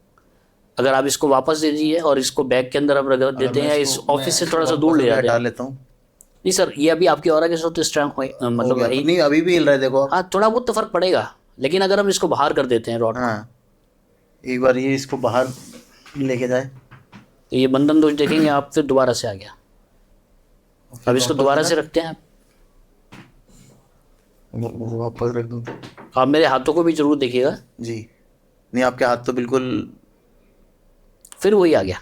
अगर आप इसको वापस दे दीजिए और इसको बैग के अंदर आप रख देते हैं, इस ऑफिस से थोड़ा सा दूर ले जाते हैं। लेता हूँ। नहीं सर, ये अभी आपकी ऑरा के साथ स्ट्रांग मतलब है। नहीं, अभी भी हिल रहा है, देखो आप। हाँ, थोड़ा बहुत तो फर्क पड़ेगा, लेकिन अगर हम इसको बाहर कर देते हैं रॉड, हाँ, एक बार ये इसको बाहर लेके जाए तो ये बंधन दोष देखेंगे आप, फिर दोबारा से आ गया। अब इसको दोबारा से रखते हैं आप। वापस रख दूँ? आप मेरे हाथों को भी जरूर देखिएगा जी। नहीं, आपके हाथ तो बिल्कुल, फिर वही आ गया।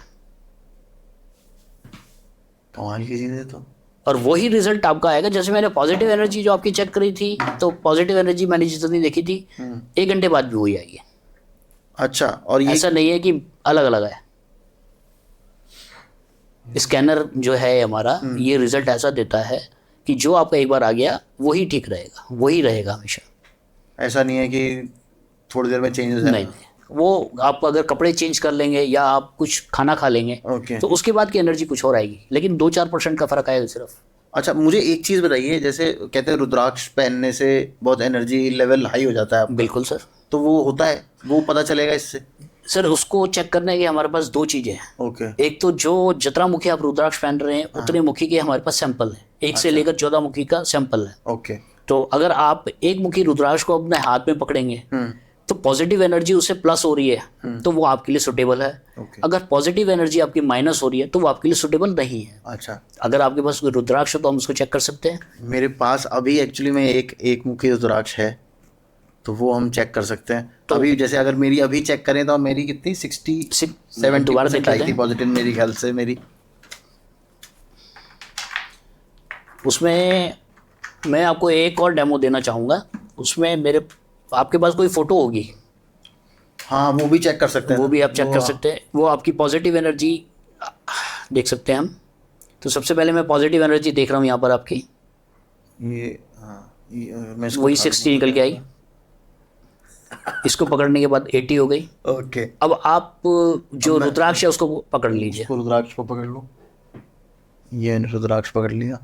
कमाल की चीज़ है। तो और वही रिजल्ट आपका आएगा। जैसे मैंने पॉजिटिव एनर्जी जो आपकी चेक करी थी, तो पॉजिटिव एनर्जी मैंने जितनी देखी थी, 1 घंटे बाद भी वही आई है। अच्छा, और ये ऐसा नहीं है कि अलग अलग है। स्कैनर जो है हमारा, ये रिजल्ट ऐसा देता है कि जो आपका एक बार आ गया वही ठीक रहेगा, वही रहेगा हमेशा। ऐसा नहीं है कि थोड़ी देर में चेंज हो जाए। नहीं, वो आप अगर कपड़े चेंज कर लेंगे या आप कुछ खाना खा लेंगे, ओके। तो उसके बाद की एनर्जी कुछ और आएगी, लेकिन 2-4% का फर्क आएगा सिर्फ। अच्छा, मुझे एक चीज़ बताइए, जैसे कहते हैं रुद्राक्ष पहनने से बहुत एनर्जी लेवल हाई हो जाता है आपका। बिल्कुल सर। तो वो होता है, वो पता चलेगा इससे? सर, उसको चेक करने के हमारे पास 2 चीज़ें हैं। ओके। एक तो जो जितना मुखी आप रुद्राक्ष पहन रहे हैं, उतने मुखी के हमारे पास सैंपल है। 1 से लेकर 14 मुखी का सैंपल है। ओके। तो अगर आप एक मुखी रुद्राक्ष को अपने हाथ में पकड़ेंगे, तो पॉजिटिव एनर्जी उससे प्लस हो रही है, तो वो आपके लिए सुटेबल है। ओके। अगर पॉजिटिव एनर्जी आपकी माइनस हो रही है, तो वो आपके लिए सुटेबल नहीं है। अच्छा, अगर आपके पास कोई रुद्राक्ष हो तो हम उसको चेक कर सकते हैं। मेरे पास अभी एक्चुअली में एक मुखी रुद्राक्ष है, तो वो हम चेक कर सकते हैं। तो अभी जैसे अगर मेरी अभी चेक करें तो मेरी कितनी 60-70% दोबारा देख आई लेते थी हैं। पॉजिटिव, मेरी ख्याल से। मेरी उसमें मैं आपको एक और डेमो देना चाहूँगा। उसमें मेरे आपके पास कोई फ़ोटो होगी, हाँ, वो भी चेक कर सकते हैं। वो भी आप चेक कर सकते हैं। वो आपकी पॉजिटिव एनर्जी देख सकते हैं हम। तो सबसे पहले मैं पॉजिटिव एनर्जी देख रहा हूँ यहाँ पर आपकी। ये हाँ, मैं इसको वही 60 निकल के आई। इसको पकड़ने के बाद 80 हो गई। ओके। अब आप जो रुद्राक्ष है उसको पकड़ लीजिए। इसको रुद्राक्ष को पकड़ लो। ये रुद्राक्ष पकड़ लिया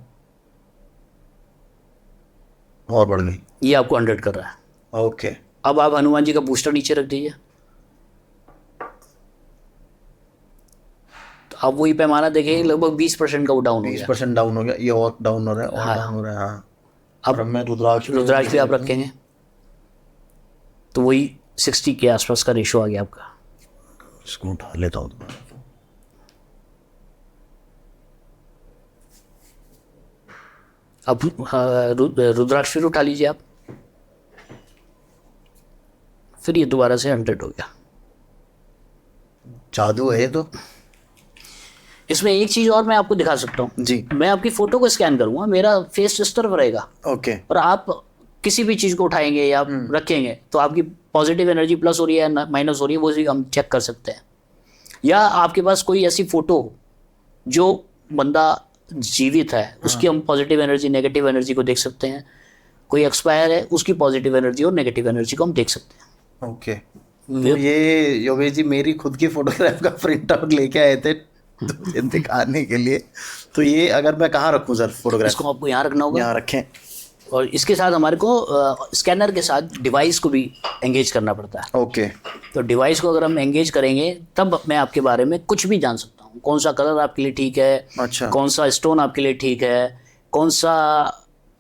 और बढ़ गई। ये आपको 100 कर रहा है। ओके। अब आप हनुमान जी का बूस्टर नीचे रख दीजिए। तो अब वही पैमाना देखेंगे, लगभग 20% का वो डाउन हो गया। 20% डाउन हो गया। ये और डाउन हो रहा है, और हाँ। डाउन हो रहा है। हाँ। अब मैं रुद्राक्ष भी आप रखेंगे तो वही 60 के आसपास का रेशो आ गया आपका। इसको उठा लेता हूँ। अब रुद्राक्ष फिर उठा लीजिए आप, फिर ये दोबारा से 100 हो गया। जादू है ये तो। इसमें एक चीज़ और मैं आपको दिखा सकता हूँ जी। मैं आपकी फ़ोटो को स्कैन करूँगा, मेरा फेस इस तरफ रहेगा, ओके। और आप किसी भी चीज़ को उठाएंगे या रखेंगे तो आपकी पॉजिटिव एनर्जी प्लस हो रही है या माइनस हो रही है, वो भी हम चेक कर सकते हैं। या आपके पास कोई ऐसी फ़ोटो जो बंदा जीवित है, उसकी हम पॉजिटिव एनर्जी नेगेटिव एनर्जी को देख सकते हैं। कोई एक्सपायर है, उसकी पॉजिटिव एनर्जी और नेगेटिव एनर्जी को हम देख सकते हैं। ओके। तो ये योगेश जी मेरी खुद की फोटोग्राफ का प्रिंट आउट लेके आए थे दिखाने के लिए। तो ये अगर मैं कहाँ रखूँ सर फोटोग्राफ? इसको आपको यहाँ रखना होगा। यहाँ रखें। और इसके साथ हमारे को स्कैनर के साथ डिवाइस को भी एंगेज करना पड़ता है। ओके। तो डिवाइस को अगर हम एंगेज करेंगे तब मैं आपके बारे में कुछ भी जान सकता हूँ। कौन सा कलर आपके लिए ठीक है, अच्छा। कौन सा स्टोन आपके लिए ठीक है, कौन सा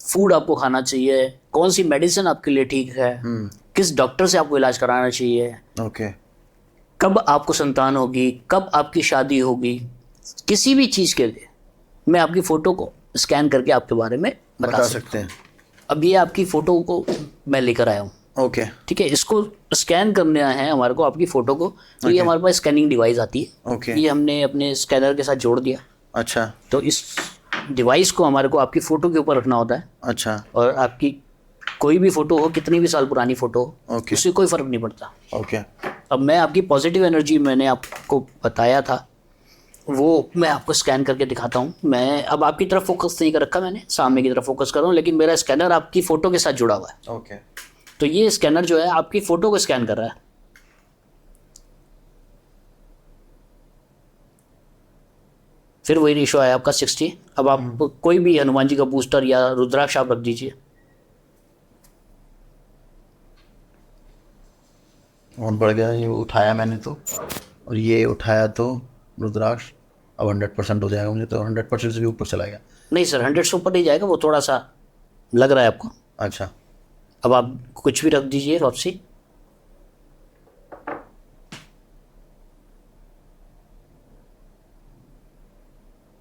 फूड आपको खाना चाहिए, कौन सी मेडिसिन आपके लिए ठीक है, किस डॉक्टर से आपको इलाज कराना चाहिए, ओके। कब आपको संतान होगी, कब आपकी शादी होगी, किसी भी चीज़ के लिए मैं आपकी फ़ोटो को स्कैन करके आपके बारे में बता सकते हैं। अब ये आपकी फ़ोटो को मैं लेकर आया हूँ। ओके ठीक है, इसको स्कैन करना है हमारे को आपकी फ़ोटो को, तो ये हमारे पास स्कैनिंग डिवाइस आती है। ओके ये हमने अपने स्कैनर के साथ जोड़ दिया। अच्छा तो इस डिवाइस को हमारे को आपकी फ़ोटो के ऊपर रखना होता है, अच्छा और आपकी कोई भी फ़ोटो हो, कितनी भी साल पुरानी फ़ोटो हो, ओके उससे कोई फ़र्क नहीं पड़ता। ओके अब मैं आपकी पॉजिटिव एनर्जी मैंने आपको बताया था, वो मैं आपको स्कैन करके दिखाता हूँ। मैं अब आपकी तरफ फोकस नहीं कर रखा, मैंने सामने की तरफ फोकस कर रहा हूँ, लेकिन मेरा स्कैनर आपकी फ़ोटो के साथ जुड़ा हुआ है। ओके तो ये स्कैनर जो है आपकी फ़ोटो को स्कैन कर रहा है। फिर वही रेशो आया आपका 60। अब आप कोई भी हनुमान जी का बूस्टर या रुद्राक्ष आप रख दीजिए। बहुत बढ़ गया, ये उठाया मैंने तो, और ये उठाया तो रुद्राक्ष अब 100% हो जाएगा। मुझे तो 100% से भी ऊपर चला गया। नहीं सर, 100 से ऊपर नहीं जाएगा, वो थोड़ा सा लग रहा है आपको। अच्छा अब आप कुछ भी रख दीजिए वापसी।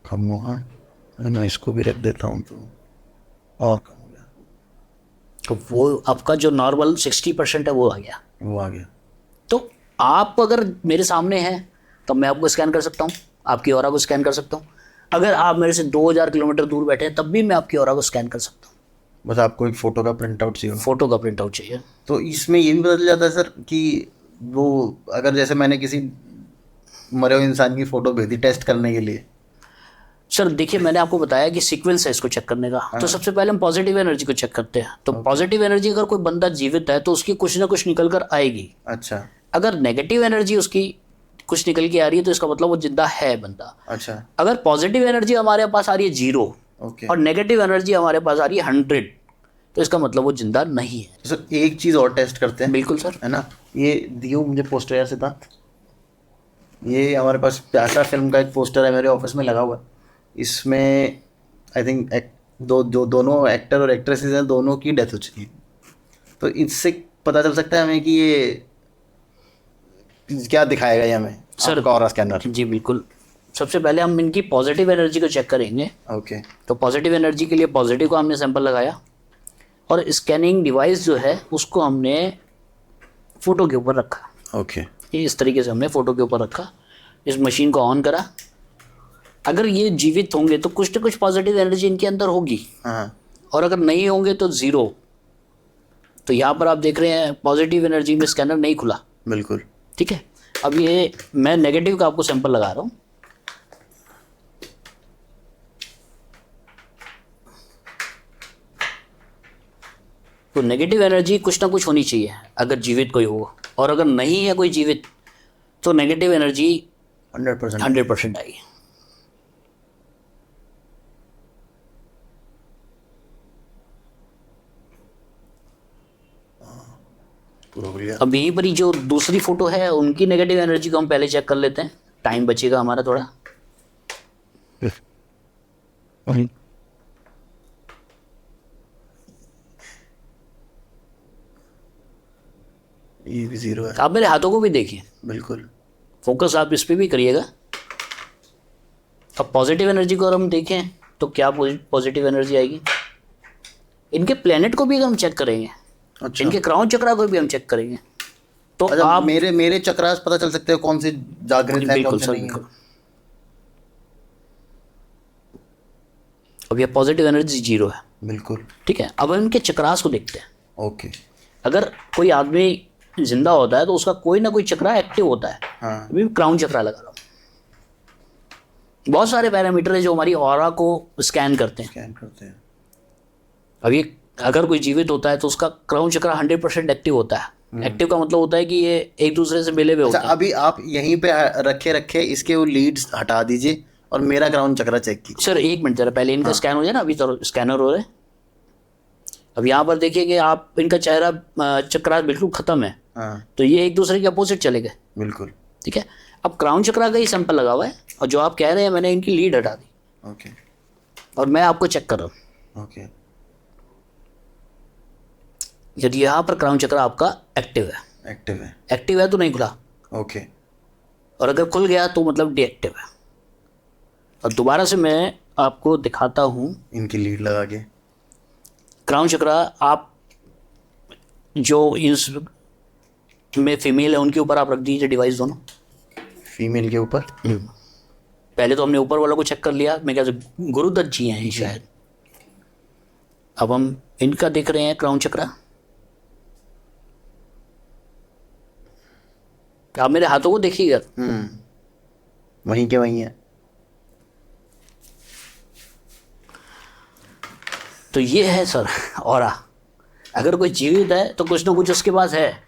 कम हुआ, मैं इसको भी रख देता हूँ तो और कम हो गया, तो वो आपका जो नॉर्मल 60% है वो आ गया। वो आ गया। तो आप अगर मेरे सामने हैं तब मैं आपको स्कैन कर सकता हूँ, आपकी ऑरा को स्कैन कर सकता हूँ। अगर आप मेरे से 2000 किलोमीटर दूर बैठे हैं तब भी मैं आपकी ऑरा को स्कैन कर सकता हूँ। बस आपको एक फ़ोटो का प्रिंट आउट चाहिए। फ़ोटो का प्रिंट आउट चाहिए। तो इसमें ये भी बदल जाता है सर कि वो, अगर जैसे मैंने किसी मरे हुए इंसान की फ़ोटो भेजी टेस्ट करने के लिए। सर देखिए, मैंने आपको बताया कि सीक्वेंस है इसको चेक करने का। तो सबसे पहले हम पॉजिटिव एनर्जी को चेक करते हैं। तो पॉजिटिव एनर्जी, अगर कोई बंदा जीवित है तो उसकी कुछ ना कुछ निकल कर आएगी। अच्छा अगर नेगेटिव एनर्जी उसकी कुछ निकल के आ रही है तो इसका मतलब वो जिंदा है बंदा। अच्छा अगर पॉजिटिव एनर्जी हमारे पास आ रही है 0 ओके। और नेगेटिव एनर्जी हमारे पास आ रही है 100, तो इसका मतलब वो जिंदा नहीं है। तो सर एक चीज़ और टेस्ट करते हैं। बिल्कुल सर। है ना, ये दियो मुझे पोस्टर यार सिद्धार्थ, ये हमारे पास प्यासा फिल्म का एक पोस्टर है मेरे ऑफिस में लगा हुआ है। इसमें आई थिंक दोनों एक्टर और एक्ट्रेसेस हैं, दोनों की डेथ हो चुकी है। तो इससे पता चल सकता है हमें कि ये क्या दिखाएगा ये हमें सर आपका ऑरा स्कैनर। जी बिल्कुल। सबसे पहले हम इनकी पॉजिटिव एनर्जी को चेक करेंगे। ओके तो पॉजिटिव एनर्जी के लिए पॉजिटिव को हमने सैंपल लगाया, और स्कैनिंग डिवाइस जो है उसको हमने फ़ोटो के ऊपर रखा। ओके ये इस तरीके से हमने फ़ोटो के ऊपर रखा, इस मशीन को ऑन करा। अगर ये जीवित होंगे तो कुछ ना कुछ पॉजिटिव एनर्जी इनके अंदर होगी, हाँ और अगर नहीं होंगे तो 0। तो यहाँ पर आप देख रहे हैं पॉजिटिव एनर्जी में स्कैनर नहीं खुला। बिल्कुल। ठीक है, अब ये मैं नेगेटिव का आपको सैंपल लगा रहा हूँ। तो नेगेटिव एनर्जी कुछ ना कुछ होनी चाहिए अगर जीवित कोई हो, और अगर नहीं है कोई जीवित तो नेगेटिव एनर्जी 100%। 100% आएगी। पूरा हो गया। अब यहीं पर ही जो दूसरी फोटो है उनकी नेगेटिव एनर्जी को हम पहले चेक कर लेते हैं, टाइम बचेगा हमारा थोड़ा। ये भी 0 है। आप मेरे हाथों को भी देखिए, बिल्कुल। फोकस आप इस पर भी करिएगा। अब पॉजिटिव एनर्जी को अगर हम देखें तो क्या पॉजिटिव एनर्जी आएगी। इनके प्लेनेट को भी हम चेक करेंगे, अच्छा इनके क्राउन चक्रा को भी हम चेक करेंगे। तो अच्छा, आप मेरे चक्रास पता चल सकते हैं कौन से जागृत है बिल्कुल कौन से सर नहीं है। बिल्कुल। अब ये पॉजिटिव एनर्जी 0 है। बिल्कुल। ठीक है, अब हम इनके चक्रास को देखते हैं। ओके अगर कोई आदमी जिंदा होता है तो उसका कोई ना कोई चक्रा एक्टिव होता है। हाँ अभी क्राउन चक्रा लगा रहा हूँ। बहुत सारे पैरामीटर है जो हमारी ऑरा को स्कैन करते हैं। स्कैन करते हैं। अब ये अगर कोई जीवित होता है तो उसका क्राउन चक्रा 100% एक्टिव होता है। एक्टिव का मतलब होता है कि ये एक दूसरे से मिले हुए अच्छा होते हैं। अभी आप यहीं पे रखे रखे इसके वो लीड्स हटा दीजिए और मेरा ग्राउंड चक्रा चेक कीजिए। सर एक मिनट जरा, पहले इनका स्कैन हो जाए ना, अभी तो स्कैनर हो रहा है। अब यहाँ पर देखिए कि आप इनका चेहरा चक्रा बिल्कुल खत्म है, हाँ तो ये एक दूसरे के अपोजिट चले गए। बिल्कुल। ठीक है, अब क्राउन चक्रा का ही सैंपल लगा हुआ है, और जो आप कह रहे हैं मैंने इनकी लीड हटा दी ओके और मैं आपको चेक कर रहा हूँ। ओके यदि यहाँ पर क्राउन चक्रा आपका एक्टिव है, एक्टिव है तो नहीं खुला, ओके। और अगर खुल गया तो मतलब डीएक्टिव है। और दोबारा से मैं आपको दिखाता हूँ इनकी लीड लगा के। क्राउन चक्रा। आप जो इस में फीमेल है उनके ऊपर आप रख दीजिए डिवाइस दोनों। फीमेल के ऊपर। पहले तो हमने ऊपर वाला को चेक कर लिया, मैं क्या गुरुदत्त जी हैं ये शायद। अब हम इनका देख रहे हैं क्राउन चक्रा। आप मेरे हाथों को देखिएगा। वहीं के वहीं है। तो ये है सर ऑरा। अगर कोई जीवित है तो कुछ ना कुछ उसके पास है,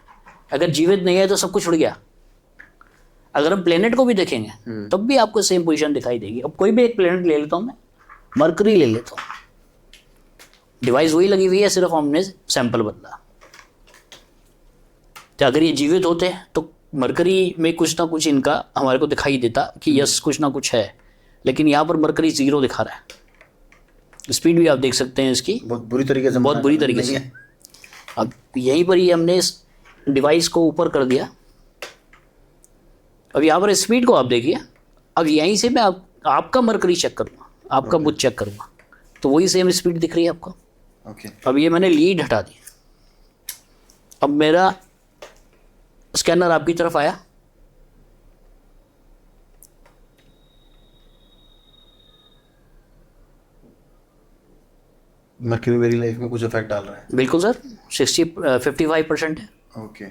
अगर जीवित नहीं है तो सब कुछ उड़ गया। अगर हम प्लेनेट को भी देखेंगे तब भी आपको सेम पोजीशन दिखाई देगी। अब कोई भी एक प्लेनेट ले लेता हूँ मैं, मरकरी ले लेता हूँ, डिवाइस वही लगी हुई है, सिर्फ हमने सैंपल बदला। तो अगर ये जीवित होते तो मरकरी में कुछ ना कुछ इनका हमारे को दिखाई देता कि यस कुछ ना कुछ है, लेकिन यहाँ पर मरकरी 0 दिखा रहा है। स्पीड भी आप देख सकते हैं इसकी बहुत बुरी तरीके से, बहुत बुरी तरीके से। अब यहीं पर ही हमने इस डिवाइस को ऊपर कर दिया। अब यहाँ पर स्पीड को आप देखिए। अब यहीं से मैं आपका मरकरी चेक करूँगा, आपका बुथ चेक करूँगा, तो वही सेम स्पीड दिख रही है आपको। ओके। अब ये मैंने लीड हटा दी। अब मेरा स्कैनर आपकी तरफ आया। मरकरी मेरी लाइफ में कुछ इफेक्ट डाल रहा है। बिल्कुल सर, 55% है। ओके।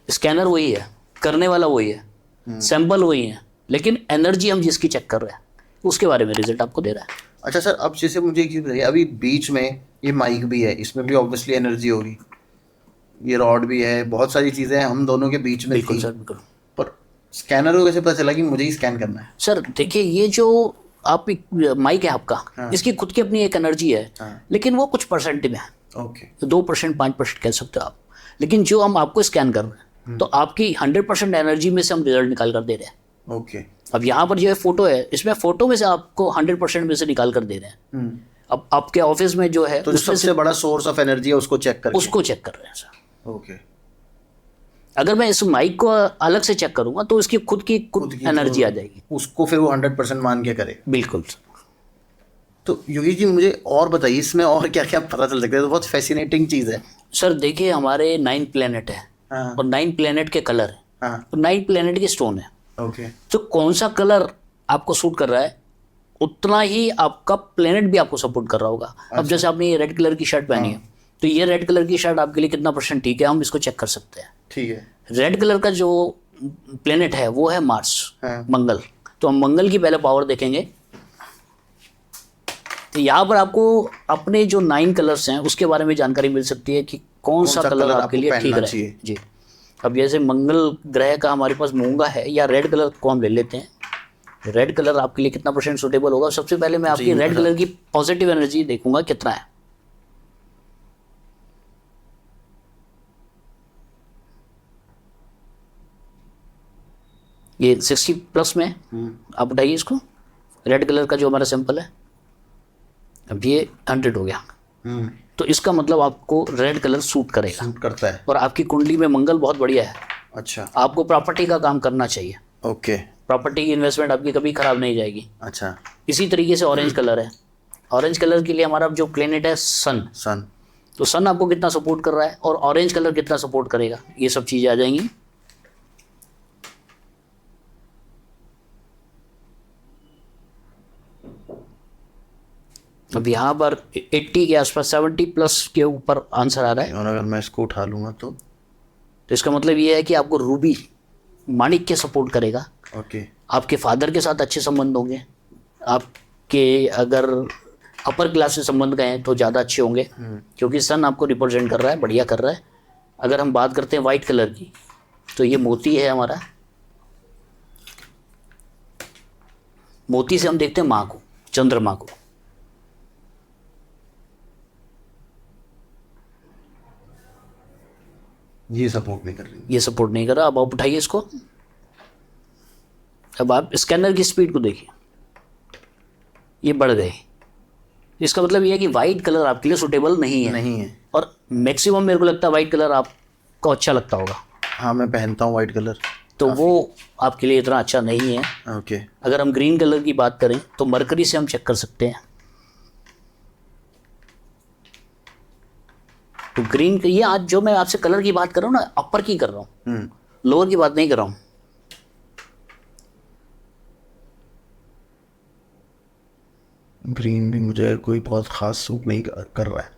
स्कैनर वही है, करने वाला वही है, सैंपल वही है, लेकिन एनर्जी हम जिसकी चेक कर रहे हैं उसके बारे में रिजल्ट आपको दे रहा है। अच्छा सर, अब जैसे मुझे एक चीज़ बताइए, अभी बीच में ये माइक भी है, इसमें भी ऑब्वियसली एनर्जी होगी, ये रॉड भी है, बहुत सारी चीज़ें हैं हम दोनों के बीच में बिल्कुल थी। सर, बिल्कुल। पर स्कैनर को कैसे पता चला कि मुझे ही स्कैन करना है? सर देखिए, ये जो आप माइक है आपका, इसकी खुद की अपनी एक एनर्जी है, लेकिन वो कुछ परसेंट में है। ओके। 2% 5% कह सकते हो आप। लेकिन जो हम आपको स्कैन कर रहे हैं तो आपकी 100% एनर्जी में से हम रिजल्ट निकाल कर दे रहे हैं। ओके। अब यहाँ पर जो है फोटो है, इसमें फोटो में से आपको 100% में से निकाल कर दे रहे हैं। अब आपके ऑफिस में जो है तो जो सबसे बड़ा सोर्स ऑफ एनर्जी है उसको चेक करके। उसको चेक कर रहे हैं सर। ओके। अगर मैं इस माइक को अलग से चेक करूंगा तो इसकी खुद की एनर्जी आ जाएगी। उसको फिर वो 100% मान के करेगा। बिल्कुल सर। तो योगी जी मुझे और बताइए, इसमें और क्या क्या पता चल सकता है? तो बहुत फैसिनेटिंग चीज़ है। सर देखिए, हमारे 9 प्लेनेट है हाँ। और 9 प्लेनेट के कलर है हाँ। और 9 प्लेनेट के स्टोन है। ओके। तो कौन सा कलर आपको सूट कर रहा है उतना ही आपका प्लेनेट भी आपको सपोर्ट कर रहा होगा। अब जैसे आपने ये रेड कलर की शर्ट पहनी है, तो ये रेड कलर की शर्ट आपके लिए कितना % ठीक है, हम इसको चेक कर सकते हैं। ठीक है। रेड कलर का जो प्लेनेट है वो है मार्स, हाँ। मंगल। तो हम मंगल की पहले पावर देखेंगे। तो यहाँ पर आपको अपने जो 9 कलर्स हैं उसके बारे में जानकारी मिल सकती है कि कौन सा कलर आपके लिए ठीक है जी। अब जैसे मंगल ग्रह का हमारे पास मूंगा है, या रेड कलर को हम ले लेते हैं। रेड कलर आपके लिए कितना % सूटेबल होगा? सबसे पहले मैं आपकी रेड कलर की पॉजिटिव एनर्जी देखूंगा कितना है। ये 60+ में। आप उठाइए इसको, रेड कलर का जो हमारा सैंपल है। अब ये 100 हो गया। तो इसका मतलब आपको रेड कलर सूट करेगा, सूट करता है। और आपकी कुंडली में मंगल बहुत बढ़िया है। अच्छा। आपको प्रॉपर्टी का काम करना चाहिए। ओके। प्रॉपर्टी की इन्वेस्टमेंट आपकी कभी खराब नहीं जाएगी। अच्छा। इसी तरीके से ऑरेंज कलर है। ऑरेंज कलर के लिए हमारा जो प्लेनेट है सन। तो सन आपको कितना सपोर्ट कर रहा है और ऑरेंज कलर कितना सपोर्ट करेगा, ये सब चीज़ें आ जाएंगी। अब यहाँ पर 80 के आसपास, 70+ के ऊपर आंसर आ रहा है। और अगर मैं इसको उठा लूँगा तो इसका मतलब ये है कि आपको रूबी, माणिक के सपोर्ट करेगा। ओके। आपके फादर के साथ अच्छे संबंध होंगे। आपके अगर अपर क्लास से संबंध गए हैं तो ज़्यादा अच्छे होंगे, क्योंकि सन आपको रिप्रेजेंट कर रहा है, बढ़िया कर रहा है। अगर हम बात करते हैं वाइट कलर की, तो ये मोती है हमारा। मोती से हम देखते हैं माँ को, चंद्रमा को। ये सपोर्ट नहीं कर रही। ये सपोर्ट नहीं कर रहा। अब आप उठाइए इसको। अब आप स्कैनर की स्पीड को देखिए, ये बढ़ गई। इसका मतलब ये है कि वाइट कलर आपके लिए सूटेबल नहीं है। और मैक्सिमम मेरे को लगता है वाइट कलर आपको अच्छा लगता होगा। हाँ, मैं पहनता हूँ वाइट कलर। तो वो आपके लिए इतना अच्छा नहीं है। ओके। अगर हम ग्रीन कलर की बात करें तो मरकरी से हम चेक कर सकते हैं। तो ग्रीन, ये आज जो मैं आपसे कलर की बात कर रहा हूँ ना, अपर की कर रहा हूँ, लोअर की बात नहीं कर रहा हूँ। ग्रीन भी मुझे कोई बहुत खास सूट नहीं कर रहा है।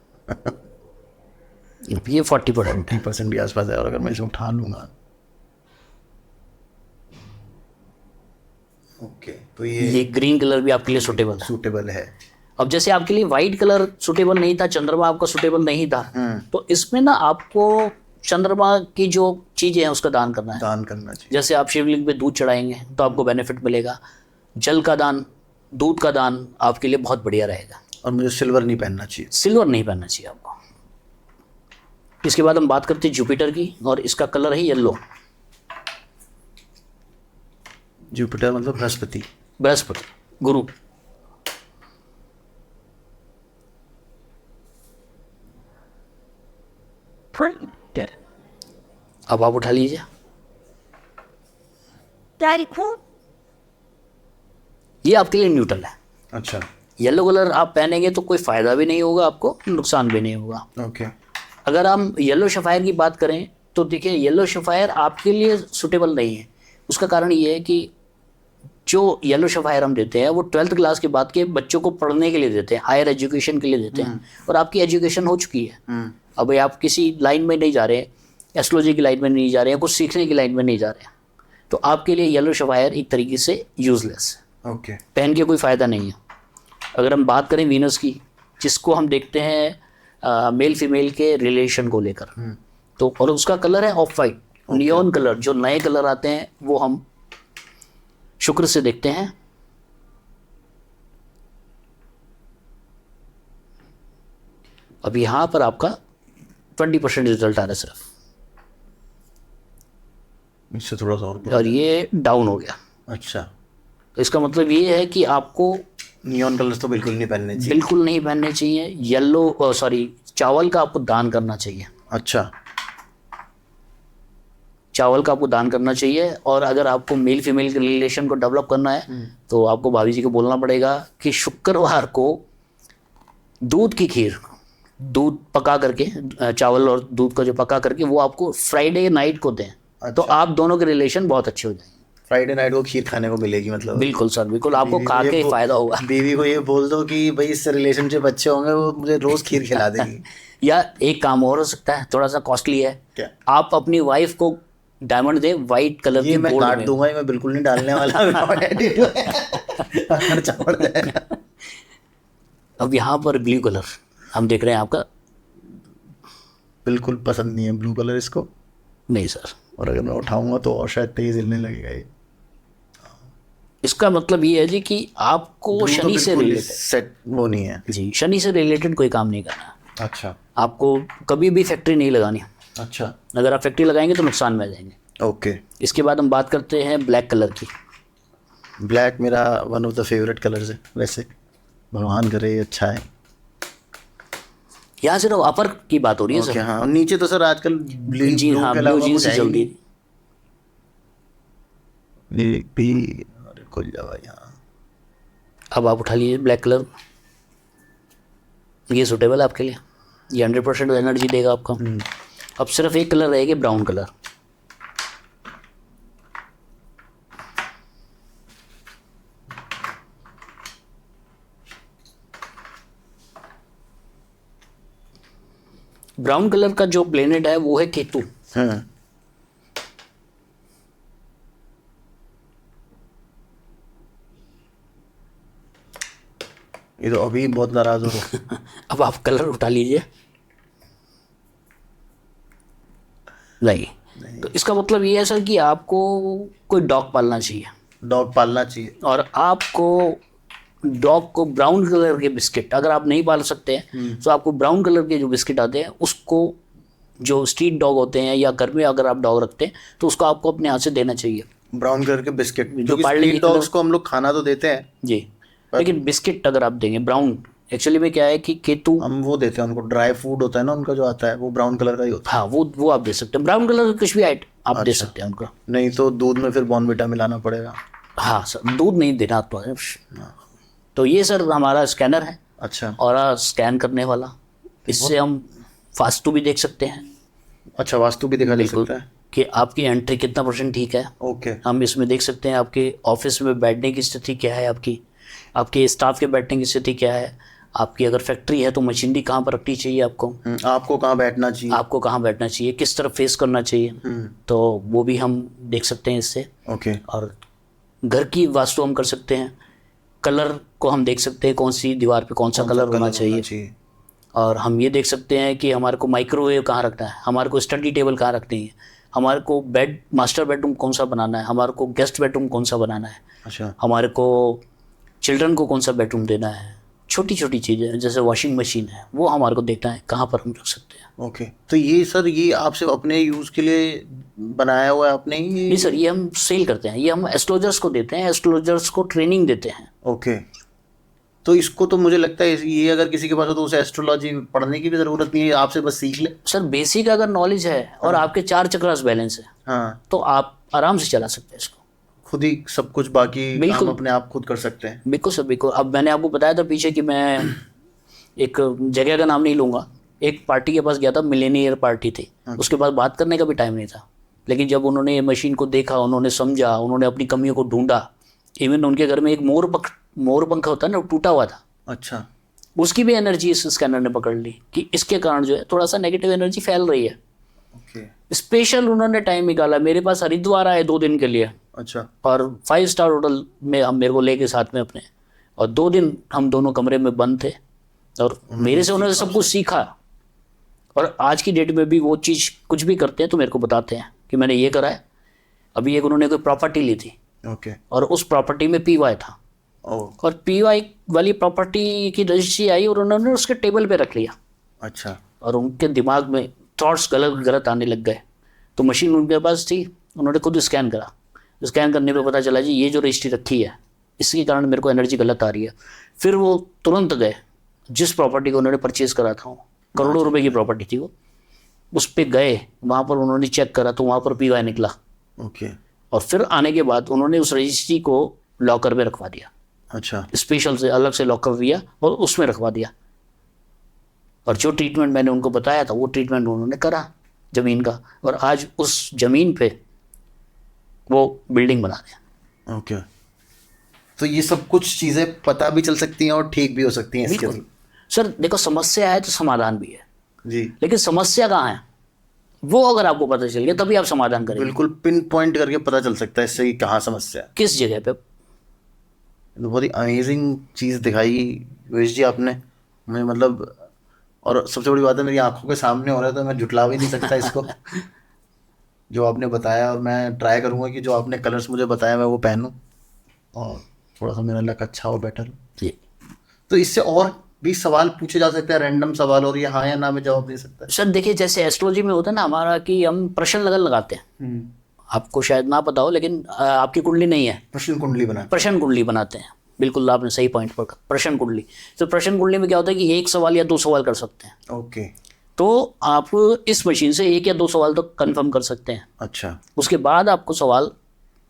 ये 40%। 40% के आसपास है, और अगर मैं इसे उठा लूंगा। ओके, तो ये ग्रीन कलर भी आपके लिए सुटेबल है। सूटेबल है। अब जैसे आपके लिए वाइट कलर सुटेबल नहीं था, चंद्रमा आपका सुटेबल नहीं था, तो इसमें ना आपको चंद्रमा की जो चीजें हैं उसका दान करना है। दान करना चाहिए। जैसे आप शिवलिंग पे दूध चढ़ाएंगे तो आपको बेनिफिट मिलेगा। जल का दान, दूध का दान आपके लिए बहुत बढ़िया रहेगा। और मुझे सिल्वर नहीं पहनना चाहिए। सिल्वर नहीं पहनना चाहिए आपको। इसके बाद हम बात करते हैं जुपिटर की, और इसका कलर है येलो। जुपिटर मतलब बृहस्पति। बृहस्पति, गुरु। अब आप उठा लीजिए। ये आपके लिए न्यूट्रल है। अच्छा। येलो कलर आप पहनेंगे तो कोई फायदा भी नहीं होगा आपको, नुकसान भी नहीं होगा। ओके। अगर हम येलो शफायर की बात करें तो देखिए, येलो शफायर आपके लिए सुटेबल नहीं है। उसका कारण ये है कि जो येलो शफायर हम देते हैं वो 12th क्लास के बाद के बच्चों को पढ़ने के लिए देते हैं, हायर एजुकेशन के लिए देते हैं। और आपकी एजुकेशन हो चुकी है, अब आप किसी लाइन में नहीं जा रहे, एस्ट्रोलॉजी की लाइन में नहीं जा रहे हैं, कुछ सीखने की लाइन में नहीं जा रहे हैं, तो आपके लिए येलो शफायर एक तरीके से यूजलेस है। ओके। पहन के कोई फ़ायदा नहीं है। अगर हम बात करें वीनस की, जिसको हम देखते हैं मेल फीमेल के रिलेशन को लेकर, तो और उसका कलर है ऑफ वाइट, नियॉन कलर। जो नए कलर आते हैं वो हम शुक्र से देखते हैं। अब यहां पर आपका 20% रिजल्ट आ रहा है सिर्फ, इससे थोड़ा सा और ये डाउन हो गया। अच्छा। तो इसका मतलब ये है कि आपको नियॉन कलर्स तो बिल्कुल नहीं पहनने चाहिए। बिल्कुल नहीं पहनने चाहिए। येलो चावल का आपको दान करना चाहिए। अच्छा। चावल का आपको दान करना चाहिए। और अगर आपको मेल फीमेल के रिलेशन को डेवलप करना है तो आपको भाभी जी को बोलना पड़ेगा कि शुक्रवार को दूध की खीर, दूध पका करके, चावल और दूध का जो पका करके, वो आपको फ्राइडे नाइट को दें। तो आप दोनों के रिलेशन बहुत अच्छे हो जाएंगे। फ्राइडे नाइट को खीर खाने को मिलेगी मतलब? बिल्कुल सर, बिल्कुल। आपको खा के फायदा होगा। बीवी को ये बोल दो कि भाई इससे रिलेशनशिप अच्छे होंगे, वो मुझे रोज खीर खिला देगी। या एक काम और हो सकता है, थोड़ा सा कॉस्टली है। क्या? आप अपनी वाइफ को डायमंड दे वाइट कलर की, मैं काट दूंगा, मैं बिल्कुल नहीं डालने वाला। खर्चा पड़ जाएगा। अब यहाँ पर ब्लू कलर हम देख रहे हैं आपका। बिल्कुल पसंद नहीं है ब्लू कलर इसको। नहीं सर। और अगर मैं उठाऊंगा तो और शायद तेज हिलने लगेगा ये। इसका मतलब ये है जी कि आपको शनि से रिलेटेड सेट वो नहीं है जी, शनि से रिलेटेड कोई काम नहीं करना। अच्छा। आपको कभी भी फैक्ट्री नहीं लगानी। अच्छा। अगर आप फैक्ट्री लगाएंगे तो नुकसान में आ जाएंगे। ओके। इसके बाद हम बात करते हैं ब्लैक कलर की। ब्लैक मेरा one of the favourite colours है वैसे, भगवान करे अच्छा है। यहाँ सिर्फ अपर की बात हो रही है ओके, सर। हाँ। और नीचे तो सर आजकल जी हाँ, ब्लू जीन्स ही जल्दी। खुल जावा यहाँ। अब आप उठा लीजिए ब्लैक कलर, ये सूटेबल है आपके लिए, ये 100% एनर्जी देगा आपको। अब सिर्फ एक कलर रहेगा, ब्राउन कलर। ब्राउन कलर का जो प्लेनेट है वो है केतु। हाँ। ये तो अभी बहुत नाराज हो रहा। अब आप कलर उठा लीजिए। नहीं, तो इसका मतलब ये है सर कि आपको कोई डॉग पालना चाहिए। डॉग पालना चाहिए। और आपको डॉग को ब्राउन कलर के बिस्किट, अगर आप नहीं पाल सकते हैं तो आपको ब्राउन कलर के जो बिस्किट आते हैं उसको, जो स्ट्रीट डॉग होते हैं या घर में अगर आप डॉग रखते हैं तो उसको आपको अपने हाथ से देना चाहिए। ब्राउन कलर के बिस्किट जो पार्ले डॉग्स को हम लोग खाना तो देते हैं जी, लेकिन बिस्किट अगर आप देंगे ब्राउन, एक्चुअली में क्या है कि केतु, हम वो देते हैं उनको, ड्राई फूड होता है ना उनका जो आता है वो ब्राउन कलर का ही होता हाँ वो आप दे सकते हैं। ब्राउन कलर का कुछ भी आप दे सकते हैं उनको। है। नहीं तो दूध में फिर बॉर्नविटा मिलाना पड़ेगा। हाँ सर, दूध नहीं देना तो। तो ये सर हमारा स्कैनर है। अच्छा। और स्कैन करने वाला, इससे हम वास्तु भी देख सकते हैं, अच्छा, वास्तु भी दिखा जा बिल्कुल, सकता है। कि आपकी एंट्री कितना % ठीक है। ओके। हम इसमें देख सकते हैं आपके ऑफिस में बैठने की स्थिति क्या है, आपकी आपके स्टाफ के बैठने की स्थिति क्या है, आपकी अगर फैक्ट्री है तो मशीनरी कहाँ पर रखनी चाहिए आपको, आपको कहाँ बैठना चाहिए। आपको कहाँ बैठना चाहिए, किस तरफ फेस करना चाहिए, तो वो भी हम देख सकते हैं इससे। ओके। और घर की वास्तु हम कर सकते हैं, कलर को हम देख सकते हैं कौन सी दीवार पे कौन सा कलर होना चाहिए। और हम ये देख सकते हैं कि हमारे को माइक्रोवेव कहाँ रखना है, हमारे को स्टडी टेबल कहाँ रखनी है, हमारे को बेड मास्टर बेडरूम कौन सा बनाना है, हमारे को गेस्ट बेडरूम कौन सा बनाना है, अच्छा। हमारे को चिल्ड्रन को कौन सा बेडरूम देना है। छोटी छोटी चीज़ें जैसे वॉशिंग मशीन है वो हमारे को देखना है कहाँ पर हम रख सकते हैं। ओके। तो ये सर, ये आप सिर्फ अपने यूज़ के लिए बनाया हुआ है आपने ही? नहीं सर, ये हम सेल करते हैं, ये हम एस्ट्रोलजर्स को देते हैं, एस्ट्रोलजर्स को ट्रेनिंग देते हैं। ओके। तो इसको तो मुझे लगता है ये अगर किसी के पास हो तो उसे एस्ट्रोलॉजी पढ़ने की भी ज़रूरत नहीं है, आपसे बस सीख ले। सर बेसिक अगर नॉलेज है और आपके 4 चक्रास बैलेंस है हाँ, तो आप आराम से चला सकते हैं इसको। खुद ही सब कुछ बाकी बिल्कुल। काम अपने आप खुद कर सकते हैं। बिल्कुल सर बिल्कुल। अब मैंने आपको बताया था पीछे कि मैं एक जगह का नाम नहीं लूँगा, एक पार्टी के पास गया था, मिलेनियर पार्टी थी, उसके पास बात करने का भी टाइम नहीं था। लेकिन जब उन्होंने ये मशीन को देखा, उन्होंने समझा, उन्होंने अपनी कमियों को ढूंढा। इवन उनके घर में एक मोर पंखा होता है ना, टूटा हुआ था, अच्छा। उसकी भी एनर्जी इस स्कैनर ने पकड़ ली कि इसके कारण जो है थोड़ा सा नेगेटिव एनर्जी फैल रही है। ओके। स्पेशल उन्होंने टाइम निकाला, मेरे पास हरिद्वार आए 2 दिन के लिए, अच्छा। और 5 स्टार होटल में हम मेरे को लेके साथ में अपने, और 2 दिन हम दोनों कमरे में बंद थे और मेरे से उन्होंने सब कुछ सीखा। और आज की डेट में भी वो चीज़ कुछ भी करते हैं तो मेरे को बताते हैं कि मैंने ये करा है। अभी एक उन्होंने कोई प्रॉपर्टी ली थी ओके। और उस प्रॉपर्टी में PY था, ओह। और PY वाली प्रॉपर्टी की रजिस्ट्री आई और उन्होंने उसके टेबल पे रख लिया, अच्छा। और उनके दिमाग में थॉट्स गलत गलत आने लग गए। तो मशीन उनके पास थी, उन्होंने खुद स्कैन करा, स्कैन करने पे पता चला जी ये जो रजिस्ट्री रखी है इसके कारण मेरे को एनर्जी गलत आ रही है। फिर वो तुरंत गए, जिस प्रॉपर्टी को उन्होंने परचेज़ करा था, करोड़ों रुपए की प्रॉपर्टी थी वो, उस पर गए, वहाँ पर उन्होंने चेक करा तो वहाँ पर PY निकला। ओके। और फिर आने के बाद उन्होंने उस रजिस्ट्री को लॉकर में रखवा दिया, अच्छा। स्पेशल से अलग से लॉकर दिया और उसमें रखवा दिया। और जो ट्रीटमेंट मैंने उनको बताया था वो ट्रीटमेंट उन्होंने करा ज़मीन का, और आज उस ज़मीन पे वो बिल्डिंग बना दिया। ओके। तो ये सब कुछ चीज़ें पता भी चल सकती हैं और ठीक भी हो सकती हैं इसके बिल्कुल सर, देखो समस्या है तो समाधान भी है, जी। लेकिन समस्या कहाँ है वो अगर आपको पता चल गया तभी आप समाधान करेंगे। बिल्कुल पिन पॉइंट करके पता चल सकता है इससे कि कहाँ समस्या है, किस जगह पे। तो बहुत ही अमेजिंग चीज़ दिखाई योगेश जी आपने मैं, मतलब, और सबसे बड़ी बात है मेरी आंखों के सामने हो रहा है तो मैं जुटला भी नहीं सकता इसको जो आपने बताया। और मैं ट्राई करूँगा कि जो आपने कलर्स मुझे बताया मैं वो पहनूँ और थोड़ा सा मेरा लक अच्छा हो, बेटर हो। जी तो इससे और भी सवाल पूछे जा सकते हैं, रैंडम सवाल, और ये हाँ या ना में जवाब दे सकता सर देखिए, जैसे एस्ट्रोलॉजी में होता है ना हमारा कि हम प्रश्न लगन लगाते हैं, है। आपको शायद ना पता हो लेकिन आपकी कुंडली नहीं है, प्रश्न कुंडली बना। प्रश्न कुंडली बनाते हैं। बिल्कुल आपने सही पॉइंट पकड़ा, प्रश्न कुंडली। तो प्रश्न कुंडली में क्या होता है कि 1 सवाल या 2 सवाल कर सकते हैं। ओके। तो आप इस मशीन से 1 या 2 सवाल तो कंफर्म कर सकते हैं, अच्छा। उसके बाद आपको सवाल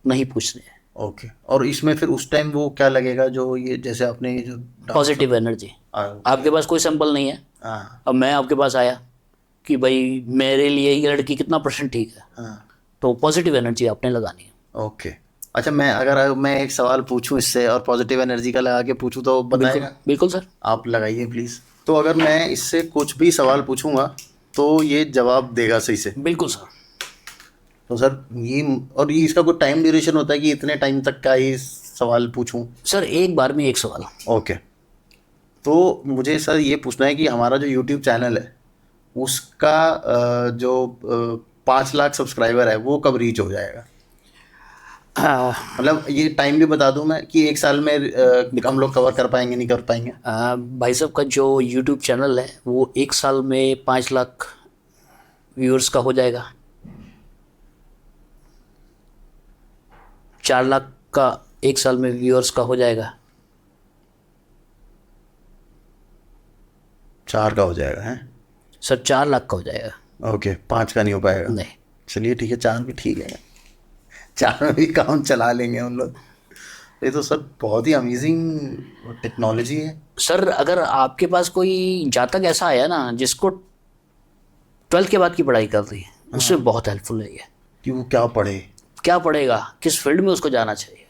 नहीं पूछने हैं। ओके। और इसमें फिर उस टाइम वो क्या लगेगा जो ये जैसे आपने ये जो पॉजिटिव एनर्जी, आपके पास कोई सैंपल नहीं है, हाँ अब मैं आपके पास आया कि भाई मेरे लिए ये लड़की कितना % ठीक है, हाँ। तो पॉजिटिव एनर्जी आपने लगानी है। ओके। अच्छा, मैं एक सवाल पूछूं इससे और पॉजिटिव एनर्जी का लगा के पूछूं तो बताएगा? बिल्कुल सर। आप लगाइए प्लीज़। तो अगर मैं इससे कुछ भी सवाल पूछूंगा तो ये जवाब देगा सही से? बिल्कुल सर। तो सर ये इसका कोई टाइम ड्यूरेशन होता है कि इतने टाइम तक का ही सवाल पूछूं? सर एक बार में 1 सवाल। ओके। तो मुझे सर ये पूछना है कि हमारा जो यूट्यूब चैनल है उसका जो 5 लाख सब्सक्राइबर है वो कब रीच हो जाएगा? मतलब ये टाइम भी बता दूं मैं कि 1 साल में हम लोग कवर कर पाएंगे नहीं कर पाएंगे? भाई साहब का जो यूट्यूब चैनल है वो 1 साल में 5 लाख व्यूअर्स का हो जाएगा, 4 लाख का 1 साल में व्यूअर्स का हो जाएगा। 4 का हो जाएगा है सर, 4 लाख का हो जाएगा। ओके। 5 का नहीं हो पाएगा? नहीं। चलिए ठीक है, 4 भी ठीक है, 4 में भी काम चला लेंगे हम लोग। ये तो सर बहुत ही अमेजिंग टेक्नोलॉजी है सर अगर आपके पास कोई जातक ऐसा आया ना जिसको 12th के बाद की पढ़ाई कर रही है, उसमें बहुत हेल्पफुल है ये। कि वो क्या पढ़े, क्या पढ़ेगा, किस फील्ड में उसको जाना चाहिए।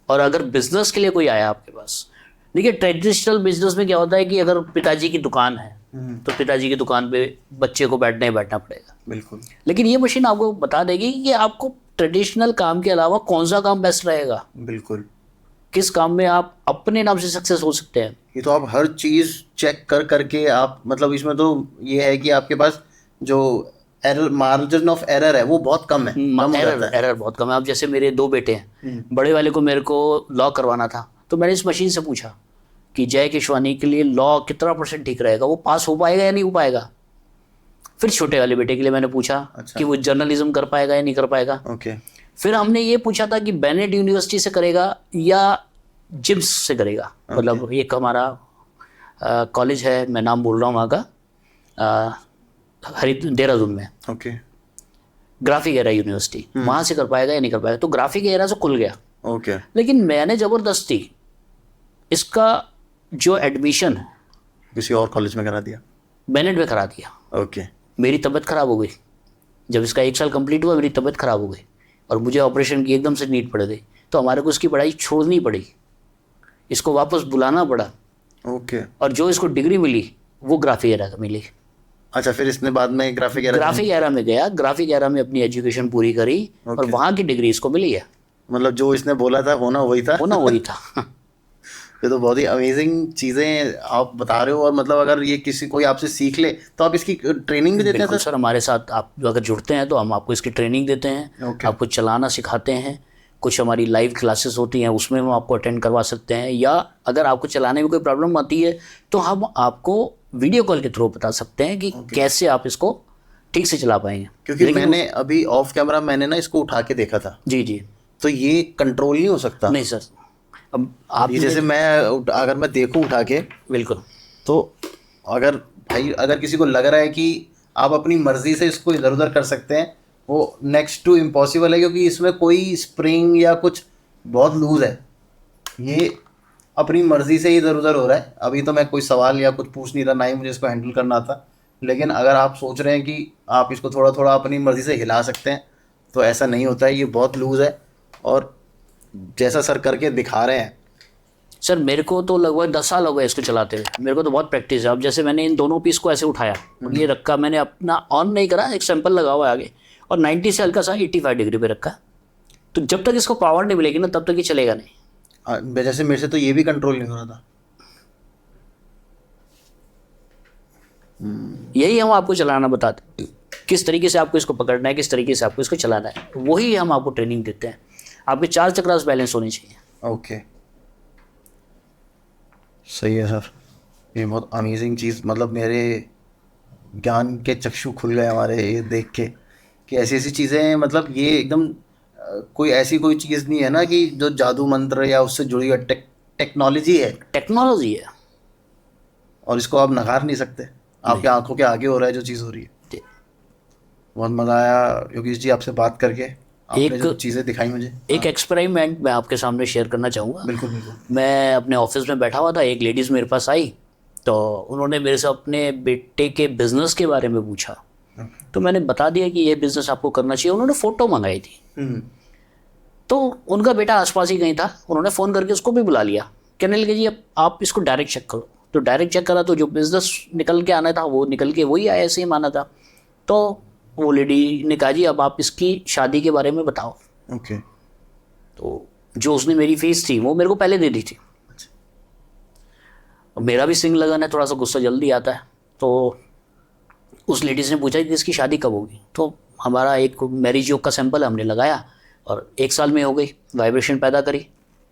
और अगर बिजनेस के लिए कोई आया आपके पास, देखिए ट्रेडिशनल बिजनेस में क्या होता है कि अगर पिताजी की दुकान है तो पिताजी की दुकान पे बच्चे को बैठना ही बैठना पड़ेगा। बिल्कुल। लेकिन ये मशीन आपको बता देगी कि आपको ट्रेडिशनल काम के अलावा कौन सा काम बेस्ट रहेगा, बिल्कुल। किस काम में आप अपने नाम से सक्सेस हो सकते हैं। ये तो आप हर चीज़ चेक कर करके आप, मतलब इसमें तो ये है कि आपके पास जो एरर, मार्जिन ऑफ एरर है वो बहुत कम है, कम हो जाता है। एरर बहुत कम है। अब जैसे मेरे 2 बेटे हैं, बड़े वाले को मेरे को लॉ करवाना था, तो मैंने इस मशीन से पूछा कि जय केशवानी के लिए लॉ कितना % ठीक रहेगा, वो पास हो पाएगा या नहीं हो पाएगा। फिर छोटे वाले बेटे के लिए मैंने पूछा कि वो जर्नलिज्म कर पाएगा या नहीं कर पाएगा। ओके। फिर हमने ये पूछा था कि बेनेट यूनिवर्सिटी से करेगा या जिम्स से करेगा। मतलब एक हमारा कॉलेज है, मैं नाम बोल रहा हूँ वहाँ का, देहरादून में, ओके। ग्राफिक एरा यूनिवर्सिटी, वहाँ से कर पाएगा या नहीं कर पाएगा। तो ग्राफिक एरा से खुल गया। ओके। लेकिन मैंने ज़बरदस्ती इसका जो एडमिशन किसी और कॉलेज में करा दिया, बेनेट में करा दिया। ओके। मेरी तबीयत ख़राब हो गई, जब इसका 1 साल कंप्लीट हुआ मेरी तबीयत ख़राब हो गई और मुझे ऑपरेशन की एकदम से नीड पड़ गई, तो हमारे को इसकी पढ़ाई छोड़नी पड़ी, इसको वापस बुलाना पड़ा। ओके। और जो इसको डिग्री मिली वो ग्राफिक एरा का मिली। अच्छा, फिर इसने बाद में ग्राफिक एरा में गया, ग्राफिक एरा में अपनी एजुकेशन पूरी करी और वहाँ की डिग्री इसको मिली है। मतलब जो इसने बोला था होना वही था। होना वही था। ये तो बहुत ही अमेजिंग चीज़ें आप बता रहे हो। और मतलब अगर ये किसी कोई आपसे सीख ले तो आप इसकी ट्रेनिंग भी देते हैं? बिल्कुल सर, हमारे साथ आप अगर जुड़ते हैं तो हम आपको इसकी ट्रेनिंग देते हैं, आपको चलाना सिखाते हैं। कुछ हमारी लाइव क्लासेस होती हैं, उसमें हम आपको अटेंड करवा सकते हैं, या अगर आपको चलाने में कोई प्रॉब्लम आती है तो हम आपको वीडियो कॉल के थ्रू बता सकते हैं कि कैसे आप इसको ठीक से चला पाएंगे। क्योंकि मैंने अभी ऑफ कैमरा मैंने ना इसको उठा के देखा था। जी जी। तो ये कंट्रोल नहीं हो सकता? नहीं सर, अब आप जैसे मैं अगर मैं देखूं उठा के, बिल्कुल, तो अगर भाई अगर किसी को लग रहा है कि आप अपनी मर्जी से इसको इधर उधर कर सकते हैं, वो नेक्स्ट टू इम्पॉसिबल है, क्योंकि इसमें कोई स्प्रिंग या कुछ बहुत लूज है। ये अपनी मर्जी से इधर उधर हो रहा है। अभी तो मैं कोई सवाल या कुछ पूछ नहीं रहा, ना ही मुझे इसको हैंडल करना था। लेकिन अगर आप सोच रहे हैं कि आप इसको थोड़ा थोड़ा अपनी मर्जी से हिला सकते हैं, तो ऐसा नहीं होता है। ये बहुत लूज है। और जैसा सर करके दिखा रहे हैं सर, मेरे को तो लगभग 10 साल हो गए इसको चलाते हुए, मेरे को तो बहुत प्रैक्टिस है। अब जैसे मैंने इन दोनों पीस को ऐसे उठाया और ये रखा, मैंने अपना ऑन नहीं करा, एक सैंपल लगा हुआ है आगे, और 90 से हल्का सा 85 डिग्री पे रखा। तो जब तक इसको पावर नहीं मिलेगी ना तब तक ये चलेगा नहीं। जैसे मेरे से तो ये भी कंट्रोल नहीं हो रहा था। यही हम आपको चलाना बताते हैं, किस तरीके से आपको इसको पकड़ना है, किस तरीके से आपको इसको चलाना है, वही हम आपको ट्रेनिंग देते हैं। आपके 4 चक्रास बैलेंस होने चाहिए। ओके, सही है सर। ये बहुत अमेजिंग चीज़, मतलब मेरे ज्ञान के चक्षु खुल गए हमारे ये देख के कि ऐसी ऐसी चीज़ें, मतलब ये एकदम कोई ऐसी कोई चीज़ नहीं है ना कि जो जादू मंत्र या उससे जुड़ी हुई टेक्नोलॉजी है। टेक्नोलॉजी है और इसको आप नकार नहीं सकते। आपके आंखों के आगे हो रहा है जो चीज़ हो रही है। बहुत मज़ा आया योगेश जी आपसे बात करके। आपने जो चीज़ें दिखाई मुझे, एक एक्सपेरिमेंट मैं आपके सामने शेयर करना चाहूँगा। बिल्कुल बिल्कुल। मैं अपने ऑफिस में बैठा हुआ था, एक लेडीज़ मेरे पास आई, तो उन्होंने मेरे से अपने बेटे के बिज़नेस के बारे में पूछा। तो मैंने बता दिया कि ये बिज़नेस आपको करना चाहिए। उन्होंने फ़ोटो मंगाई थी, तो उनका बेटा आसपास ही कहीं था, उन्होंने फ़ोन करके उसको भी बुला लिया। कहने लगे जी अब आप इसको डायरेक्ट चेक करो। तो डायरेक्ट चेक करा तो जो बिज़नेस निकल के आना था वो निकल के वही आया, ऐसे ही माना था। तो वो लेडी ने कहा जी अब आप इसकी शादी के बारे में बताओ। ओके। तो जो उसने मेरी फीस थी वो मेरे को पहले दे दी थी। और मेरा भी सिंग लगन है, थोड़ा सा गुस्सा जल्दी आता है। तो उस लेडीज़ ने पूछा कि इसकी शादी कब होगी। तो हमारा एक मैरिज योग का सैंपल हमने लगाया और 1 साल में हो गई, वाइब्रेशन पैदा करी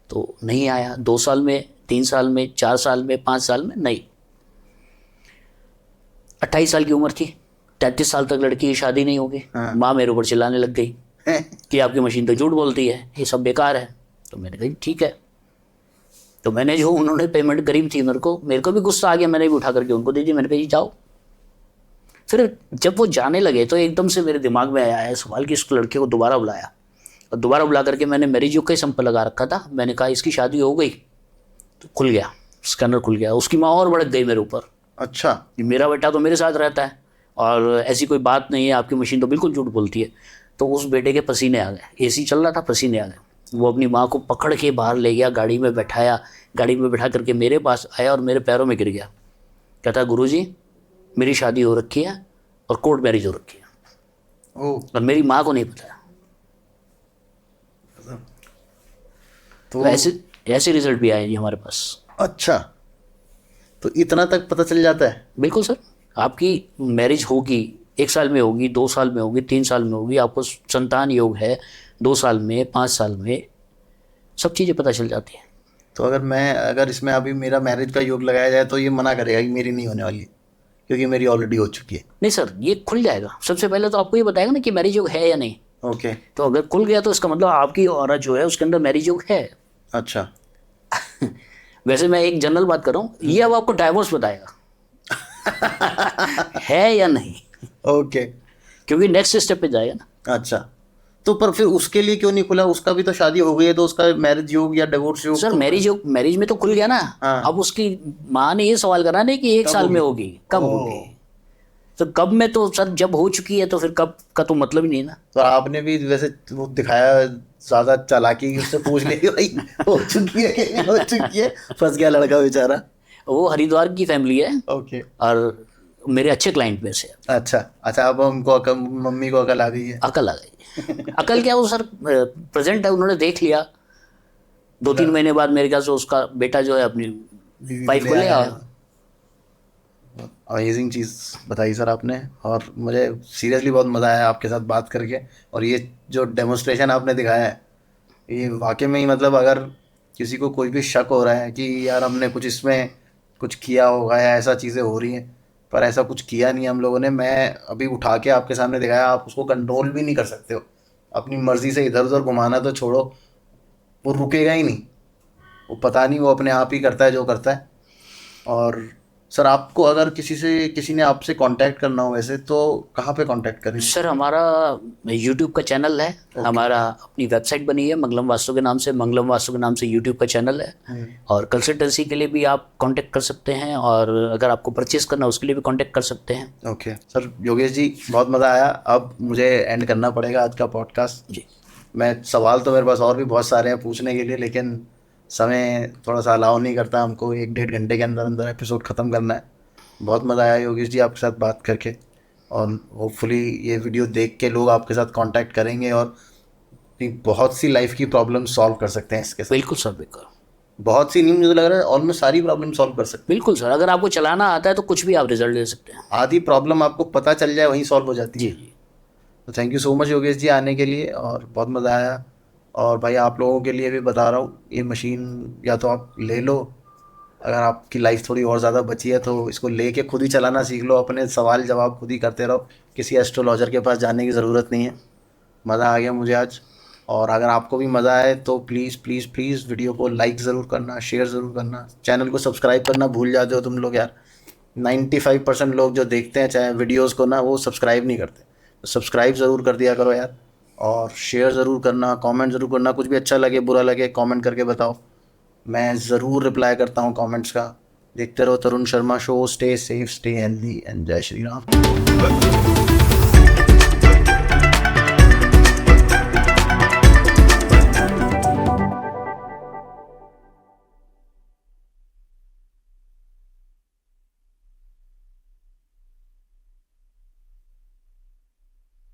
तो नहीं आया। 2 साल में, 3 साल में, 4 साल में, 5 साल में नहीं। 28 साल की उम्र थी, 33 साल तक लड़की की शादी नहीं होगी। माँ मेरे ऊपर चिल्लाने लग गई कि आपकी मशीन तो झूठ बोलती है, ये सब बेकार है। तो मैंने कहा ठीक है। तो मैंने जो उन्होंने पेमेंट करी थी मेरे को भी गुस्सा आ गया, मैंने भी उठा करके उनको दे दी। मैंने कहा जी जाओ। फिर जब वो जाने लगे तो एकदम से मेरे दिमाग में आया है सवाल कि इस लड़के को दोबारा बुलाया, और दोबारा बुला करके मैंने मैरिज योग का ही सैंपल लगा रखा था। मैंने कहा इसकी शादी हो गई, तो खुल गया, स्कैनर खुल गया। उसकी माँ और भड़क गई मेरे ऊपर। अच्छा। मेरा बेटा तो मेरे साथ रहता है और ऐसी कोई बात नहीं है, आपकी मशीन तो बिल्कुल झूठ बोलती है। तो उस बेटे के पसीने आ गए, एसी चल रहा था, पसीने आ गए। वो अपनी माँ को पकड़ के बाहर ले गया, गाड़ी में बैठाया, गाड़ी में बैठा करके मेरे पास आया और मेरे पैरों में गिर गया। कहता गुरुजी मेरी शादी हो रखी है और कोर्ट मैरिज हो रखी है, ओ और मेरी माँ को नहीं पता। तो तो ऐसे ऐसे रिजल्ट भी आए जी हमारे पास। अच्छा, तो इतना तक पता चल जाता है? बिल्कुल सर, आपकी मैरिज होगी 1 साल में, होगी 2 साल में, होगी 3 साल में, होगी, आपको संतान योग है 2 साल में, 5 साल में, सब चीज़ें पता चल जाती हैं। तो अगर इसमें अभी मेरा मैरिज का योग लगाया जाए तो ये मना करेगा कि मेरी नहीं होने वाली, क्योंकि मेरी ऑलरेडी हो चुकी है। नहीं सर, ये खुल जाएगा। सबसे पहले तो आपको ये बताएगा ना कि मैरिज योग है या नहीं। ओके। तो अगर खुल गया तो इसका मतलब आपकी ऑरा जो है उसके अंदर मैरिज योग है। अच्छा। वैसे मैं एक जनरल बात कर रहा हूँ, ये अब आपको डाइवोर्स बताएगा है या नहीं, ओके। क्योंकि नेक्स्ट स्टेप पे जाएगा ना। अच्छा, तो पर फिर उसके लिए क्यों नहीं खुला? उसका भी तो शादी हो गई है, तो उसका मैरिज योग या डिवोर्स योग सर तो मैरिज योग, मैरिज में तो खुल गया ना। हाँ। अब उसकी माँ ने ये सवाल करा ना कि 1 साल में होगी, कब ओह। होगी। तो कब में तो सर जब हो चुकी है तो फिर कब का तो मतलब ही नहीं ना। तो आपने भी वैसे वो दिखाया ज्यादा चालाकी, उससे पूछ ले कि भाई हो चुकी है कि नहीं हो चुकी है, फंस गया लड़का बेचारा। वो हरिद्वार की फैमिली है ओके। और मेरे अच्छे क्लाइंट में से है। अच्छा अच्छा, अब हमको मम्मी को अकल आ गई है। अकल आ गई। अकल क्या, वो सर प्रेजेंट है, उन्होंने देख लिया। 2-3 महीने बाद मेरे ख्याल से उसका बेटा जो है अपनी बीवी वाइफ को ले आया। अमेजिंग चीज़ बताई सर आपने, और मुझे सीरियसली बहुत मज़ा आया आपके साथ बात करके। और ये जो डेमोन्स्ट्रेशन आपने दिखाया है, ये वाकई में ही मतलब अगर किसी को कोई भी शक हो रहा है कि यार हमने कुछ इसमें कुछ किया होगा या ऐसा चीज़ें हो रही हैं, पर ऐसा कुछ किया नहीं हम लोगों ने। मैं अभी उठा के आपके सामने दिखाया, आप उसको कंट्रोल भी नहीं कर सकते हो। अपनी मर्ज़ी से इधर उधर घुमाना तो छोड़ो, वो रुकेगा ही नहीं। वो पता नहीं, वो अपने आप ही करता है जो करता है। और सर आपको अगर किसी ने आपसे कांटेक्ट करना हो वैसे तो कहाँ पे कांटेक्ट करें? सर हमारा यूट्यूब का चैनल है, हमारा अपनी वेबसाइट बनी है मंगलम वास्तु के नाम से, मंगलम वास्तु के नाम से यूट्यूब का चैनल है। और कंसल्टेंसी के लिए भी आप कांटेक्ट कर सकते हैं, और अगर आपको परचेस करना है उसके लिए भी कांटेक्ट कर सकते हैं। ओके सर, योगेश जी बहुत मज़ा आया। अब मुझे एंड करना पड़ेगा आज का पॉडकास्ट जी। मैं सवाल तो मेरे पास और भी बहुत सारे हैं पूछने के लिए, लेकिन समय थोड़ा सा अलाउ नहीं करता हमको। 1-1.5 घंटे के अंदर अंदर एपिसोड ख़त्म करना है। बहुत मज़ा आया योगेश जी आपके साथ बात करके, और होपफुली ये वीडियो देख के लोग आपके साथ कांटेक्ट करेंगे और अपनी बहुत सी लाइफ की प्रॉब्लम सॉल्व कर सकते हैं इसके साथ। बिल्कुल सर, बिल्कुल। बहुत सी नहीं, मुझे लग रहा है ऑलमोस्ट सारी प्रॉब्लम सॉल्व कर सकते बिल्कुल सर, अगर आपको चलाना आता है तो कुछ भी आप रिजल्ट ले सकते हैं। हैं। आधी प्रॉब्लम आपको पता चल जाए वहीं सॉल्व हो जाती है। जी जी। तो thank you so much Yogesh ji आने के लिए, और बहुत मज़ा आया। और भाई आप लोगों के लिए भी बता रहा हूँ, ये मशीन या तो आप ले लो, अगर आपकी लाइफ थोड़ी और ज़्यादा बची है तो इसको लेके खुद ही चलाना सीख लो, अपने सवाल जवाब खुद ही करते रहो, किसी एस्ट्रोलॉजर के पास जाने की ज़रूरत नहीं है। मज़ा आ गया मुझे आज। और अगर आपको भी मज़ा आए तो प्लीज़ प्लीज़ प्लीज़ वीडियो को लाइक ज़रूर करना, शेयर ज़रूर करना, चैनल को सब्सक्राइब करना भूल जाते हो तुम लोग यार। 95% लोग जो देखते हैं चाहे वीडियोज़ को ना, वो सब्सक्राइब नहीं करते। तो सब्सक्राइब ज़रूर कर दिया करो यार, और शेयर ज़रूर करना, कमेंट ज़रूर करना, कुछ भी अच्छा लगे बुरा लगे कमेंट करके बताओ, मैं ज़रूर रिप्लाई करता हूँ कमेंट्स का। देखते रहो Tarun Sharma show. Stay safe, stay healthy, and जय श्री राम।